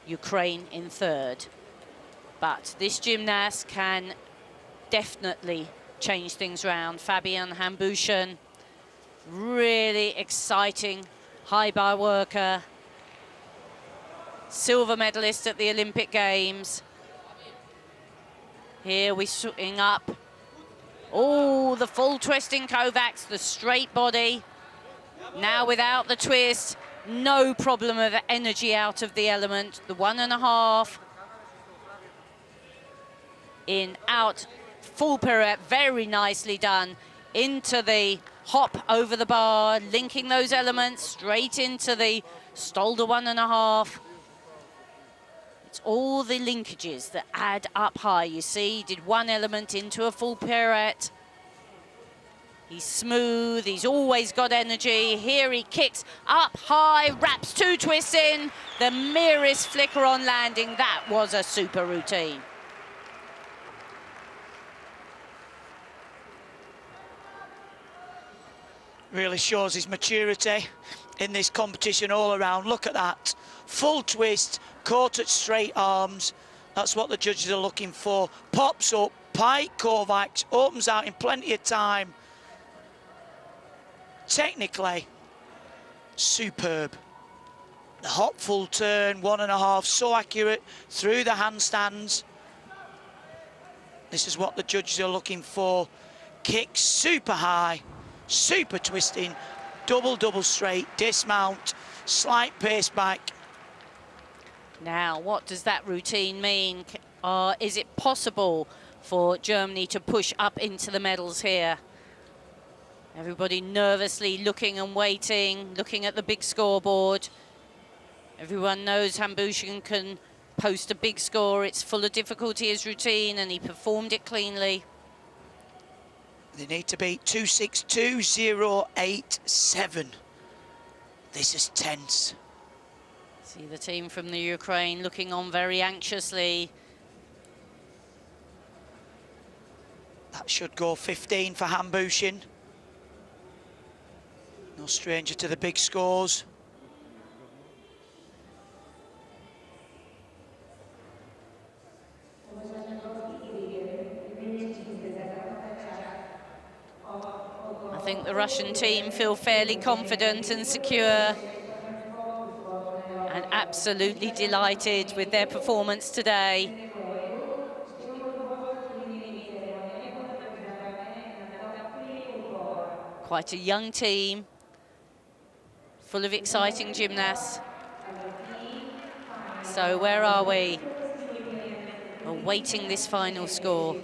Ukraine in third. But this gymnast can definitely change things around. Fabian Hambushin, really exciting high bar worker. Silver medalist at the Olympic Games. Here we're shooting up. Oh, the full twisting Kovacs, the straight body. Now without the twist, no problem of energy out of the element. The 1.5. In, out, full pirouette, very nicely done. Into the hop over the bar, linking those elements straight into the Stolder 1.5. It's all the linkages that add up high. You see, he did one element into a full pirouette. He's smooth, he's always got energy. Here he kicks up high, wraps 2 twists in, the merest flicker on landing. That was a super routine. Really shows his maturity in this competition all around. Look at that. Full twist, caught at straight arms. That's what the judges are looking for. Pops up, Pike Kovacs, opens out in plenty of time. Technically, superb. The hop full turn, 1.5, so accurate through the handstands. This is what the judges are looking for. Kicks super high, super twisting, double straight, dismount, slight pace back. Now, what does that routine mean? Is it possible for Germany to push up into the medals here? Everybody nervously looking and waiting, looking at the big scoreboard. Everyone knows Hambushin can post a big score. It's full of difficulty, his routine, and he performed it cleanly. They need to beat 262.087. This is tense. See the team from the Ukraine looking on very anxiously. That should go 15 for Hambushin. No stranger to the big scores. I think the Russian team feel fairly confident and secure and absolutely delighted with their performance today. Quite a young team, full of exciting gymnasts. So where are we? Awaiting this final score.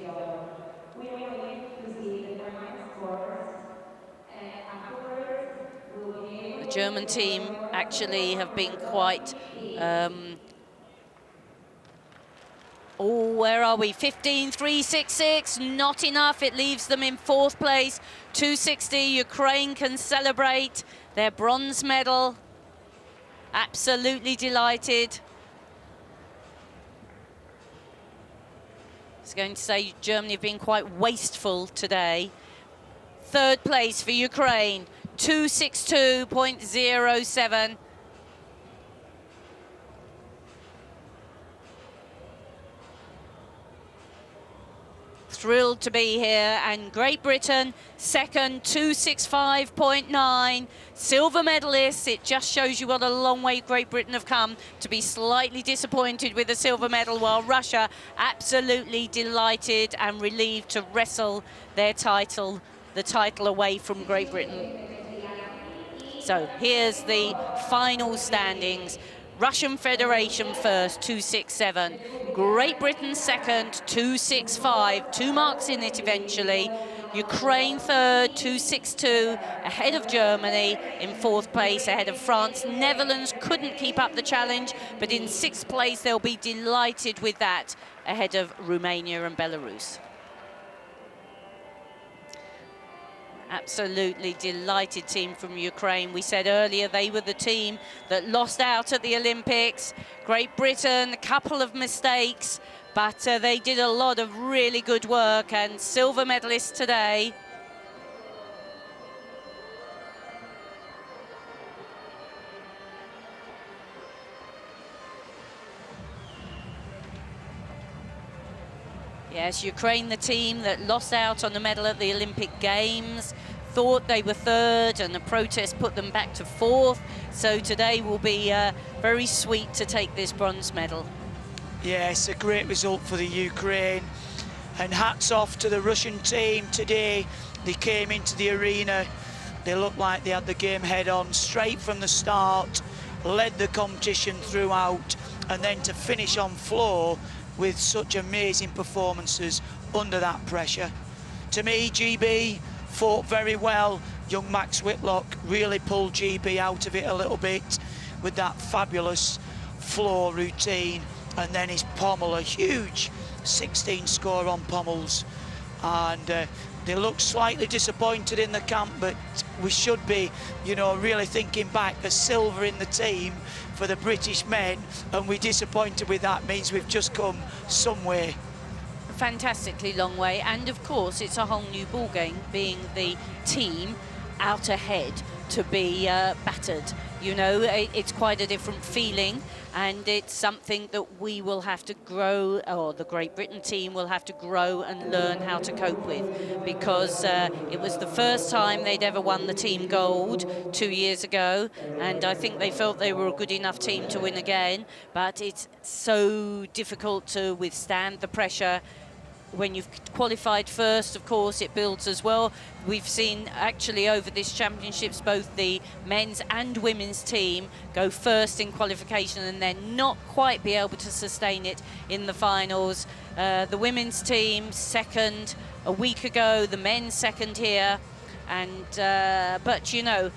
The German team actually have been quite... where are we? 15.366, not enough. It leaves them in 4th place. 260, Ukraine can celebrate their bronze medal. Absolutely delighted. I was going to say Germany have been quite wasteful today. 3rd place for Ukraine, 262.07. Thrilled to be here, and Great Britain second, 265.9. Silver medalists. It just shows you what a long way Great Britain have come to be slightly disappointed with the silver medal, while Russia absolutely delighted and relieved to wrestle their title, the title away from Great Britain. So here's the final standings. Russian Federation first, 267. Great Britain second, 265. 2 marks in it eventually. Ukraine third, 262, ahead of Germany. In 4th place, ahead of France. Netherlands couldn't keep up the challenge, but in 6th place, they'll be delighted with that, ahead of Romania and Belarus. Absolutely delighted team from Ukraine. We said earlier they were the team that lost out at the Olympics. Great Britain, a couple of mistakes, but they did a lot of really good work, and silver medalists today. Yes, Ukraine, the team that lost out on the medal at the Olympic Games, thought they were 3rd, and the protest put them back to 4th. So today will be very sweet to take this bronze medal. Yes, a great result for the Ukraine. And hats off to the Russian team today. They came into the arena. They looked like they had the game head on straight from the start, led the competition throughout, and then to finish on floor with such amazing performances under that pressure. To me, GB fought very well. young Max Whitlock really pulled GB out of it a little bit with that fabulous floor routine, and then his pommel, a huge 16 score on pommels, and they look slightly disappointed in the camp, but we should be, you know, really thinking back. A silver in the team for the British men, and we're disappointed with that. Means we've just come some way. Fantastically long way, and of course it's a whole new ball game, being the team out ahead to be battered. You know, it's quite a different feeling, and it's something that we will have to grow, or the Great Britain team will have to grow and learn how to cope with, because it was the first time they'd ever won the team gold 2 years ago, and I think they felt they were a good enough team to win again, but it's so difficult to withstand the pressure. When you've qualified first, of course, it builds as well. We've seen actually over this championships both the men's and women's team go first in qualification and then not quite be able to sustain it in the finals. The women's team second a week ago, the men's second here, and but you know,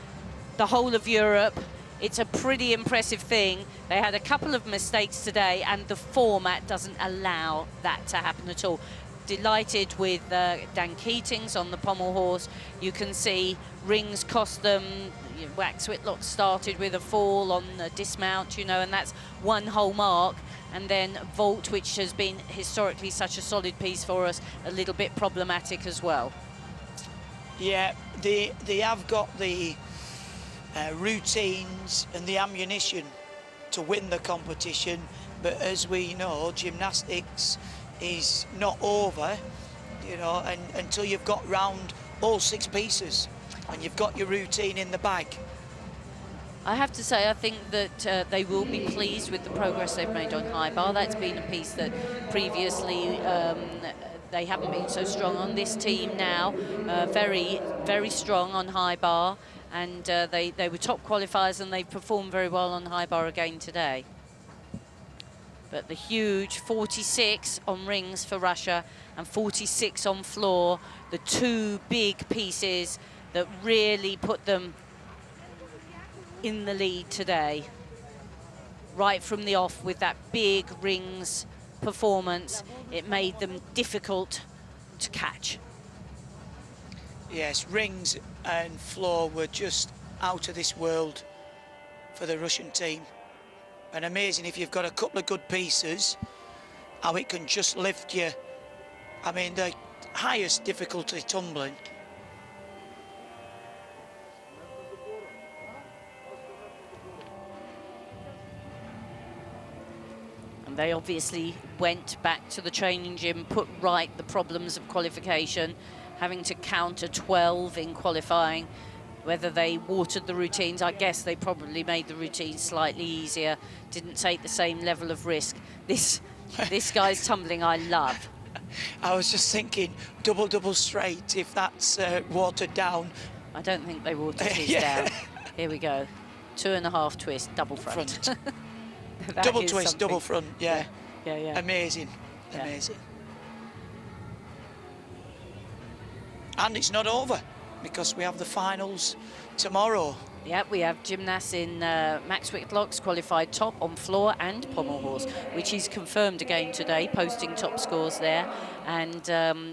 the whole of Europe, it's a pretty impressive thing. They had a couple of mistakes today, and the format doesn't allow that to happen at all. Delighted with Dan Keatings on the pommel horse. You can see rings cost them. Max Whitlock started with a fall on the dismount, you know, and that's one whole mark. And then vault, which has been historically such a solid piece for us, a little bit problematic as well. Yeah, they have got the routines and the ammunition to win the competition, but as we know, gymnastics is not over, you know, and until you've got round all 6 pieces and you've got your routine in the bag. I have to say, I think that they will be pleased with the progress they've made on high bar. That's been a piece that previously they haven't been so strong on. This team now, very, very strong on high bar, and they were top qualifiers, and they've performed very well on high bar again today. But the huge 46 on rings for Russia and 46 on floor, the 2 big pieces that really put them in the lead today. Right from the off with that big rings performance, it made them difficult to catch. Yes, rings and floor were just out of this world for the Russian team. And amazing if you've got a couple of good pieces, how it can just lift you. I mean, the highest difficulty tumbling. And they obviously went back to the training gym, put right the problems of qualification, having to counter 12 in qualifying. Whether they watered the routines, I guess they probably made the routines slightly easier, didn't take the same level of risk. This guy's tumbling I love. I was just thinking, double straight, if that's watered down. I don't think they watered his Yeah. down. Here we go. 2.5 twist, double front. Double twist, something. double front, yeah. Yeah. Amazing, Yeah. amazing. And it's not over, because we have the finals tomorrow. Yeah, we have gymnasts in Max Whitlock's qualified top on floor and pommel horse, which he's confirmed again today, posting top scores there. And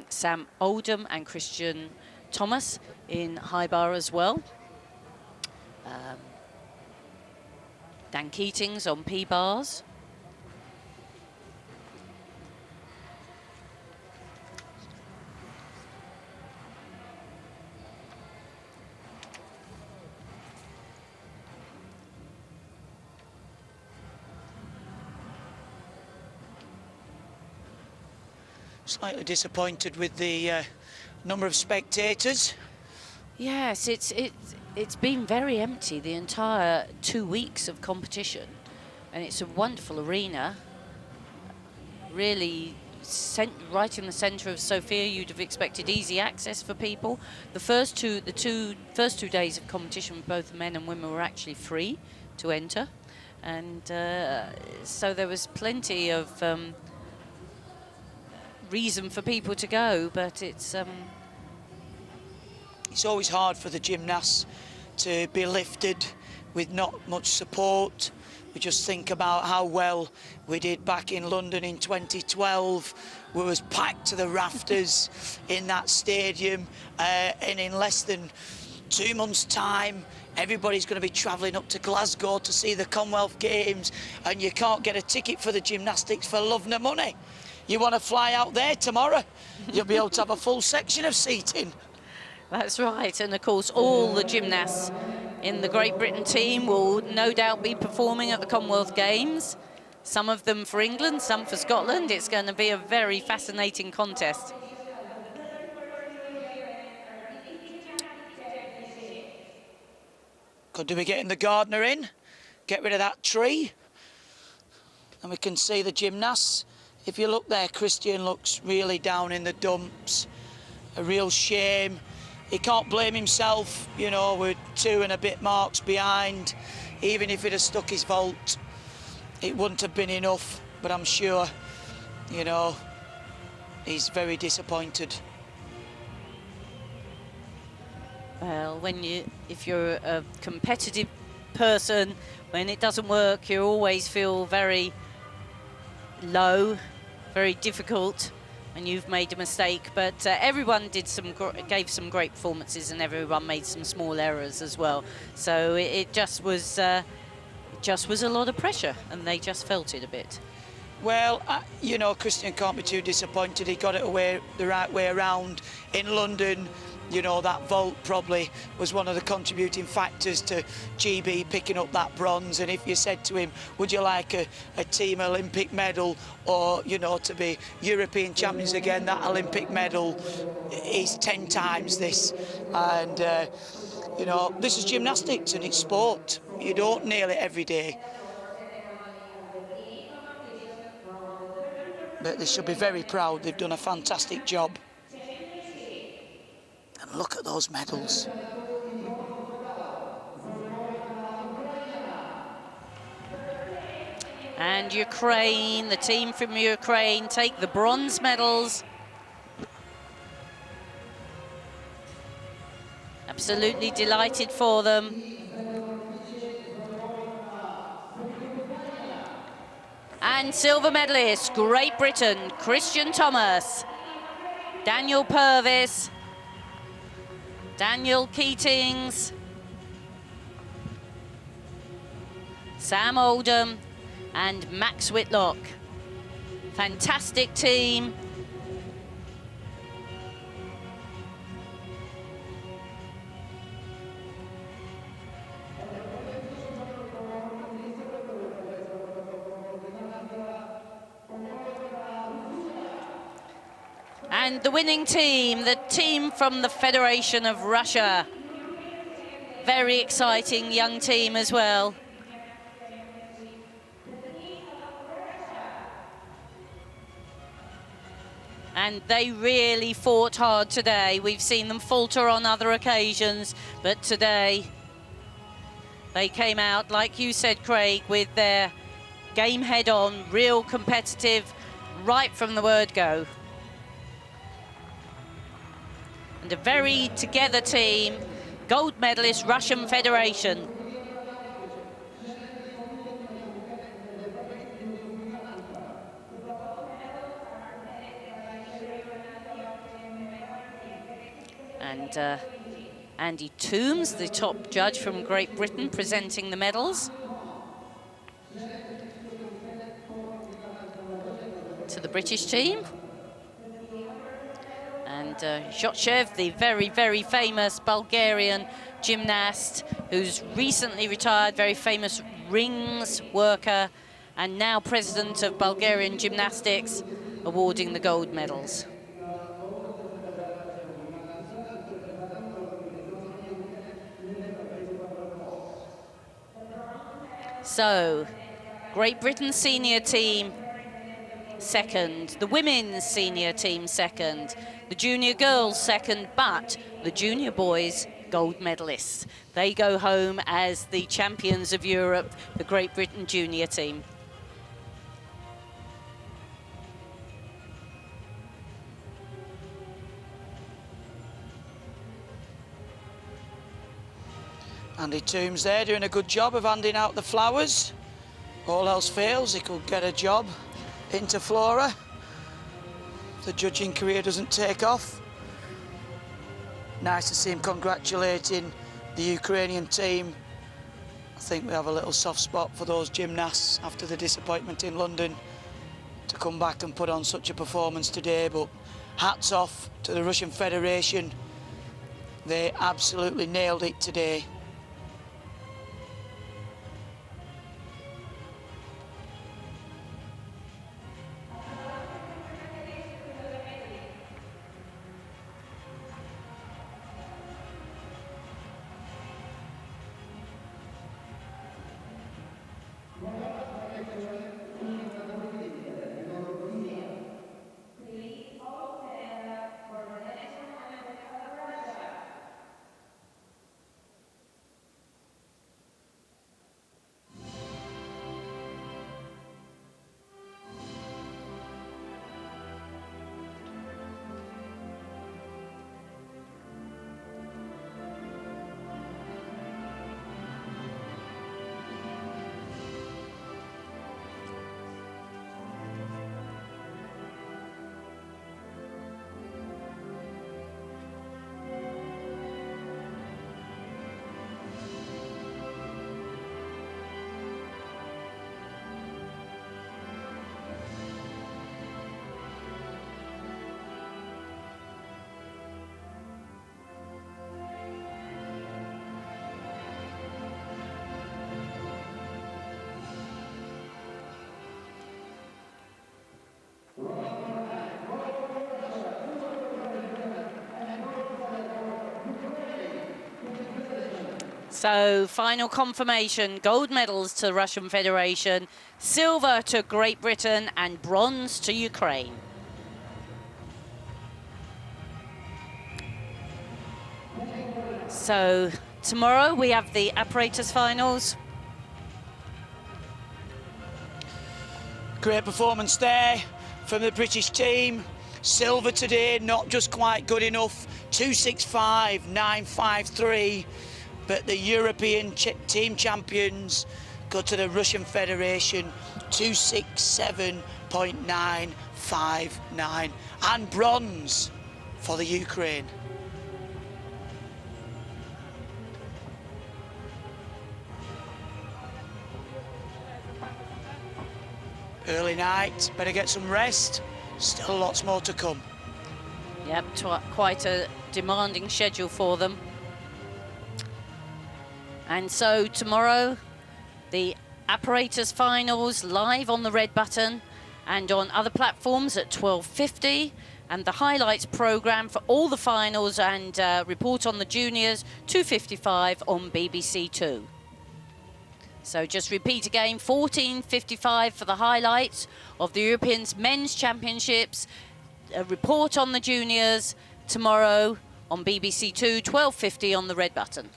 Sam Oldham and Christian Thomas in high bar as well. Dan Keatings on P bars. Slightly disappointed with the number of spectators. Yes, it's been very empty the entire 2 weeks of competition, and it's a wonderful arena. Really, right in the centre of Sofia, you'd have expected easy access for people. The first two days of competition, both men and women were actually free to enter, and so there was plenty of reason for people to go, but it's It's always hard for the gymnasts to be lifted with not much support. We just think about how well we did back in London in 2012. We was packed to the rafters in that stadium, and in less than 2 months' time, everybody's going to be travelling up to Glasgow to see the Commonwealth Games, and you can't get a ticket for the gymnastics for love nor money. You want to fly out there tomorrow, you'll be able to have a full section of seating. That's right, and of course all the gymnasts in the Great Britain team will no doubt be performing at the Commonwealth Games. Some of them for England, some for Scotland. It's going to be a very fascinating contest. Could we getting the gardener in? Get rid of that tree. And we can see the gymnasts. If you look there, Christian looks really down in the dumps. A real shame. He can't blame himself, you know, we're 2 and a bit marks behind. Even if he'd have stuck his vault, it wouldn't have been enough. But I'm sure, you know, he's very disappointed. Well, if you're a competitive person, when it doesn't work, you always feel very low, very difficult, and you've made a mistake. But everyone gave some great performances, and everyone made some small errors as well. So it just was a lot of pressure, and they just felt it a bit. Well, you know, Christian can't be too disappointed. He got it the right way around in London. You know, that vault probably was one of the contributing factors to GB picking up that bronze. And if you said to him, would you like a team Olympic medal, or, you know, to be European champions again, that Olympic medal is 10 times this. And, you know, this is gymnastics and it's sport. You don't nail it every day. But they should be very proud. They've done a fantastic job. And look at those medals. And Ukraine, the team from Ukraine, take the bronze medals. Absolutely delighted for them. And silver medalist, Great Britain, Christian Thomas, Daniel Purvis, Daniel Keatings, Sam Oldham, and Max Whitlock. Fantastic team. And the winning team, the team from the Federation of Russia. Very exciting young team as well. And they really fought hard today. We've seen them falter on other occasions, but today they came out, like you said, Craig, with their game head on, real competitive, right from the word go. And a very together team, gold medalist Russian Federation. And Andy Toombs, the top judge from Great Britain, presenting the medals to the British team. And Zhotchev, the very, very famous Bulgarian gymnast who's recently retired, very famous rings worker, and now president of Bulgarian Gymnastics, awarding the gold medals. So, Great Britain senior team second, the women's senior team second, the junior girls second, but the junior boys gold medalists. They go home as the champions of Europe, the Great Britain junior team. Andy Toombs there doing a good job of handing out the flowers. All else fails, he could get a job into Flora. The judging career doesn't take off. Nice to see him congratulating the Ukrainian team. I think we have a little soft spot for those gymnasts after the disappointment in London to come back and put on such a performance today, but hats off to the Russian Federation. They absolutely nailed it today. So final confirmation, gold medals to the Russian Federation, silver to Great Britain and bronze to Ukraine. So tomorrow we have the apparatus finals. Great performance there from the British team. Silver today, not just quite good enough. 265.953. But the European team champions go to the Russian Federation, 267.959. And bronze for the Ukraine. Early night, better get some rest. Still lots more to come. Yep, quite a demanding schedule for them. And so tomorrow, the apparatus finals live on the Red Button and on other platforms at 12:50. And the highlights programme for all the finals and report on the juniors, 2:55 on BBC Two. So just repeat again, 14:55 for the highlights of the European Men's Championships. A report on the juniors tomorrow on BBC Two, 12:50 on the Red Button.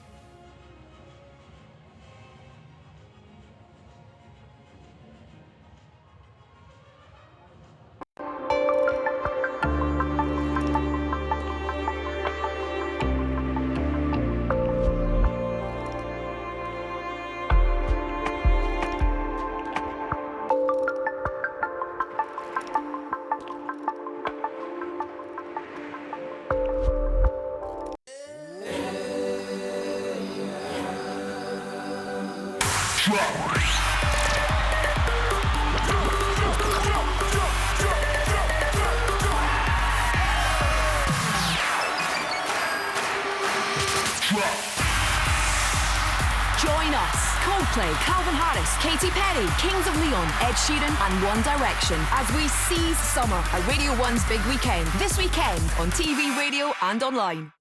Join us, Coldplay, Calvin Harris, Katy Perry, Kings of Leon, Ed Sheeran and One Direction as we seize summer at Radio 1's big weekend. This weekend on TV, radio and online.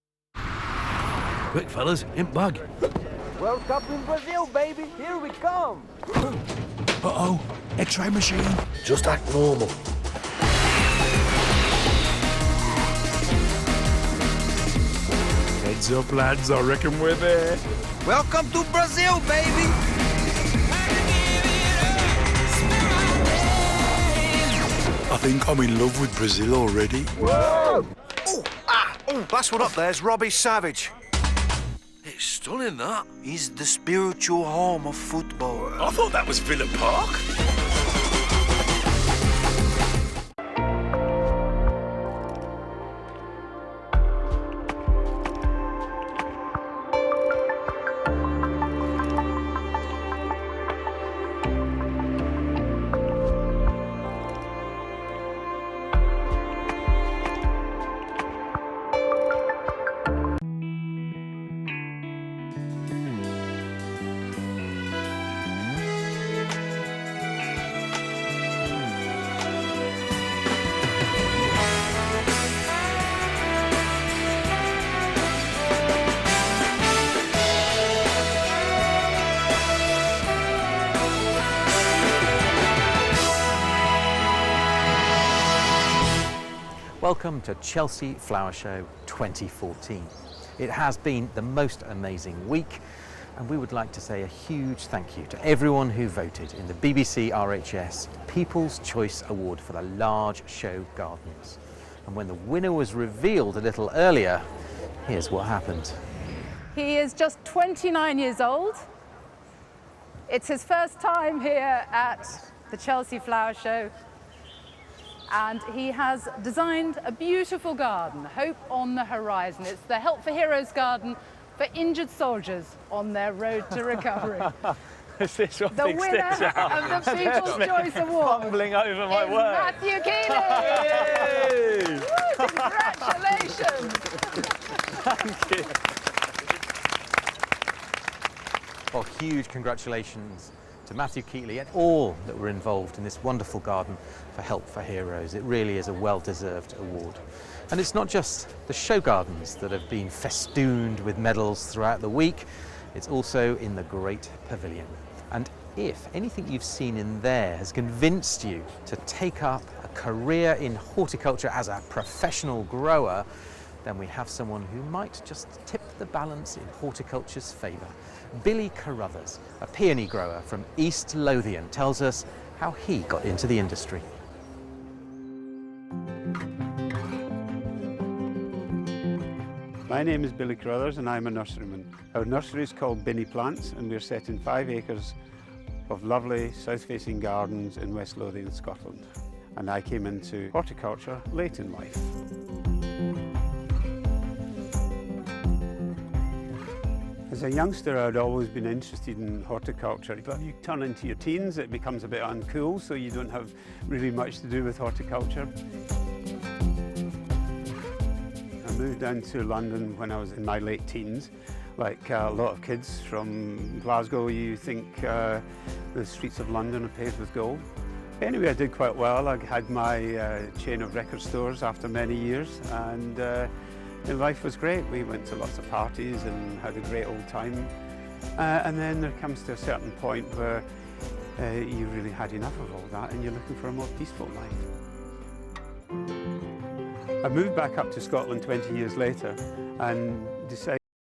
Quick fellas, imp bag. World Cup in Brazil, baby. Here we come. Uh-oh, X-ray machine. Just act normal. Heads up, lads, I reckon we're there. Welcome to Brazil, baby. I think I'm in love with Brazil already. Whoa! Oh, last one up there's Robbie Savage. It's stunning, that. Is the spiritual home of football. I thought that was Villa Park. Welcome to Chelsea Flower Show 2014. It has been the most amazing week, and we would like to say a huge thank you to everyone who voted in the BBC RHS People's Choice Award for the large show gardens. And when the winner was revealed a little earlier, here's what happened. He is just 29 years old. It's his first time here at the Chelsea Flower Show, and he has designed a beautiful garden, Hope on the Horizon. It's the Help for Heroes garden for injured soldiers on their road to recovery. Is this what The big winner sticks are? of the People's Choice Award Fumbling over my is work. Matthew Keeley. Hey! Woo, congratulations. Thank you. Well, huge congratulations to Matthew Keeley and all that were involved in this wonderful garden for Help for Heroes. It really is a well-deserved award. And it's not just the show gardens that have been festooned with medals throughout the week, it's also in the Great Pavilion. And if anything you've seen in there has convinced you to take up a career in horticulture as a professional grower, then we have someone who might just tip the balance in horticulture's favour. Billy Carruthers, a peony grower from East Lothian, tells us how he got into the industry. My name is Billy Carruthers and I'm a nurseryman. Our nursery is called Binny Plants and we're set in 5 acres of lovely south-facing gardens in West Lothian, Scotland. And I came into horticulture late in life. As a youngster, I'd always been interested in horticulture, but you turn into your teens, it becomes a bit uncool, so you don't have really much to do with horticulture. I moved down to London when I was in my late teens. Like a lot of kids from Glasgow, you think the streets of London are paved with gold. Anyway, I did quite well. I had my chain of record stores after many years, and life was great. We went to lots of parties and had a great old time. And then there comes to a certain point where you really had enough of all that and you're looking for a more peaceful life. I moved back up to Scotland 20 years later and decided